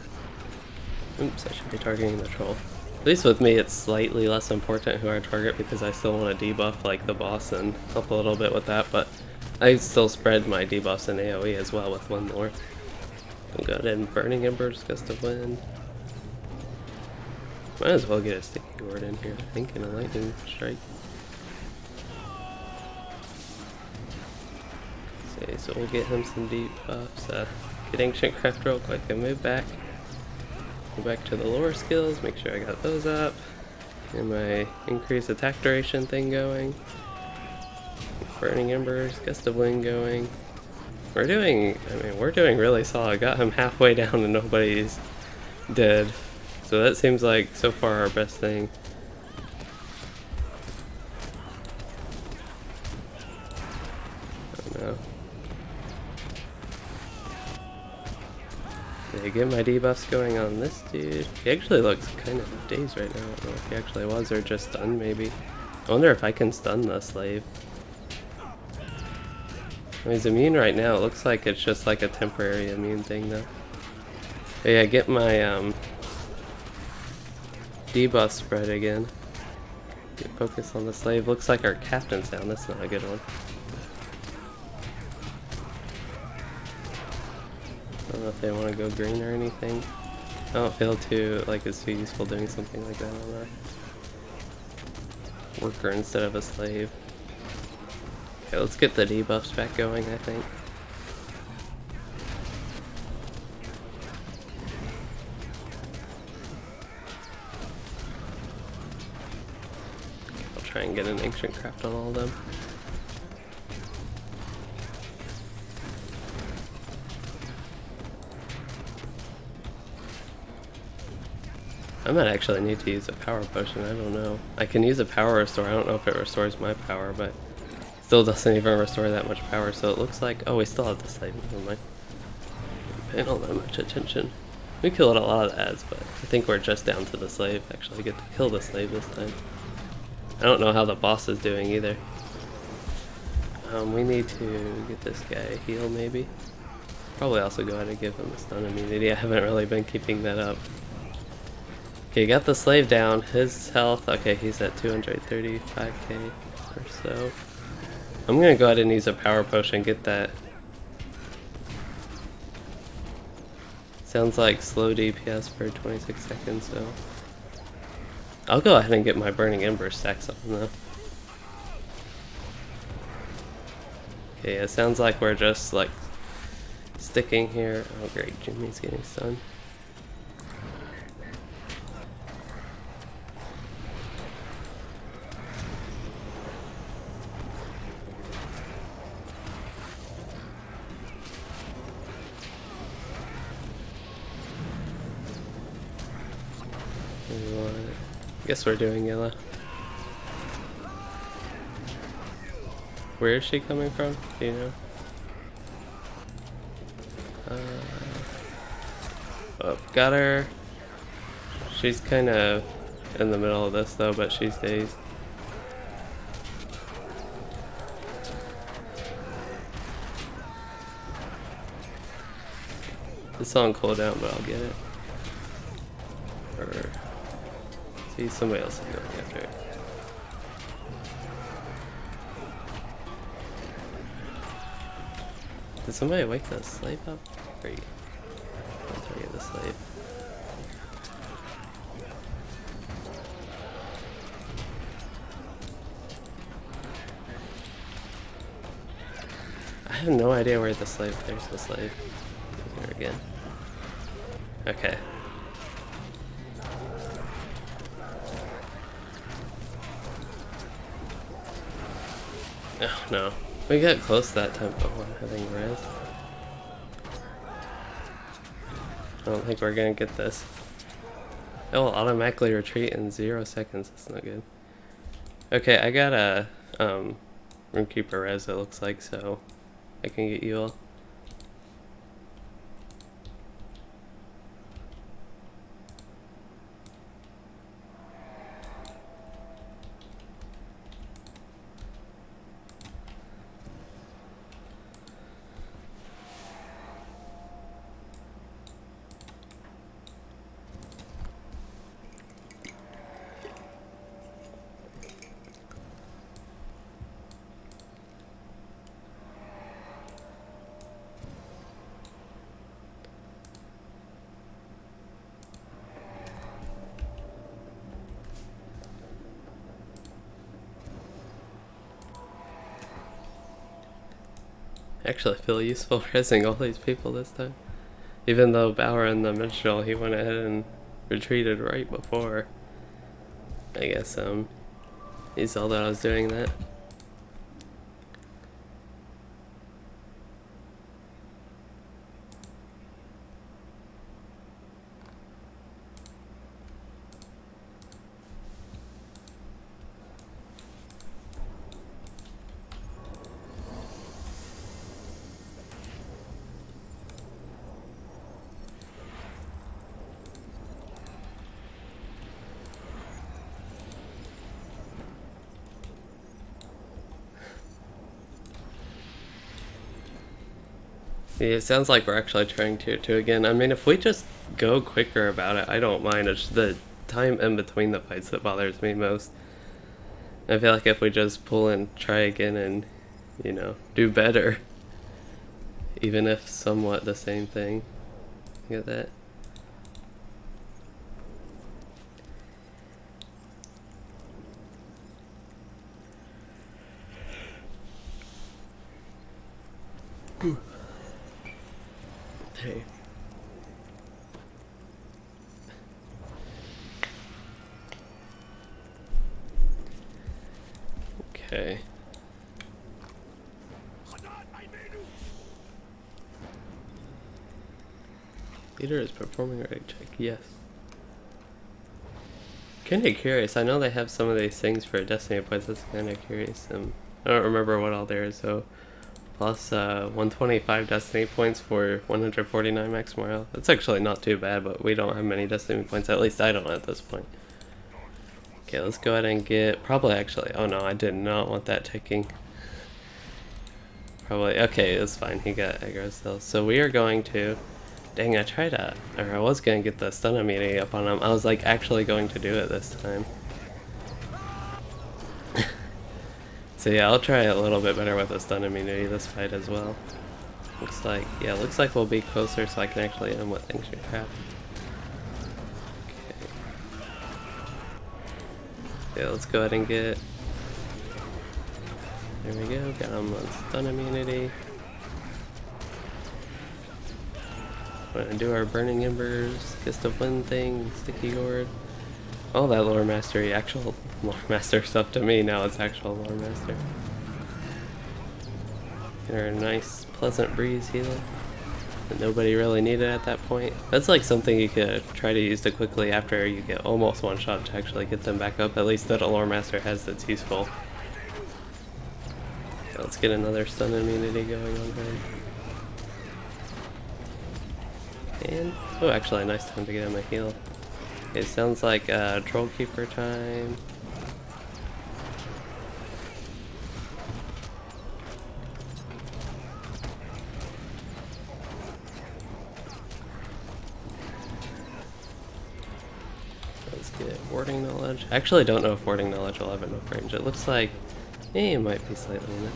Oops, I should be targeting the troll. At least with me, it's slightly less important who I target because I still want to debuff like the boss and help a little bit with that, but I still spread my debuffs in AoE as well with one more. We'll go ahead and Burning Embers, Gust of Wind. Might as well get a Sticky Ward in here, I think, and a Lightning Strike. Okay, so we'll get him some deep buffs. Get Ancient Craft real quick and move back. Go back to the lore skills, make sure I got those up. And my increased attack duration thing going. Burning Embers, Gust of Wind going. We're doing really solid. Got him halfway down and nobody's dead. So that seems like so far our best thing. Oh no. Yeah, get my debuffs going on this dude. He actually looks kind of dazed right now. I don't know if he actually was or just stunned maybe. I wonder if I can stun the slave. He's immune right now. It looks like it's just like a temporary immune thing though. But yeah, get my debuff spread again. Get focus on the slave. Looks like our captain's down. That's not a good one. I don't know if they want to go green or anything. I don't feel like it's too useful doing something like that on a worker instead of a slave. Okay, let's get the debuffs back going, I think. I'll try and get an Ancient Craft on all of them. I might actually need to use a power potion, I don't know. I can use a power restore, I don't know if it restores my power, but still doesn't even restore that much power, so it looks like... Oh, we still have the slave, never mind. Paying all that much attention. We killed a lot of the ads, but I think we're just down to the slave. Actually get to kill the slave this time. I don't know how the boss is doing either. We need to get this guy a heal maybe. Probably also go ahead and give him a stun immunity. I haven't really been keeping that up. Okay, got the slave down. His health, okay, he's at 235k or so. I'm gonna go ahead and use a power potion, get that. Sounds like slow DPS for 26 seconds, so. I'll go ahead and get my Burning Ember stacks on though. Okay, it sounds like we're just like sticking here. Oh great, Jimmy's getting stunned. Guess we're doing yellow. Where is she coming from? Do you know? Oh, got her. She's kind of in the middle of this though, but she's dazed. It's on cooldown, but I'll get it. Or see, somebody else is going after it. Did somebody wake the slave up? Great. I'll target the slave. I have no idea where the slave. There's the slave. Here again. Okay. Oh no. We got close that time. Oh, I'm having res. I don't think we're gonna get this. It will automatically retreat in 0 seconds. That's not good. Okay, I got a Roomkeeper res, it looks like, so I can get you all. Actually feel useful raising all these people this time. Even though Bauer in the Mithril, he went ahead and retreated right before. I guess he saw that I was doing that. Yeah, it sounds like we're actually trying tier 2 again. I mean, if we just go quicker about it, I don't mind. It's the time in between the fights that bothers me most. I feel like if we just pull and try again and, you know, do better, even if somewhat the same thing. Get that? Hey. Okay. Leader is performing right check, yes. Kinda curious, I know they have some of these things for Destiny points, that's kinda curious. I don't remember what all there is, so plus 125 Destiny points for 149 max morale. That's actually not too bad, but we don't have many Destiny points, at least I don't at this point. Okay, let's go ahead and get, probably actually, oh no, I did not want that ticking. Probably, okay, it's fine, he got aggro still. So we are going to, dang, I tried to, or I was going to get the stun immunity up on him. I was like actually going to do it this time. So yeah, I'll try a little bit better with the stun immunity this fight as well. Looks like, yeah, looks like we'll be closer so I can actually end what things should happen. Okay, let's go ahead and get, there we go, got him on stun immunity. We're gonna do our burning embers, gust of wind thing, sticky gourd. All that lore mastery, actual lore master stuff to me, now it's actual lore master. Get our nice pleasant breeze heal that nobody really needed at that point. That's like something you could try to use to quickly after you get almost one shot to actually get them back up, at least that a lore master has that's useful. So let's get another stun immunity going on him. And, oh, actually a nice time to get him a heal. It sounds like Troll Keeper time. Let's get Warding Knowledge. I actually don't know if Warding Knowledge will have enough range. It looks like it might be slightly enough.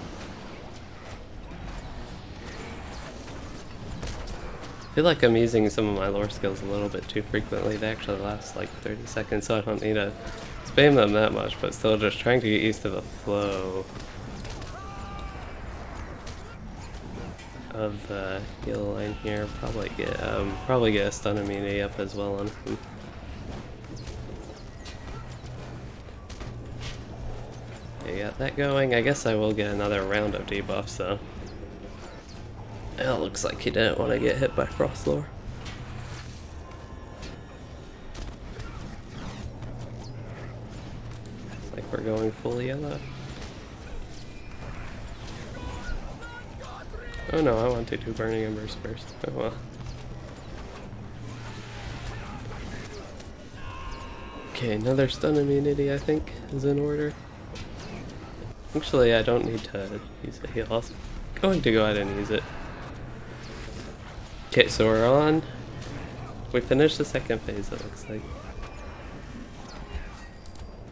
I feel like I'm using some of my lore skills a little bit too frequently. They actually last like 30 seconds, so I don't need to spam them that much, but still just trying to get used to the flow of the heal line here. Probably get a stun immunity up as well on him. Okay, got that going. I guess I will get another round of debuffs though. It looks like he didn't want to get hit by Frost Lore. Like we're going full yellow. Oh no, I want to do Burning Embers first. Oh well. Okay, another stun immunity I think is in order. Actually, I don't need to use a heal. I'm going to go ahead and use it. Okay, so we're on. We finished the second phase, it looks like.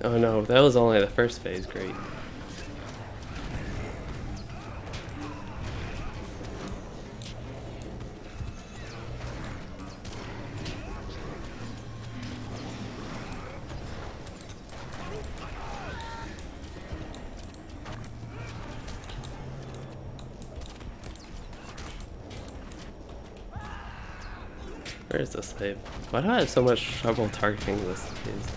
Oh no, that was only the first phase, great. Where's the slave? Why do I have so much trouble targeting the slaves?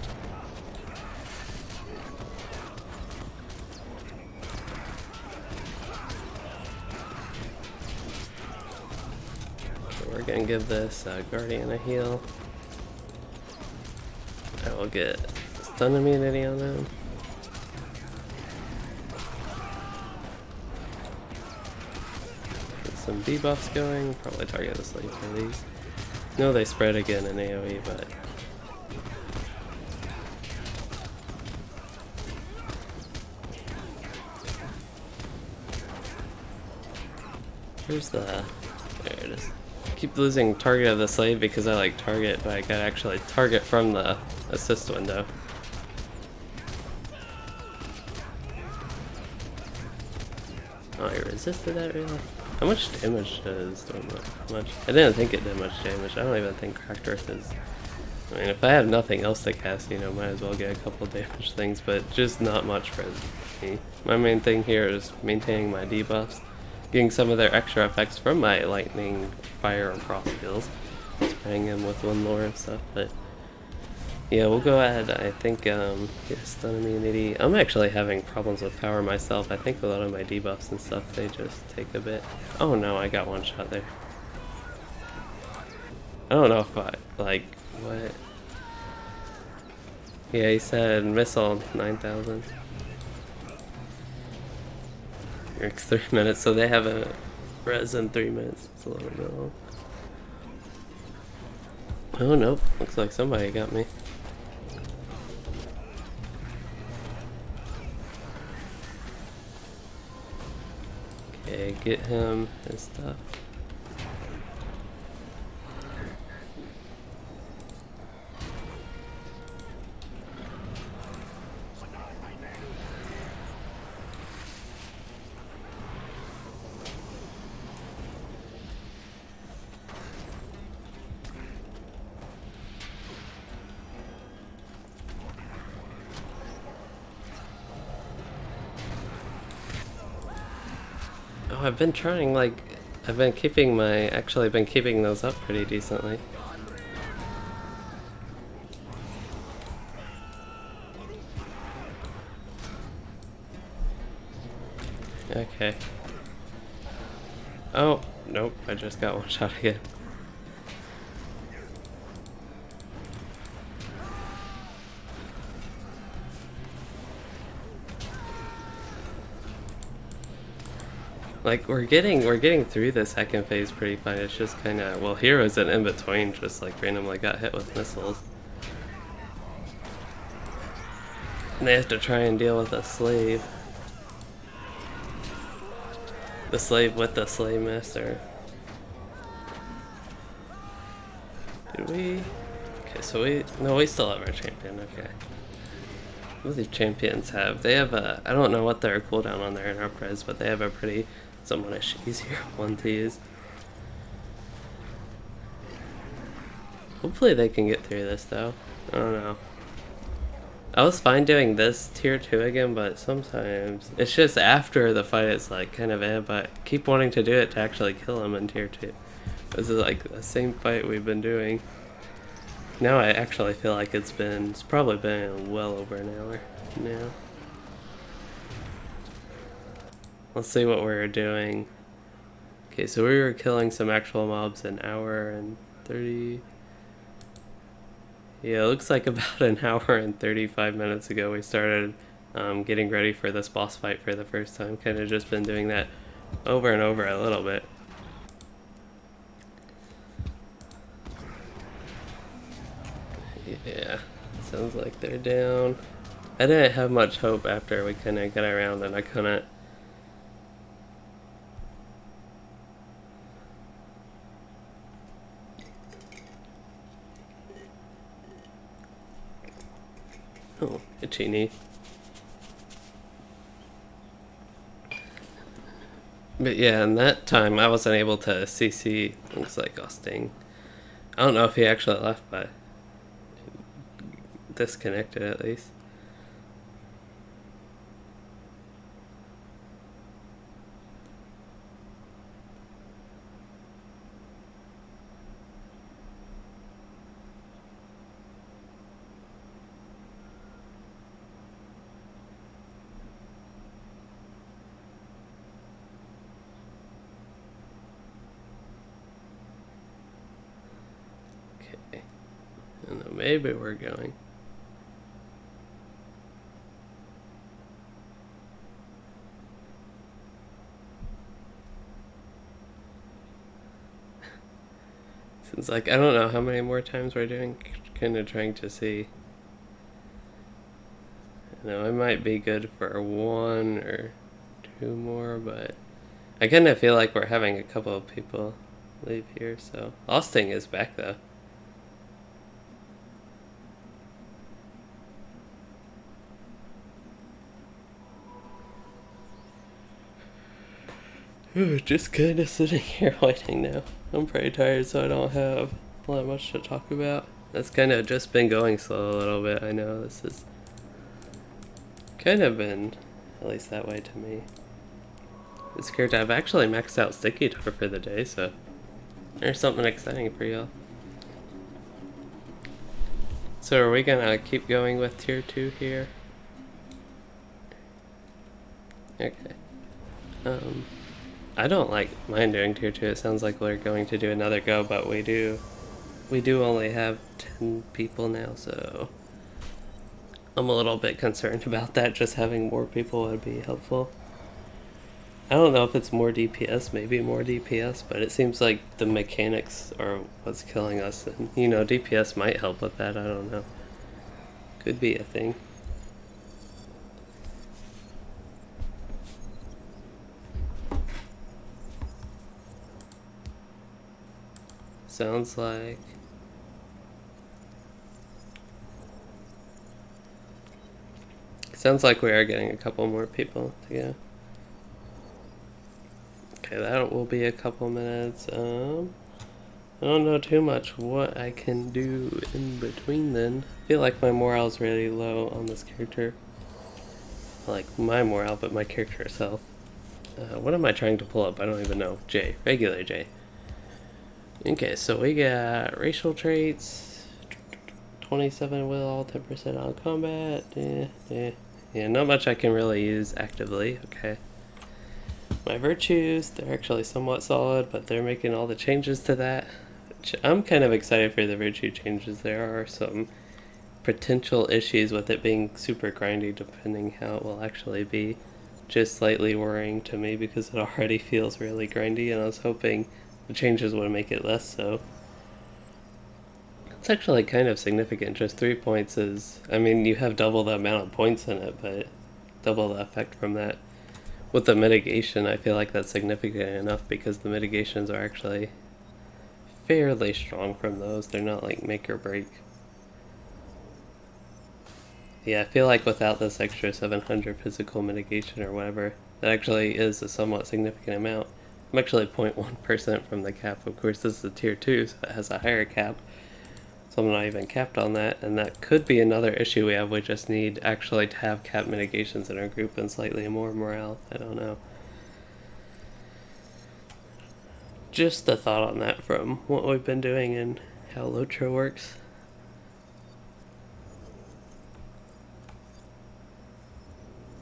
Okay, we're gonna give this guardian a heal. I will get stun immunity on them. Get some debuffs going. Probably target the slave for these. No, they spread again in AoE, but where's the? There it is. Keep losing target of the slave because I like target, but I gotta actually target from the assist window. Oh, I resisted that really? How much damage does Stormlight? Much? I didn't think it did much damage. I don't even think Cracked Earth is. I mean, if I have nothing else to cast, you know, might as well get a couple damage things, but just not much for me. My main thing here is maintaining my debuffs, getting some of their extra effects from my lightning, fire, and frost skills, spraying them with one lore and stuff. But yeah, we'll go ahead. I think get stun immunity. I'm actually having problems with power myself. I think a lot of my debuffs and stuff, they just take a bit. Oh no, I got one shot there. I don't know if I like what. Yeah, he said missile 9,000. It's 3 minutes, so they have a res in 3 minutes. It's a little bit long. Oh nope, looks like somebody got me. Okay, get him his stuff. Oh, I've been trying, like, I've been keeping my, actually been keeping those up pretty decently. Okay. Oh, nope, I just got one shot again. Like, we're getting through the second phase pretty fine. It's just kind of, well, heroes and in between just like randomly got hit with missiles. And they have to try and deal with a slave. The slave with the slave master. Did we? Okay, so we still have our champion, okay. What do these champions have? They have a, I don't know what their cooldown on their enterprise, but they have a pretty somewhat easier one to use. Hopefully they can get through this though. I don't know. I was fine doing this tier 2 again, but sometimes it's just after the fight it's like kind of but I keep wanting to do it to actually kill him in tier 2. This is like the same fight we've been doing. Now I actually feel like it's probably been well over an hour now. Let's see what we're doing. Okay, so we were killing some actual mobs an hour and 30. Yeah, it looks like about an hour and 35 minutes ago we started getting ready for this boss fight for the first time. Kind of just been doing that over and over a little bit. Yeah, sounds like they're down. I didn't have much hope after we kind of got around and I couldn't. Oh, itchy knee. But yeah, in that time I wasn't able to CC, looks like Austin. I don't know if he actually left, but disconnected at least. maybe we're going. Since like I don't know how many more times we're doing, kind of trying to see. You know, it might be good for 1 or 2 more, but I kind of feel like we're having a couple of people leave here. So Austin is back though. Ooh, just kind of sitting here waiting now. I'm pretty tired, so I don't have a lot much to talk about. That's kind of just been going slow a little bit. I know this has kind of been, at least that way to me. It's scared I've actually maxed out Sticky Tar for the day, so there's something exciting for y'all. So are we gonna keep going with tier 2 here? Okay. I don't like mind doing tier 2. It sounds like we're going to do another go, but we do only have 10 people now, so I'm a little bit concerned about that. Just having more people would be helpful. I don't know if it's more DPS, maybe more DPS, but it seems like the mechanics are what's killing us. And, you know, DPS might help with that, I don't know. Could be a thing. Sounds like we are getting a couple more people to go. Okay, that will be a couple minutes. I don't know too much what I can do in between then. I feel like my morale's really low on this character. Like my morale, but my character itself. What am I trying to pull up? I don't even know. J. Regular J. Okay, so we got racial traits. 27 will, 10% on combat. Yeah, not much I can really use actively. Okay. My virtues, they're actually somewhat solid, but they're making all the changes to that. I'm kind of excited for the virtue changes. There are some potential issues with it being super grindy, depending how it will actually be. Just slightly worrying to me because it already feels really grindy, and I was hoping the changes would make it less so. It's actually kind of significant. Just 3 points is, I mean, you have double the amount of points in it, but double the effect from that. With the mitigation, I feel like that's significant enough because the mitigations are actually fairly strong from those. They're not like make or break. Yeah, I feel like without this extra 700 physical mitigation or whatever, that actually is a somewhat significant amount. I'm actually 0.1% from the cap. Of course, this is a tier 2, so it has a higher cap. So I'm not even capped on that, and that could be another issue we have. We just need actually to have cap mitigations in our group and slightly more morale. I don't know. Just a thought on that from what we've been doing and how LOTRO works.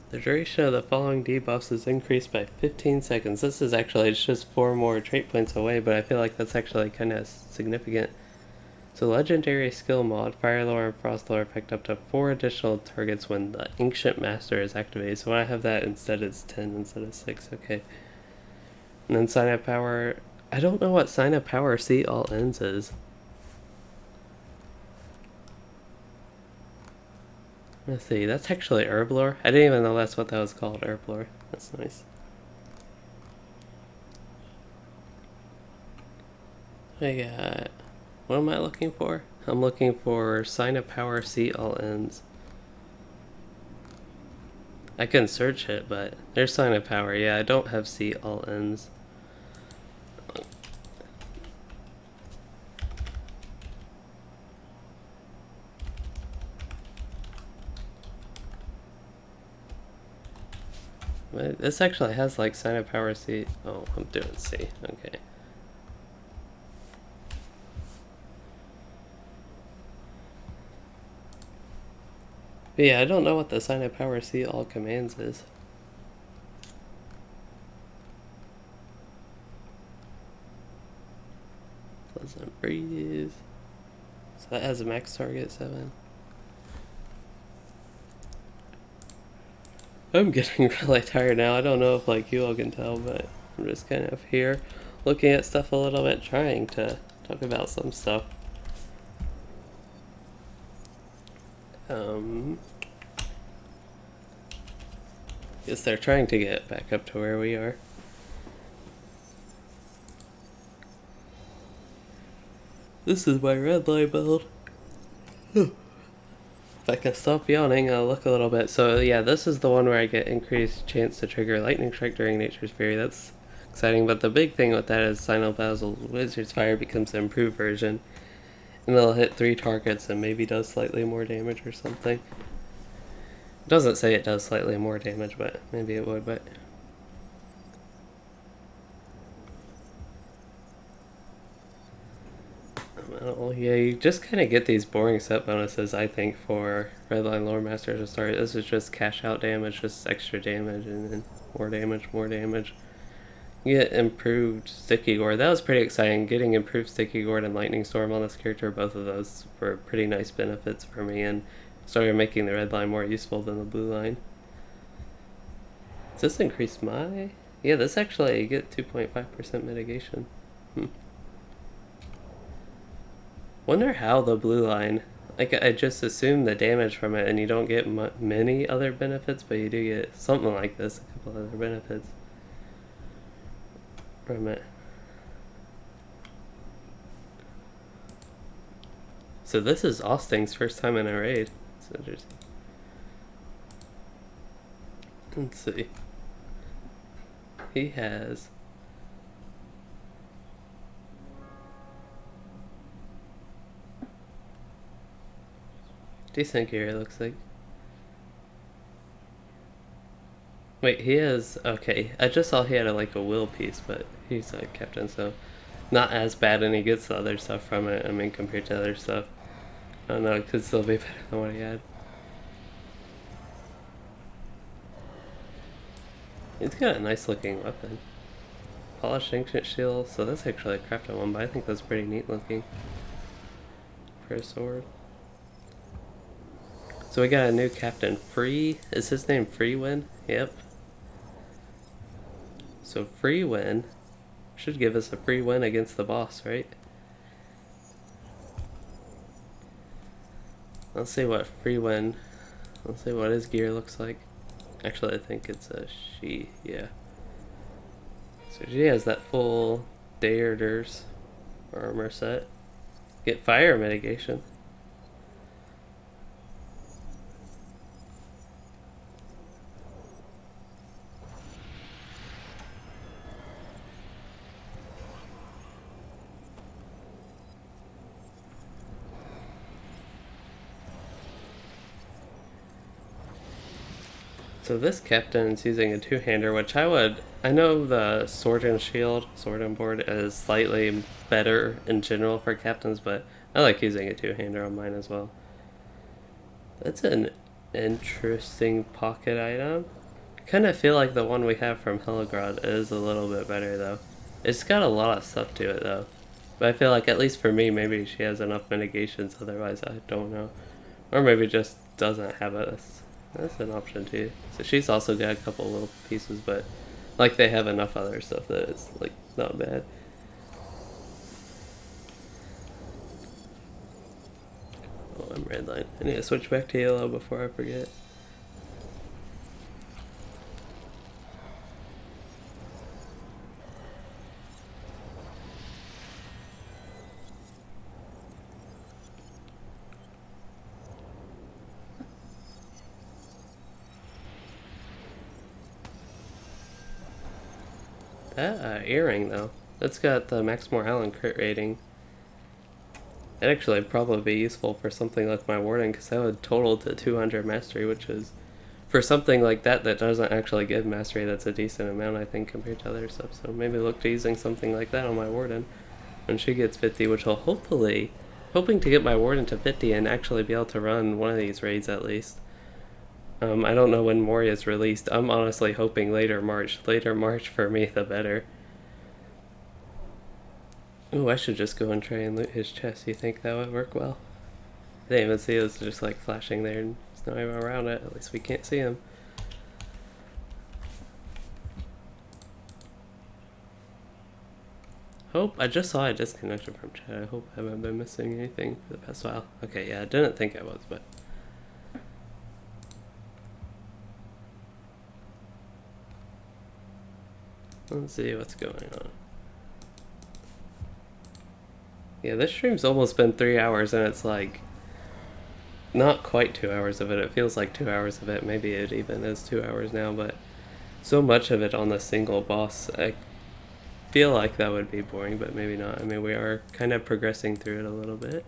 The duration of the following debuffs is increased by 15 seconds. This is actually just 4 more trait points away, but I feel like that's actually kind of significant. So legendary skill mod, Fire Lore and Frost Lore affect up to 4 additional targets when the Ancient Master is activated. So when I have that instead, it's 10 instead of 6. Okay. And then Sign of Power. I don't know what Sign of Power See All Ends is. Let's see. That's actually Herb Lore. I didn't even know that's what that was called, Herb Lore. That's nice. I got... What am I looking for? I'm looking for Sign of Power See All Ends. I can search it, but there's Sign of Power. Yeah, I don't have See All Ends. But this actually has like Sign of Power C. Oh, I'm doing C. Okay. But yeah, I don't know what the Sign of Power See All commands is. Pleasant breeze. So that has a max target 7. I'm getting really tired now. I don't know if like you all can tell, but I'm just kind of here looking at stuff a little bit, trying to talk about some stuff. Guess they're trying to get back up to where we are. This is my red line build. If I can stop yawning, I'll look a little bit. So yeah, this is the one where I get increased chance to trigger lightning strike during Nature's Fury. That's exciting, but the big thing with that is Sinalbasil's Wizard's Fire becomes the improved version. And it'll hit 3 targets and maybe does slightly more damage or something. It doesn't say it does slightly more damage, but maybe it would, but... Well, yeah, you just kind of get these boring set bonuses, I think, for Redline Lore Master to start. This is just cash out damage, just extra damage, and then more damage, more damage. You get improved Sticky Gourd. That was pretty exciting. Getting improved Sticky Gourd and Lightning Storm on this character, both of those were pretty nice benefits for me, and started making the red line more useful than the blue line. Does this increase my... Yeah, this actually, you get 2.5% mitigation. Wonder how the blue line... Like, I just assume the damage from it, and you don't get many other benefits, but you do get something like this, a couple other benefits from it. So this is Austin's first time in a raid. It's interesting. Let's see. He has... decent gear, it looks like. Wait, he has... Okay, I just saw he had like a will piece, but he's like captain, so not as bad, and he gets the other stuff from it. I mean, compared to other stuff, I don't know, it could still be better than what he had. He's got a nice looking weapon. Polished Ancient Shield, so that's actually a crafted one, but I think that's pretty neat looking for a sword. So we got a new captain, Free. Is his name Freewin? Yep. So Freewin should give us a free win against the boss, right? Let's see what Freewin... Let's see what his gear looks like. Actually, I think it's a she, yeah. So she has that full Dareders armor set. Get fire mitigation. So this captain's using a two-hander, which I know the sword and shield, sword and board is slightly better in general for captains, but I like using a two-hander on mine as well. That's an interesting pocket item. I kind of feel like the one we have from Helgrod is a little bit better though. It's got a lot of stuff to it though. But I feel like, at least for me, maybe she has enough mitigations, otherwise I don't know. Or maybe just doesn't have us. That's an option too. So she's also got a couple little pieces, but like they have enough other stuff that it's like not bad. Oh, I'm redline. I need to switch back to yellow before I forget. That earring though, that's got the Maxmore Allen crit rating. That'd actually probably be useful for something like my Warden, because that would total to 200 mastery, which is, for something like that that doesn't actually give mastery, that's a decent amount I think compared to other stuff. So maybe look to using something like that on my Warden when she gets 50, which will hopefully, hoping to get my Warden to 50 and actually be able to run one of these raids at least. I don't know when Moria is released. I'm honestly hoping later March. Later March for me, the better. Ooh, I should just go and try and loot his chest. You think that would work well? I didn't even see it was just like flashing there and there's not even around it. At least we can't see him. Hope, I just saw a disconnection from chat. I hope I haven't been missing anything for the past while. Okay, yeah, I didn't think I was, but... let's see what's going on. Yeah, this stream's almost been 3 hours and it's like... not quite 2 hours of it. It feels like 2 hours of it. Maybe it even is 2 hours now, but... so much of it on the single boss. I feel like that would be boring, but maybe not. I mean, we are kind of progressing through it a little bit.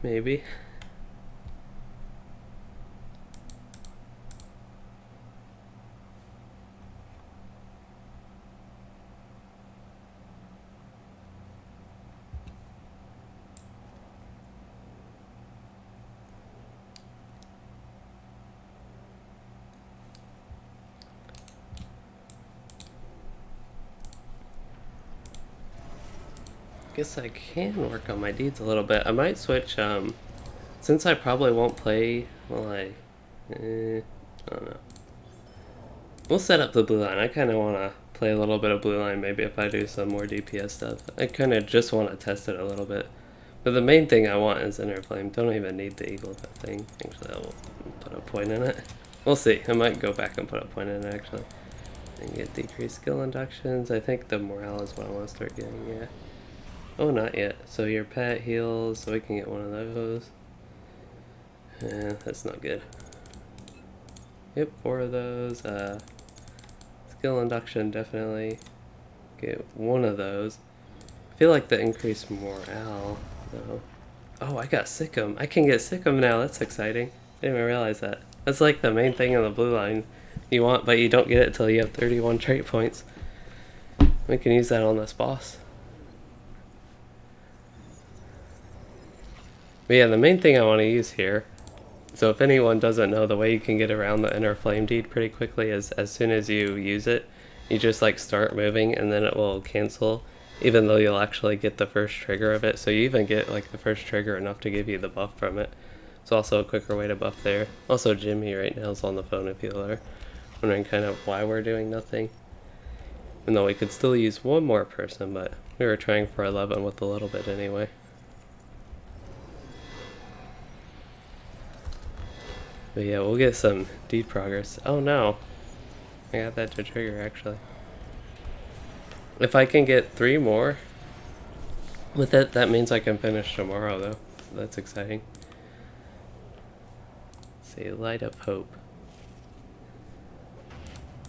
Maybe. Guess I can work on my deeds a little bit. I might switch, since I probably won't play, well, I don't know. We'll set up the blue line. I kind of want to play a little bit of blue line, maybe if I do some more DPS stuff. I kind of just want to test it a little bit. But the main thing I want is Inner Flame. Don't even need the Eagle thing. Actually, I will put a point in it. We'll see. I might go back and put a point in it, actually. And get decreased skill inductions. I think the morale is what I want to start getting, yeah. Oh, not yet. So your pet heals, so we can get one of those. That's not good. Yep, 4 of those. Skill induction, definitely. Get one of those. I feel like the increased morale, though. Oh, I got Sikkim. I can get Sikkim now. That's exciting. I didn't even realize that. That's like the main thing in the blue line you want, but you don't get it until you have 31 trait points. We can use that on this boss. But yeah, the main thing I want to use here, so if anyone doesn't know, the way you can get around the Inner Flame deed pretty quickly is as soon as you use it, you just like start moving and then it will cancel, even though you'll actually get the first trigger of it. So you even get like the first trigger enough to give you the buff from it. It's also a quicker way to buff there. Also, Jimmy right now is on the phone if you are wondering kind of why we're doing nothing. Even though we could still use one more person, but we were trying for 11 with a little bit anyway. But yeah, we'll get some deed progress. Oh no, I got that to trigger actually. If I can get 3 more with it, that means I can finish tomorrow though. That's exciting. Let's see, Light of Hope.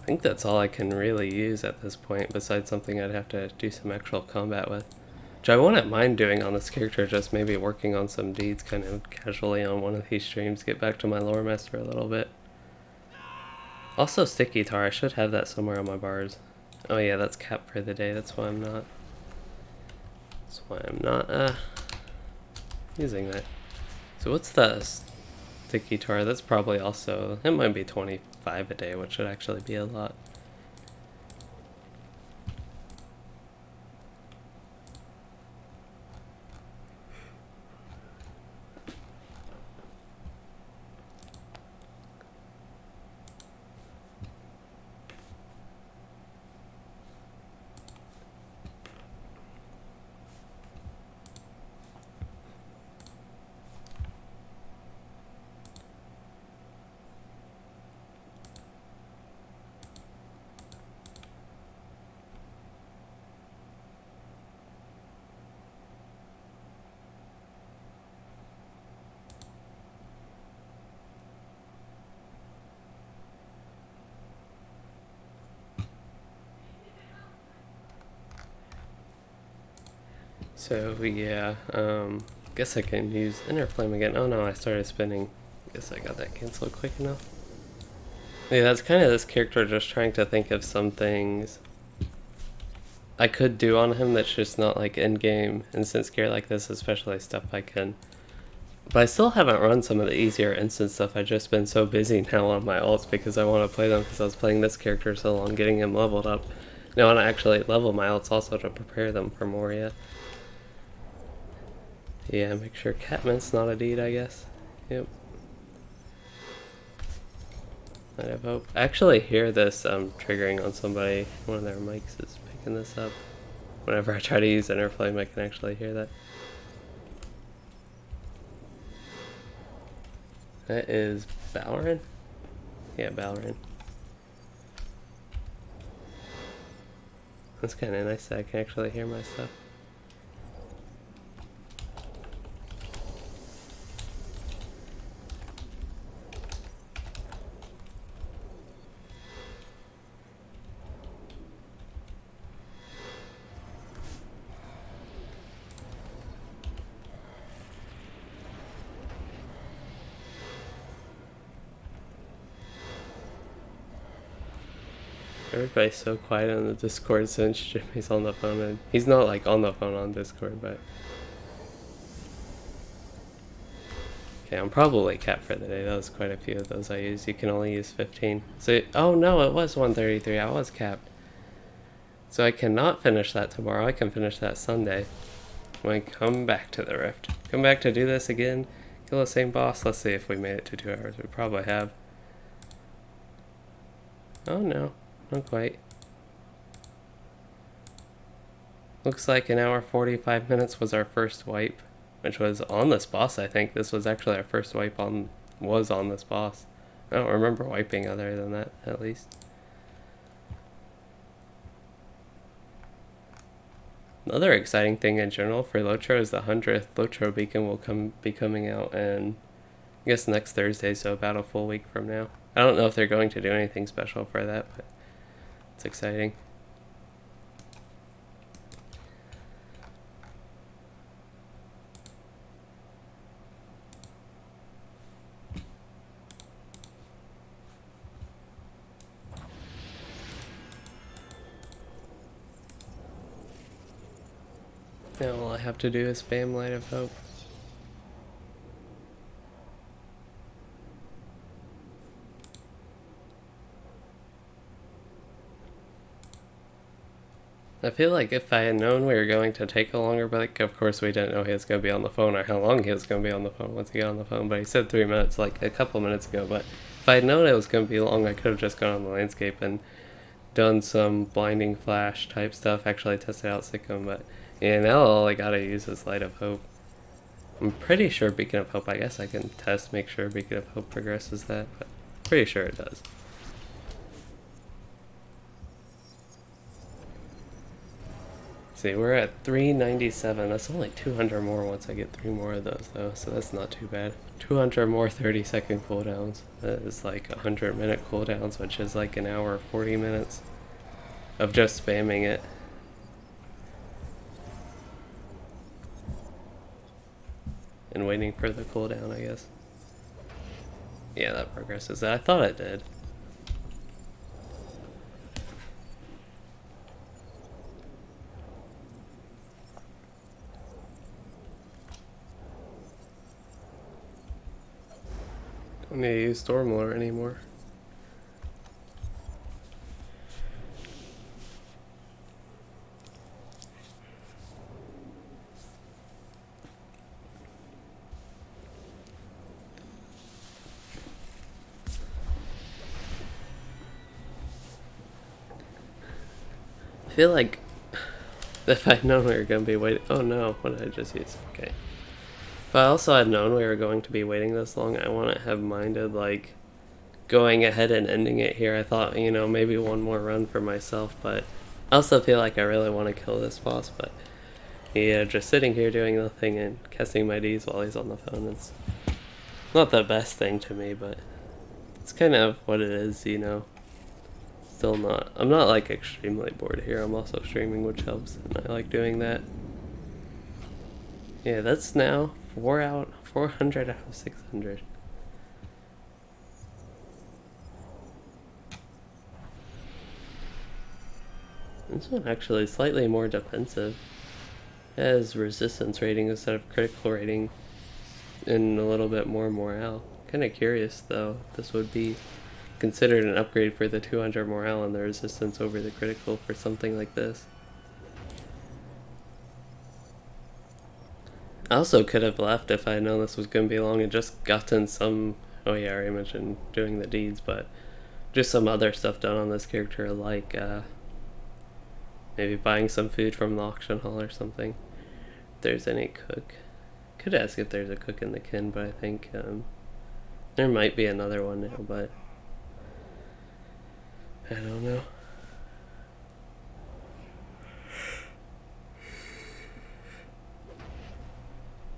I think that's all I can really use at this point, besides something I'd have to do some actual combat with. Which I wouldn't mind doing on this character, just maybe working on some deeds kind of casually on one of these streams, get back to my lore master a little bit. Also Sticky Tar, I should have that somewhere on my bars. Oh yeah, that's capped for the day, that's why I'm not using that. So what's the Sticky Tar? That's probably also, it might be 25 a day, which should actually be a lot. So yeah, guess I can use Inner Flame again. Oh no, I started spinning. Guess I got that canceled quick enough. Yeah, that's kind of this character just trying to think of some things I could do on him that's just not like in-game instant scare like this, especially stuff I can. But I still haven't run some of the easier instant stuff. I've just been so busy now on my ults because I want to play them because I was playing this character so long, getting him leveled up. And I want to actually level my alts also to prepare them for more, yeah. Yeah, make sure Catmint's not a deed, I guess. Yep. I have hope. I actually hear this triggering on somebody. One of their mics is picking this up. Whenever I try to use Interflame, I can actually hear that. That is Balrin? Yeah, Balrin. That's kind of nice that I can actually hear my stuff. Everybody's so quiet on the Discord since Jimmy's on the phone, and he's not like on the phone on Discord, but okay, I'm probably capped for the day. That was quite a few of those I used. You can only use 15. So, oh no, it was 133. I was capped. So I cannot finish that tomorrow. I can finish that Sunday. When I come back to the Rift. Come back to do this again. Kill the same boss. Let's see if we made it to 2 hours. We probably have. Oh no. Not quite. Looks like 1 hour 45 minutes was our first wipe, which was on this boss. I think this was actually our first wipe on this boss. I don't remember wiping other than that, at least. Another exciting thing in general for LOTRO is the 100th LOTRO beacon will be coming out, and I guess next Thursday, so about a full week from now. I don't know if they're going to do anything special for that, but it's exciting. Now all I have to do is spam Light of Hope. I feel like if I had known we were going to take a longer break, of course we didn't know he was going to be on the phone or how long he was going to be on the phone once he got on the phone, but he said 3 minutes like a couple minutes ago, but if I had known it was going to be long, I could have just gone on the landscape and done some blinding flash type stuff, actually tested out Sikkim, but yeah, now all I gotta use is Light of Hope. I'm pretty sure Beacon of Hope, I guess I can test, make sure Beacon of Hope progresses that, but pretty sure it does. See, we're at 397. That's only 200 more once I get 3 more of those, though, so that's not too bad. 200 more 30-second cooldowns. That is like 100-minute cooldowns, which is like 1 hour 40 minutes of just spamming it. And waiting for the cooldown, I guess. Yeah, that progresses. I thought it did. Don't need to use Stormlore anymore. I feel like if I'd known we were going to be waiting... Oh no, what did I just use? Okay. If I also had known we were going to be waiting this long, I wouldn't have minded, like, going ahead and ending it here. I thought, you know, maybe one more run for myself, but I also feel like I really want to kill this boss, but yeah, just sitting here doing nothing and casting my Ds while he's on the phone is not the best thing to me, but it's kind of what it is, you know. Still not, I'm not like extremely bored here. I'm also streaming, which helps, and I like doing that. Yeah, that's now 400 out of 600. This one actually is slightly more defensive. It has resistance rating instead of critical rating and a little bit more morale. Kind of curious though if this would be considered an upgrade for the 200 morale and the resistance over the critical for something like this. I also could have left if I had known this was going to be long and just gotten some, oh yeah, I already mentioned doing the deeds, but just some other stuff done on this character, like maybe buying some food from the auction hall or something. If there's any cook. Could ask if there's a cook in the kin, but I think there might be another one now, but I don't know.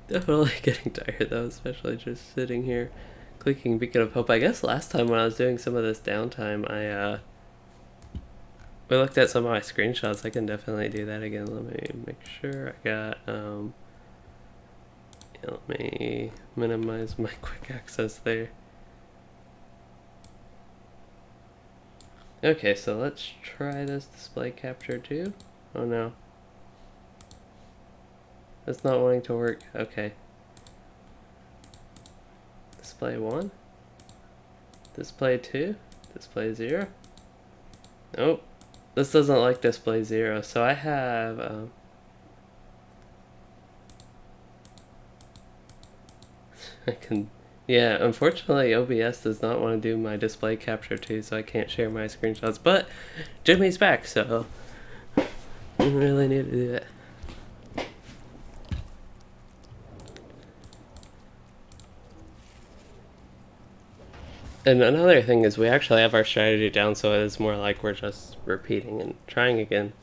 Definitely getting tired though, especially just sitting here clicking Beacon of Hope. I guess last time when I was doing some of this downtime, we looked at some of my screenshots. I can definitely do that again. Let me make sure I got let me minimize my quick access there. Okay, so let's try this display capture too. Oh no. It's not wanting to work. Okay. Display 1. Display 2. Display 0. Nope. This doesn't like display 0. So I have... I can... Yeah, unfortunately OBS does not want to do my display capture too, so I can't share my screenshots. But Jimmy's back, so I really need to do that. And another thing is we actually have our strategy down, so it's more like we're just repeating and trying again.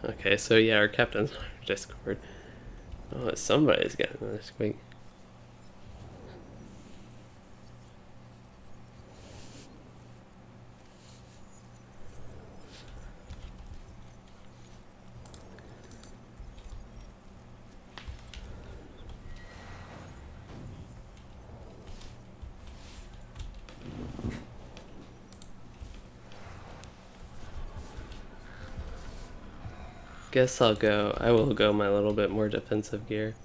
Okay, so yeah, our captain's on our Discord. Oh, somebody's got another squeak. Guess I will go my little bit more defensive gear.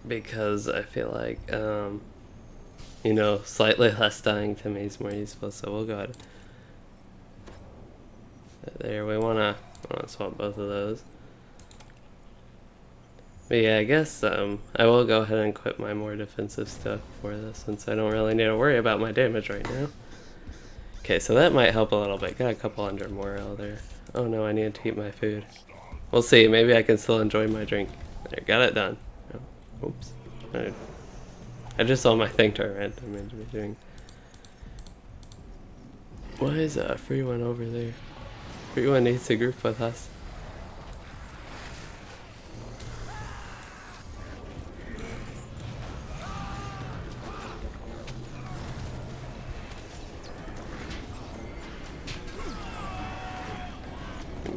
Because I feel like, you know, slightly less dying to me is more useful, so we'll go ahead. There, we wanna swap both of those. But yeah, I guess, I will go ahead and quit my more defensive stuff for this, since I don't really need to worry about my damage right now. Okay, so that might help a little bit. Got a couple hundred morale there. Oh no, I need to eat my food. We'll see, maybe I can still enjoy my drink. There, got it done. Oh, oops. I just saw my thing turn red. I meant to be doing. Why is a free one over there? Free one needs to group with us.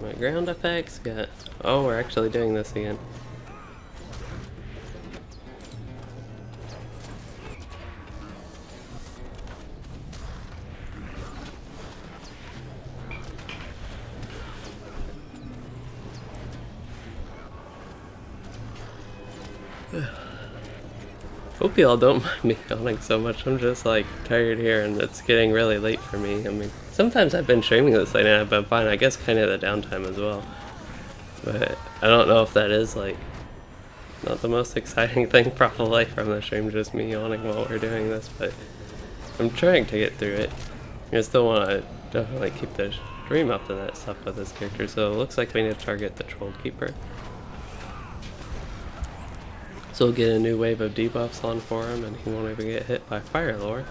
My ground effects got. Oh, we're actually doing this again. Hope y'all don't mind me yawning so much. I'm just like tired here and it's getting really late for me. I mean, sometimes I've been streaming this late and I've been fine. I guess kind of the downtime as well. But I don't know if that is like not the most exciting thing probably from the stream, just me yawning while we're doing this, but I'm trying to get through it. I still want to definitely keep the stream up to that stuff with this character, so it looks like we need to target the Troll Keeper. So we'll get a new wave of debuffs on for him, and he won't even get hit by Fire Lore.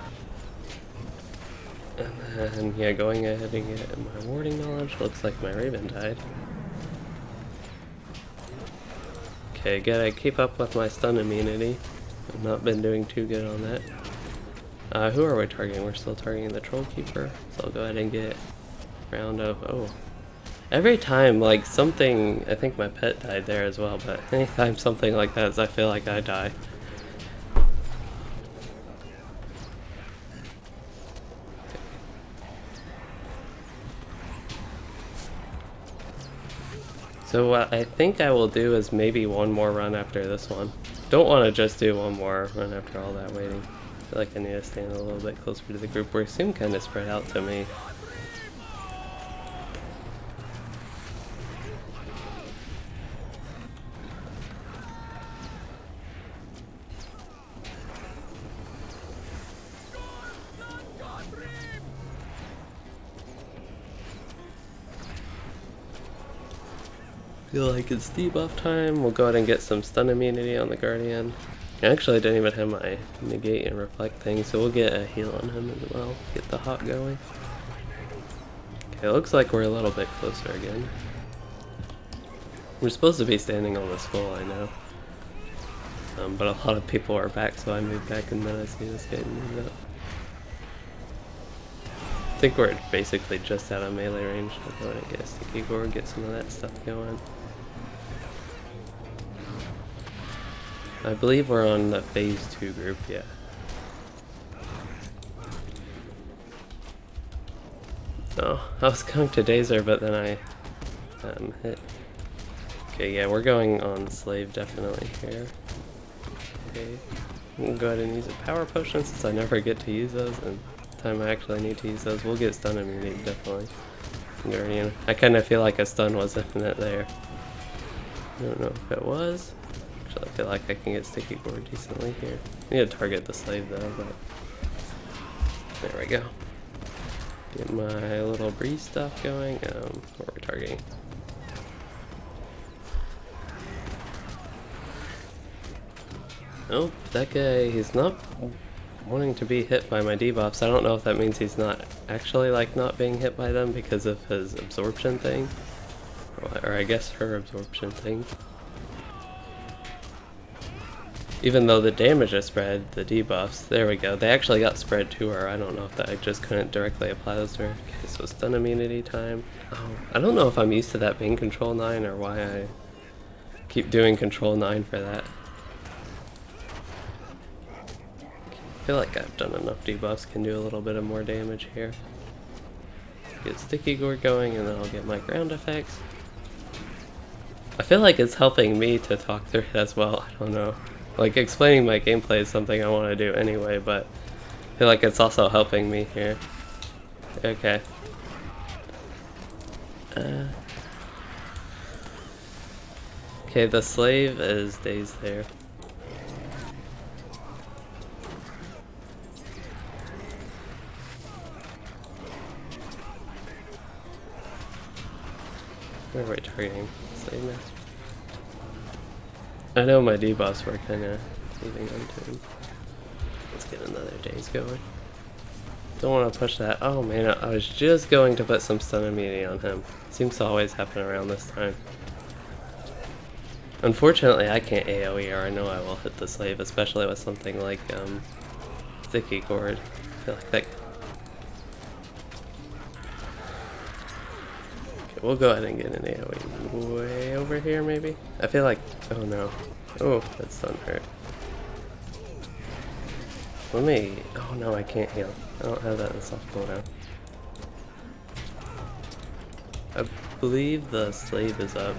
And then, yeah, going ahead and get my warding knowledge. Looks like my Raven died. Okay, gotta keep up with my stun immunity. I've not been doing too good on that. Who are we targeting? We're still targeting the Troll Keeper. So I'll go ahead and get round of... Oh. Every time, like, something... I think my pet died there as well, but anytime something like that, I feel like I die. So what I think I will do is maybe one more run after this one. Don't want to just do one more run after all that waiting. I feel like I need to stand a little bit closer to the group. We seem kind of spread out to me. Feel like it's debuff time. We'll go ahead and get some stun immunity on the Guardian. Actually, I didn't even have my negate and reflect thing, so we'll get a heal on him as well. Get the hot going. Okay, looks like we're a little bit closer again. We're supposed to be standing on this full, I know. But a lot of people are back, so I moved back and then I see this getting moved up. I think we're basically just out of melee range. I'll go ahead and get a sticky gore, get some of that stuff going. I believe we're on the phase 2 group, yeah. Oh, I was going to Dazer, but then I hit. Okay, yeah, we're going on slave definitely here. Okay, we'll go ahead and use a power potion since I never get to use those, and the time I actually need to use those, we'll get stun immunity definitely. Guardian. I kind of feel like a stun was infinite there. I don't know if it was. Actually, I feel like I can get sticky board decently here. I need to target the slave though, but there we go. Get my little breeze stuff going. What we're targeting. Nope, that guy, he's not wanting to be hit by my debuffs. I don't know if that means he's not actually like not being hit by them because of his absorption thing. Or I guess her absorption thing. Even though the damage is spread, the debuffs, there we go. They actually got spread to her. I don't know if that I just couldn't directly apply those to her. Okay, so stun immunity time. Oh, I don't know if I'm used to that being control 9 or why I keep doing control 9 for that. I feel like I've done enough debuffs, can do a little bit of more damage here. Get sticky gore going and then I'll get my ground effects. I feel like it's helping me to talk through it as well, I don't know. Like, explaining my gameplay is something I want to do anyway, but I feel like it's also helping me here. Okay. Okay, the slave is dazed there. Where are we targeting? Slave master. I know my debuffs were kind of leaving untuned. Let's get another daze going. Don't want to push that. Oh man, I was just going to put some stun immunity on him. Seems to always happen around this time. Unfortunately, I can't AoE, or I know I will hit the slave, especially with something like sticky cord. I feel like that. Okay, we'll go ahead and get an AoE way over here, maybe. I feel like. Oh no. Oh, that stun hurt. Let me. Oh no, I can't heal. I don't have that in soft cooldown. I believe the slave is up.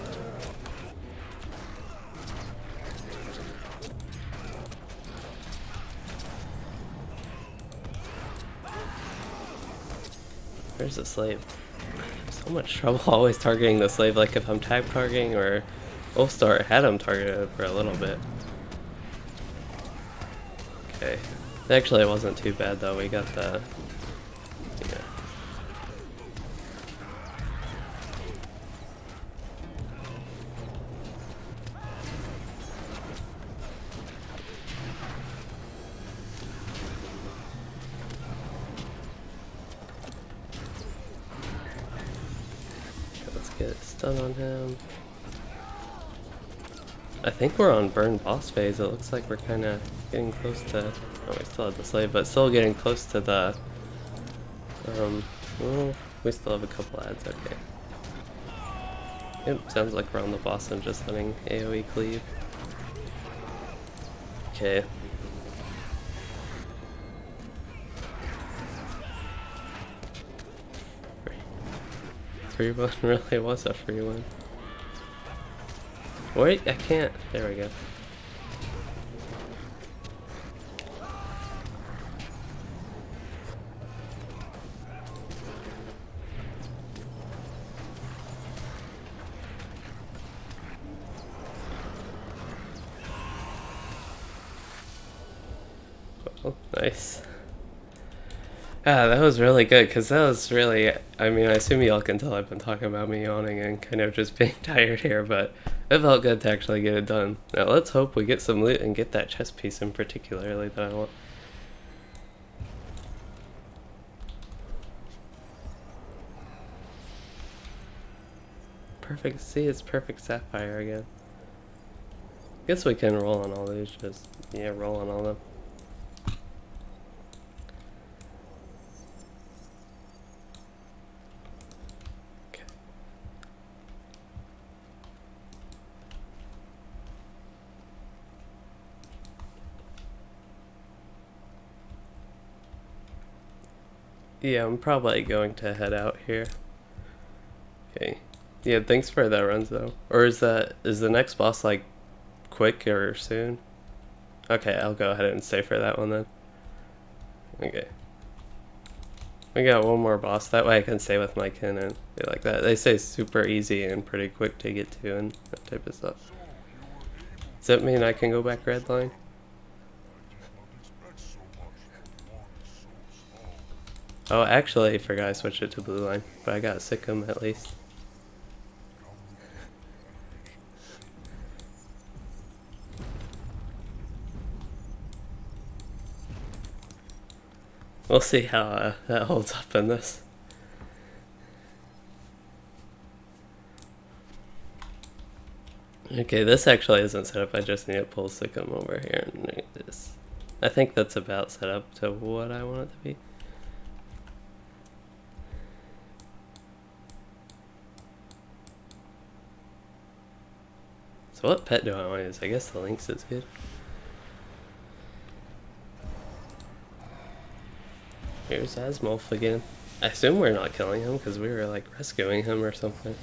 Where's the slave? So much trouble always targeting the slave, like if I'm tag targeting or Wolfstar had him targeted for a little bit. Okay. Actually it wasn't too bad though, we got the yeah. Let's get a stun on him. I think we're on burn boss phase. It looks like we're kind of getting close to. Oh, we still have the slave, but still getting close to the. Well, we still have a couple ads. Okay. Yep, sounds like we're on the boss and just letting AoE cleave. Okay. Free one really was a free one. Wait, I can't. There we go. Oh, nice. Ah, that was really good, because that was really, I mean, I assume y'all can tell I've been talking about me yawning and kind of just being tired here, but it felt good to actually get it done. Now let's hope we get some loot and get that chest piece in particularly that I want. Perfect, see, it's perfect sapphire again. Guess we can roll on all these, just, yeah, roll on all of them. Yeah, I'm probably going to head out here. Okay. Yeah, thanks for that runs though. Or is the next boss like quick or soon? Okay, I'll go ahead and stay for that one then. Okay. We got one more boss, that way I can stay with my kin and be like that. They say super easy and pretty quick to get to and that type of stuff. Does that mean I can go back red line? Oh, actually, I forgot I switched it to blue line, but I got Sikkim at least. We'll see how that holds up in this. Okay, this actually isn't set up. I just need to pull Sikkim over here and make this. I think that's about set up to what I want it to be. So what pet do I want to use? I guess the lynx is good. Here's Asmolf again. I assume we're not killing him because we were like rescuing him or something.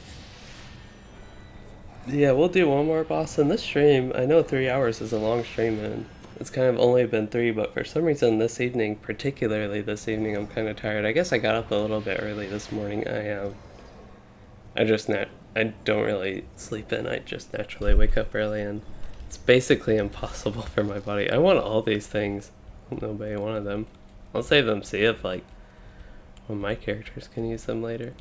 Yeah, we'll do one more boss in this stream. I know 3 hours is a long stream and it's kind of only been 3, but for some reason this evening, particularly this evening, I'm kind of tired. I guess I got up a little bit early this morning. I don't really sleep in. I just naturally wake up early and it's basically impossible for my body. I want all these things. Nobody wanted them. I'll save them, see if like one of my characters can use them later.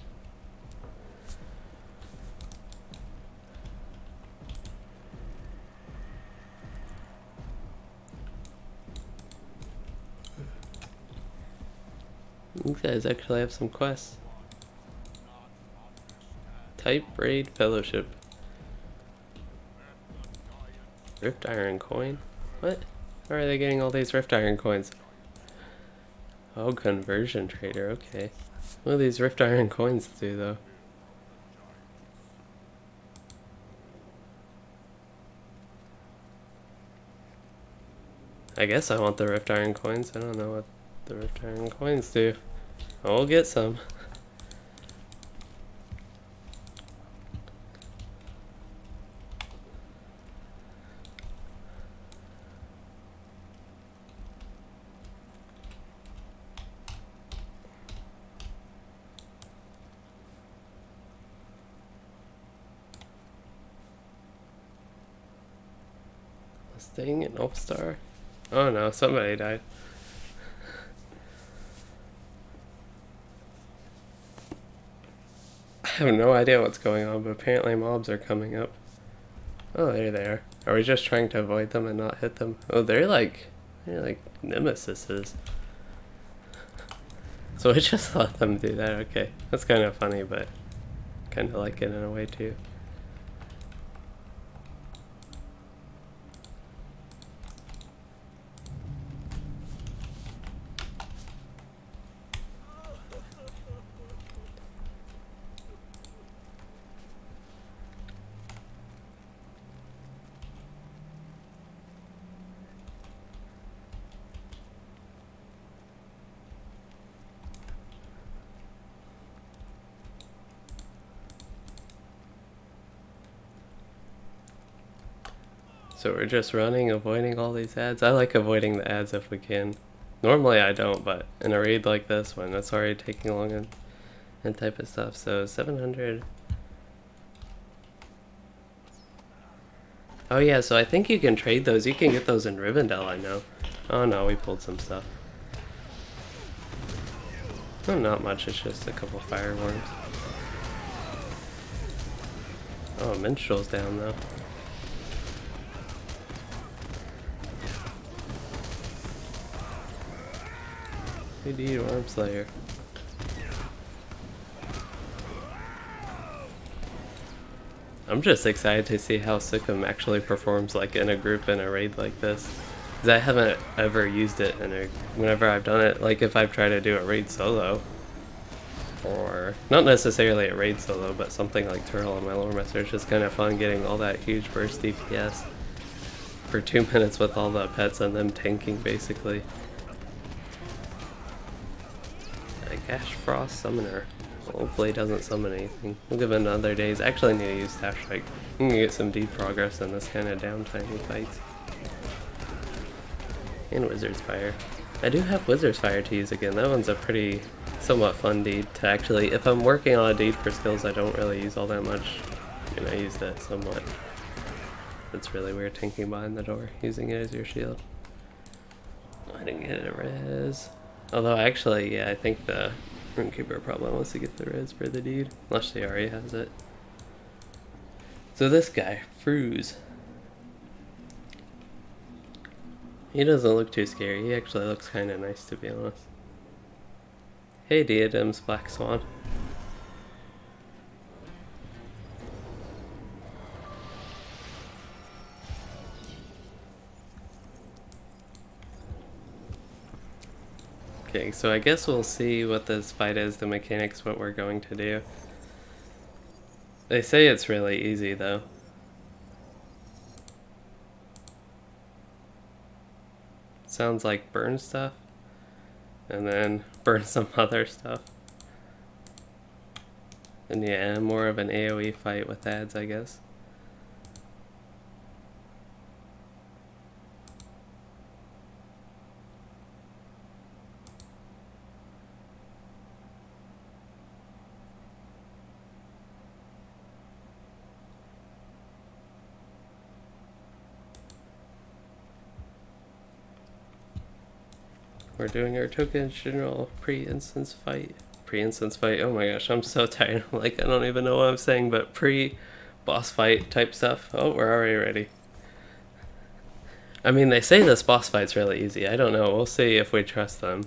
These guys actually have some quests. Type Raid Fellowship. Rift Iron Coin? What? How are they getting all these Rift Iron coins? Oh, conversion trader, okay. What do these Rift Iron coins do though? I guess I want the Rift Iron coins. I don't know what the Rift Iron coins do. I'll get some. Staying at North Star? Oh no, somebody died. I have no idea what's going on, but apparently mobs are coming up. Oh, there they are. Are we just trying to avoid them and not hit them? Oh, they're like nemesises. So we just let them do that, okay. That's kind of funny, but kind of like it in a way too. So we're just running, avoiding all these ads. I like avoiding the ads if we can. Normally I don't, but in a raid like this one, it's already taking long and type of stuff. So 700. Oh yeah, so I think you can trade those. You can get those in Rivendell, I know. Oh no, we pulled some stuff. Oh, not much, it's just a couple fireworms. Oh, Minstrel's down though. We need Worm Slayer. I'm just excited to see how Sikkim actually performs like in a group in a raid like this. Because I haven't ever used it in a, whenever I've done it, like if I've tried to do a raid solo. Or, not necessarily a raid solo, but something like Turtle on my lore master. It's just kind of fun getting all that huge burst DPS for 2 minutes with all the pets and them tanking basically. A Gash Frost Summoner. Hopefully it doesn't summon anything. We'll give it another days. Actually, I need to use Staff Strike. I'm gonna get some deep progress in this kind of downtime fights. And Wizard's Fire. I do have Wizard's Fire to use again. That one's a pretty, somewhat fun deed to actually, if I'm working on a deed for skills I don't really use all that much, and I use that somewhat. It's really weird tanking behind the door, using it as your shield. I didn't get a res. Although actually, yeah, I think the Runekeeper probably wants to get the res for the deed, unless she already has it. So this guy, Fruz. He doesn't look too scary, he actually looks kind of nice to be honest. Hey Diadem's Black Swan. Okay, so I guess we'll see what this fight is, the mechanics, what we're going to do. They say it's really easy though. Sounds like burn stuff, and then burn some other stuff. And yeah, more of an AoE fight with ads, I guess. We're doing our tokens general pre-instance fight. Pre-instance fight, oh my gosh, I'm so tired. Like, I don't even know what I'm saying, but pre-boss fight type stuff. Oh, we're already ready. I mean, they say this boss fight's really easy. I don't know, we'll see if we trust them.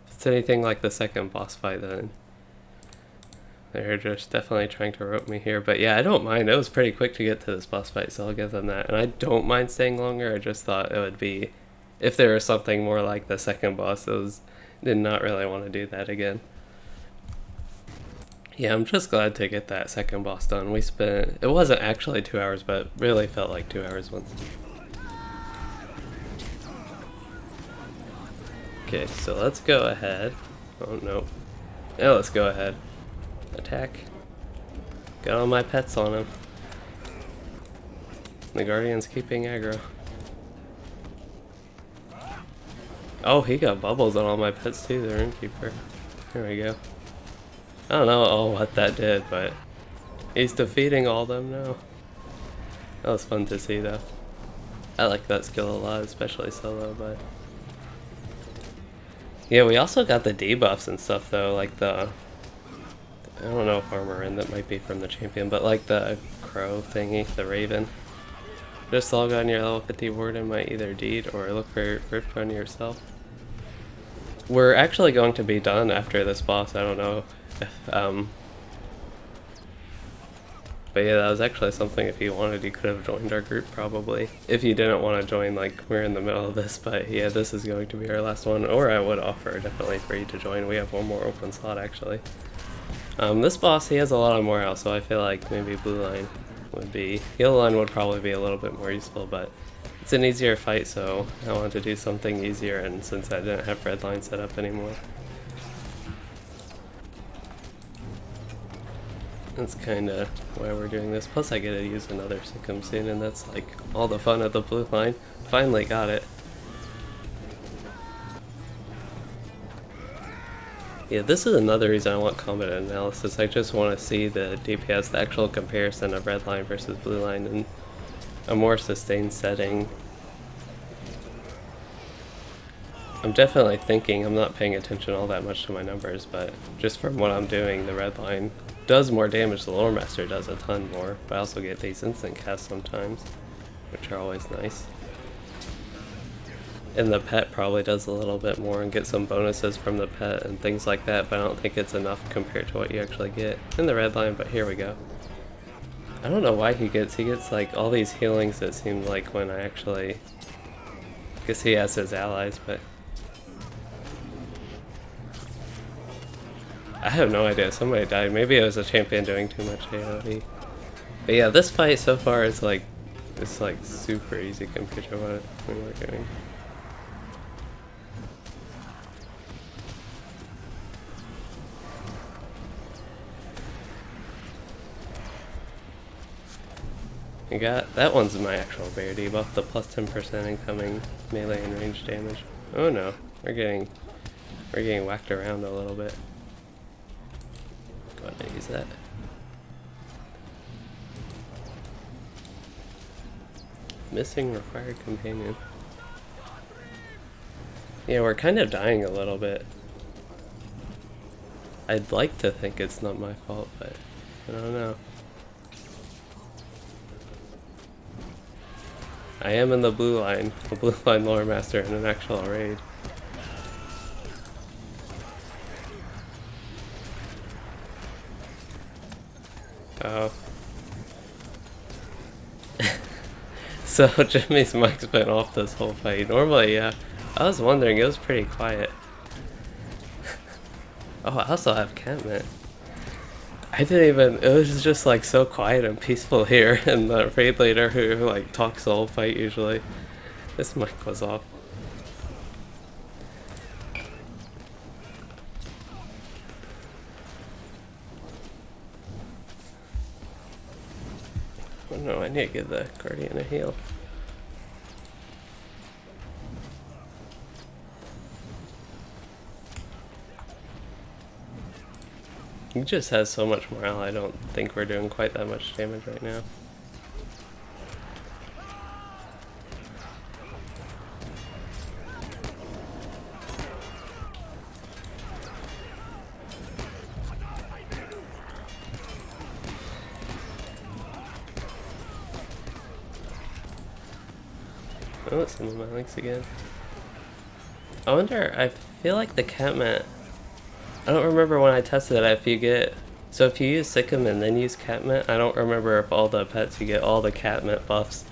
If it's anything like the second boss fight, then they're just definitely trying to rope me here. But yeah, I don't mind. It was pretty quick to get to this boss fight, so I'll give them that. And I don't mind staying longer, I just thought it would be, if there was something more like the second boss, did not really want to do that again. Yeah, I'm just glad to get that second boss done. We spent, it wasn't actually 2 hours, but really felt like 2 hours once. Okay, so let's go ahead. Oh no. Yeah, let's go ahead. Attack. Got all my pets on him. The Guardian's keeping aggro. Oh, he got bubbles on all my pets too, the Runekeeper. Here we go. I don't know what that did, but he's defeating all of them now. That was fun to see though. I like that skill a lot, especially solo, but... Yeah, we also got the debuffs and stuff though, like the... I don't know if armor in, that might be from the champion, but like the crow thingy, the raven. Just log on your level 50 warden might either deed or look for Rift on yourself. We're actually going to be done after this boss, I don't know if, but yeah, that was actually something, if you wanted, you could have joined our group probably. If you didn't want to join, like, we're in the middle of this, but yeah, this is going to be our last one, or I would offer definitely for you to join. We have one more open slot actually. This boss, he has a lot of morale, so I feel like maybe blue line would be, yellow line would probably be a little bit more useful, but it's an easier fight, so I wanted to do something easier, and since I didn't have red line set up anymore. That's kinda why we're doing this. Plus I get to use another Sikkim soon, and that's like all the fun of the blue line. Finally got it. Yeah, this is another reason I want combat analysis. I just want to see the DPS, the actual comparison of red line versus blue line in a more sustained setting. I'm definitely thinking, I'm not paying attention all that much to my numbers, but just from what I'm doing, the red line does more damage, the Lore Master does a ton more, but I also get these instant casts sometimes, which are always nice. And the pet probably does a little bit more and get some bonuses from the pet and things like that, but I don't think it's enough compared to what you actually get in the red line, but here we go. I don't know why he gets like all these healings, it seemed like, when I actually... I guess he has his allies, but... I have no idea, somebody died. Maybe it was a champion doing too much AoE. But yeah, this fight so far is like, it's like super easy compared to what we were doing. I got, that one's my actual bear debuff, the plus 10% incoming melee and range damage. Oh no, we're getting whacked around a little bit. Go ahead and use that. Missing required companion. Yeah, we're kind of dying a little bit. I'd like to think it's not my fault, but I don't know. I am in the blue line lore master in an actual raid. Oh. So Jimmy's mic's been off this whole fight. Normally, yeah. I was wondering, it was pretty quiet. Oh, I also have Catmint. I didn't even, it was just like so quiet and peaceful here, and the raid leader who like talks the whole fight usually. This mic was off. Oh no, I need to give the Guardian a heal. He just has so much morale, I don't think we're doing quite that much damage right now. Oh, some of my links again. I wonder, I feel like the Catmint, I don't remember when I tested it if you get, so if you use Sikkim and then use Catmint, I don't remember if all the pets you get all the Catmint buffs.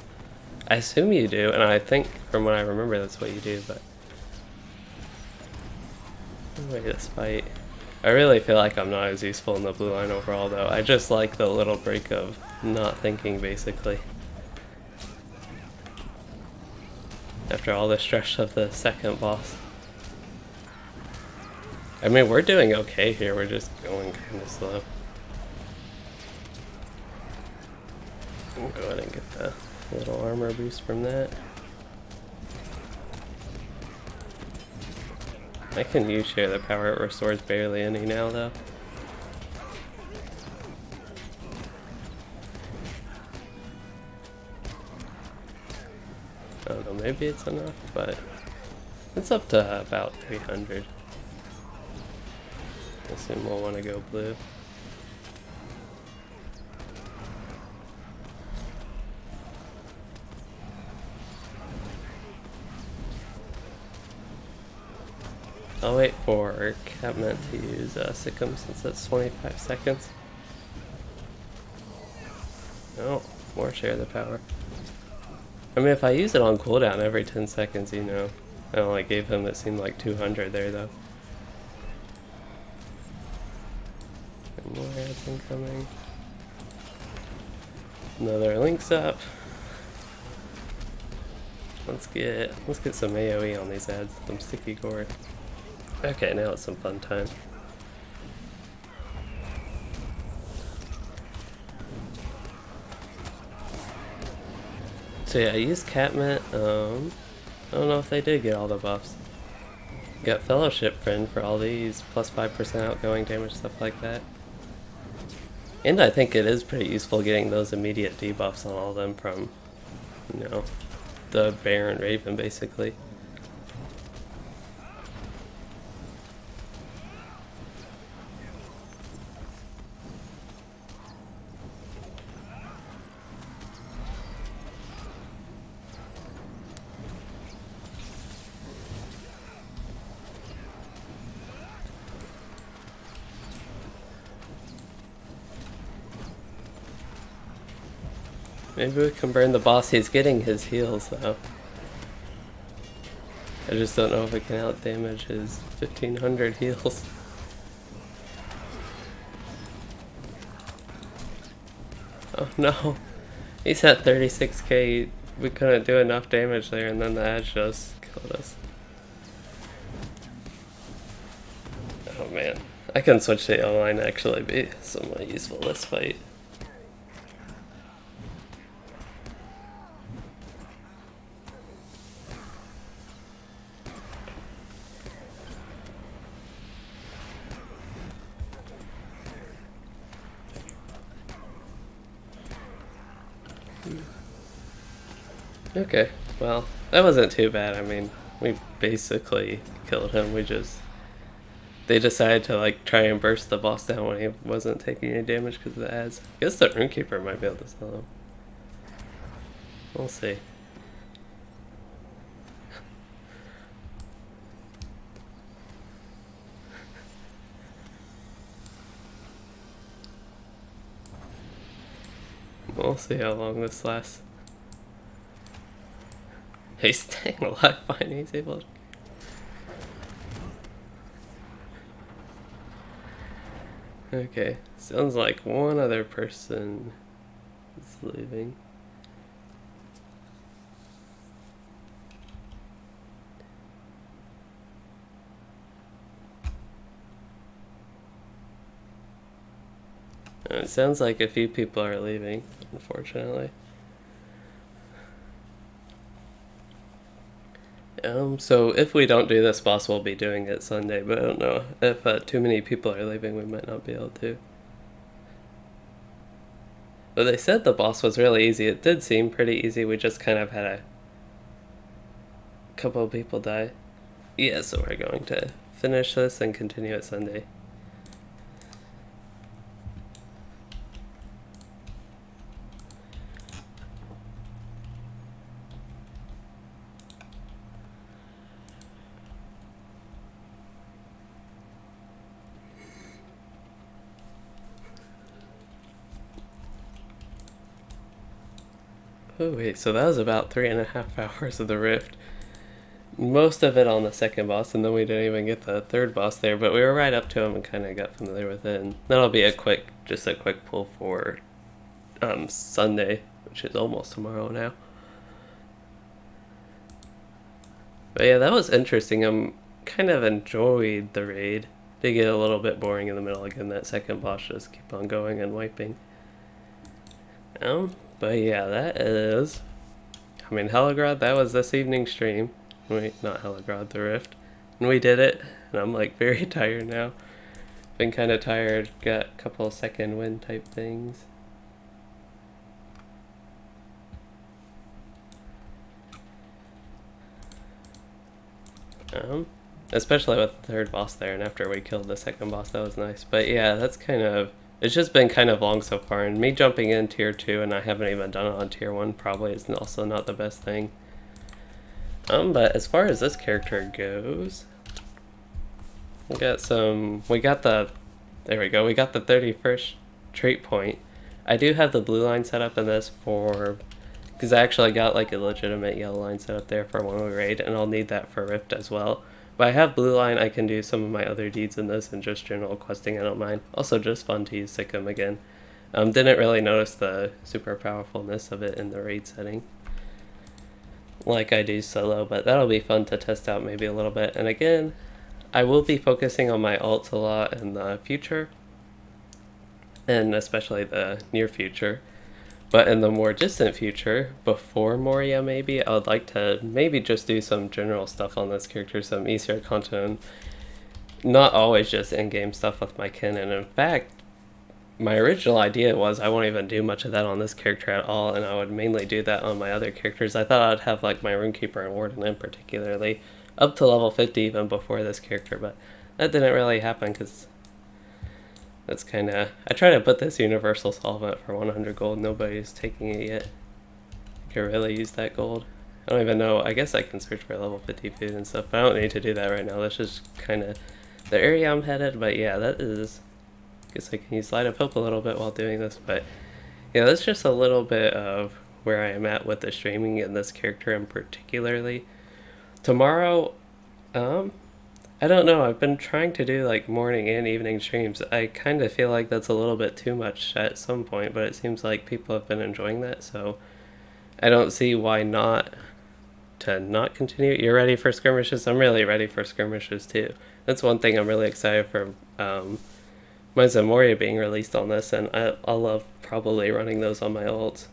I assume you do, and I think from what I remember that's what you do, but... Anyway, this fight. I really feel like I'm not as useful in the blue line overall though. I just like the little break of not thinking basically. After all the stress of the second boss. I mean, we're doing okay here, we're just going kind of slow. I'll go ahead and get the little armor boost from that. I can use Share the Power, it restores barely any now though. I don't know, maybe it's enough, but it's up to about 300. I assume we'll want to go blue. I'll wait for Catmint to use Sikkim since that's 25 seconds. Oh, more Share the Power. I mean, if I use it on cooldown every 10 seconds, you know. I only gave him, it seemed like 200 there though. And more ads incoming. Another links up. Let's get some AoE on these ads, some sticky gore. Okay, now it's some fun time. So yeah, I used Catmint. I don't know if they did get all the buffs. Got Fellowship Friend for all these, plus 5% outgoing damage, stuff like that. And I think it is pretty useful getting those immediate debuffs on all of them from, you know, the Bear and Raven, basically. Maybe we can burn the boss. He's getting his heals, though. I just don't know if it can out-damage his 1500 heals. Oh no. He's at 36k. We couldn't do enough damage there, and then the edge just killed us. Oh man. I can switch to the line actually be somewhat useful this fight. Okay, well, that wasn't too bad. I mean, we basically killed him. They decided to like try and burst the boss down when he wasn't taking any damage because of the ads. I guess the Runekeeper might be able to sell him. We'll see. We'll see how long this lasts. He's staying alive, fine, he's able to... Okay, sounds like one other person is leaving. It sounds like a few people are leaving, unfortunately. So if we don't do this boss, we'll be doing it Sunday, but I don't know. If too many people are leaving, we might not be able to. But they said the boss was really easy. It did seem pretty easy. We just kind of had a couple of people die. Yeah, so we're going to finish this and continue it Sunday. Oh wait, so that was about 3.5 hours of the Rift. Most of it on the second boss, and then we didn't even get the third boss there, but we were right up to him and kind of got familiar with it. And that'll be just a quick pull for Sunday, which is almost tomorrow now. But yeah, that was interesting. Kind of enjoyed the raid. Did get a little bit boring in the middle again. That second boss just keep on going and wiping. But yeah, that is... I mean, Helagrod, that was this evening's stream. Wait, not Helagrod, the Rift. And we did it, and I'm like very tired now. Been kind of tired, got a couple second win type things. Especially with the third boss there, and after we killed the second boss, that was nice. But yeah, that's kind of... It's just been kind of long so far, and me jumping in tier 2 and I haven't even done it on tier 1 probably is also not the best thing. But as far as this character goes, we got the 31st trait point. I do have the blue line set up in this because I actually got like a legitimate yellow line set up there for when we raid, and I'll need that for Rift as well. But I have blue line, I can do some of my other deeds in this and just general questing, I don't mind. Also just fun to use Sikkim again. Didn't really notice the super powerfulness of it in the raid setting, like I do solo, but that'll be fun to test out maybe a little bit. And again, I will be focusing on my ults a lot in the future, and especially the near future. But in the more distant future, before Moria maybe, I would like to maybe just do some general stuff on this character, some easier content. Not always just in-game stuff with my kin, and in fact, my original idea was I won't even do much of that on this character at all, and I would mainly do that on my other characters. I thought I'd have like my Runekeeper and Warden in particularly, up to level 50 even before this character, but that didn't really happen because that's kind of... I tried to put this universal solvent for 100 gold, nobody's taking it yet. I could really use that gold. I don't even know, I guess I can search for level 50 food and stuff, but I don't need to do that right now. That's just kind of the area I'm headed, but yeah, that is... I guess I can use Light of Hope a little bit while doing this, but yeah, that's just a little bit of where I am at with the streaming and this character in particularly. Tomorrow, I don't know, I've been trying to do like morning and evening streams. I kind of feel like that's a little bit too much at some point, but it seems like people have been enjoying that, so I don't see why not to not continue. You're ready for skirmishes? I'm really ready for skirmishes too. That's one thing I'm really excited for. Mine's a Moria being released on this, and I'll love probably running those on my ults.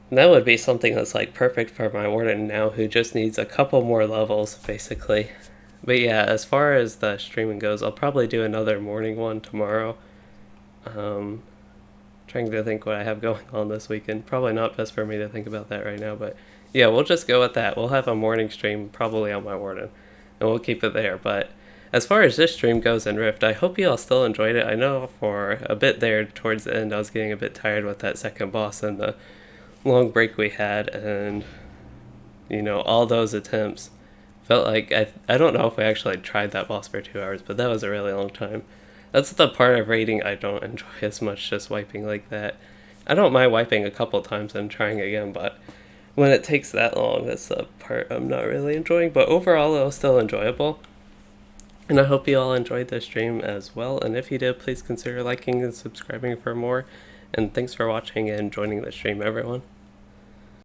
And that would be something that's like perfect for my Warden now, who just needs a couple more levels, basically. But yeah, as far as the streaming goes, I'll probably do another morning one tomorrow. Trying to think what I have going on this weekend. Probably not best for me to think about that right now, but yeah, we'll just go with that. We'll have a morning stream probably on my Warden, and we'll keep it there. But as far as this stream goes in Rift, I hope you all still enjoyed it. I know for a bit there towards the end I was getting a bit tired with that second boss and the long break we had, and you know, all those attempts felt like I don't know if we actually tried that boss for 2 hours, but that was a really long time. That's the part of raiding I don't enjoy as much, just wiping like that. I don't mind wiping a couple times and trying again, but when it takes that long, that's the part I'm not really enjoying. But overall, it was still enjoyable, and I hope you all enjoyed the stream as well, and if you did, please consider liking and subscribing for more. And thanks for watching and joining the stream, everyone.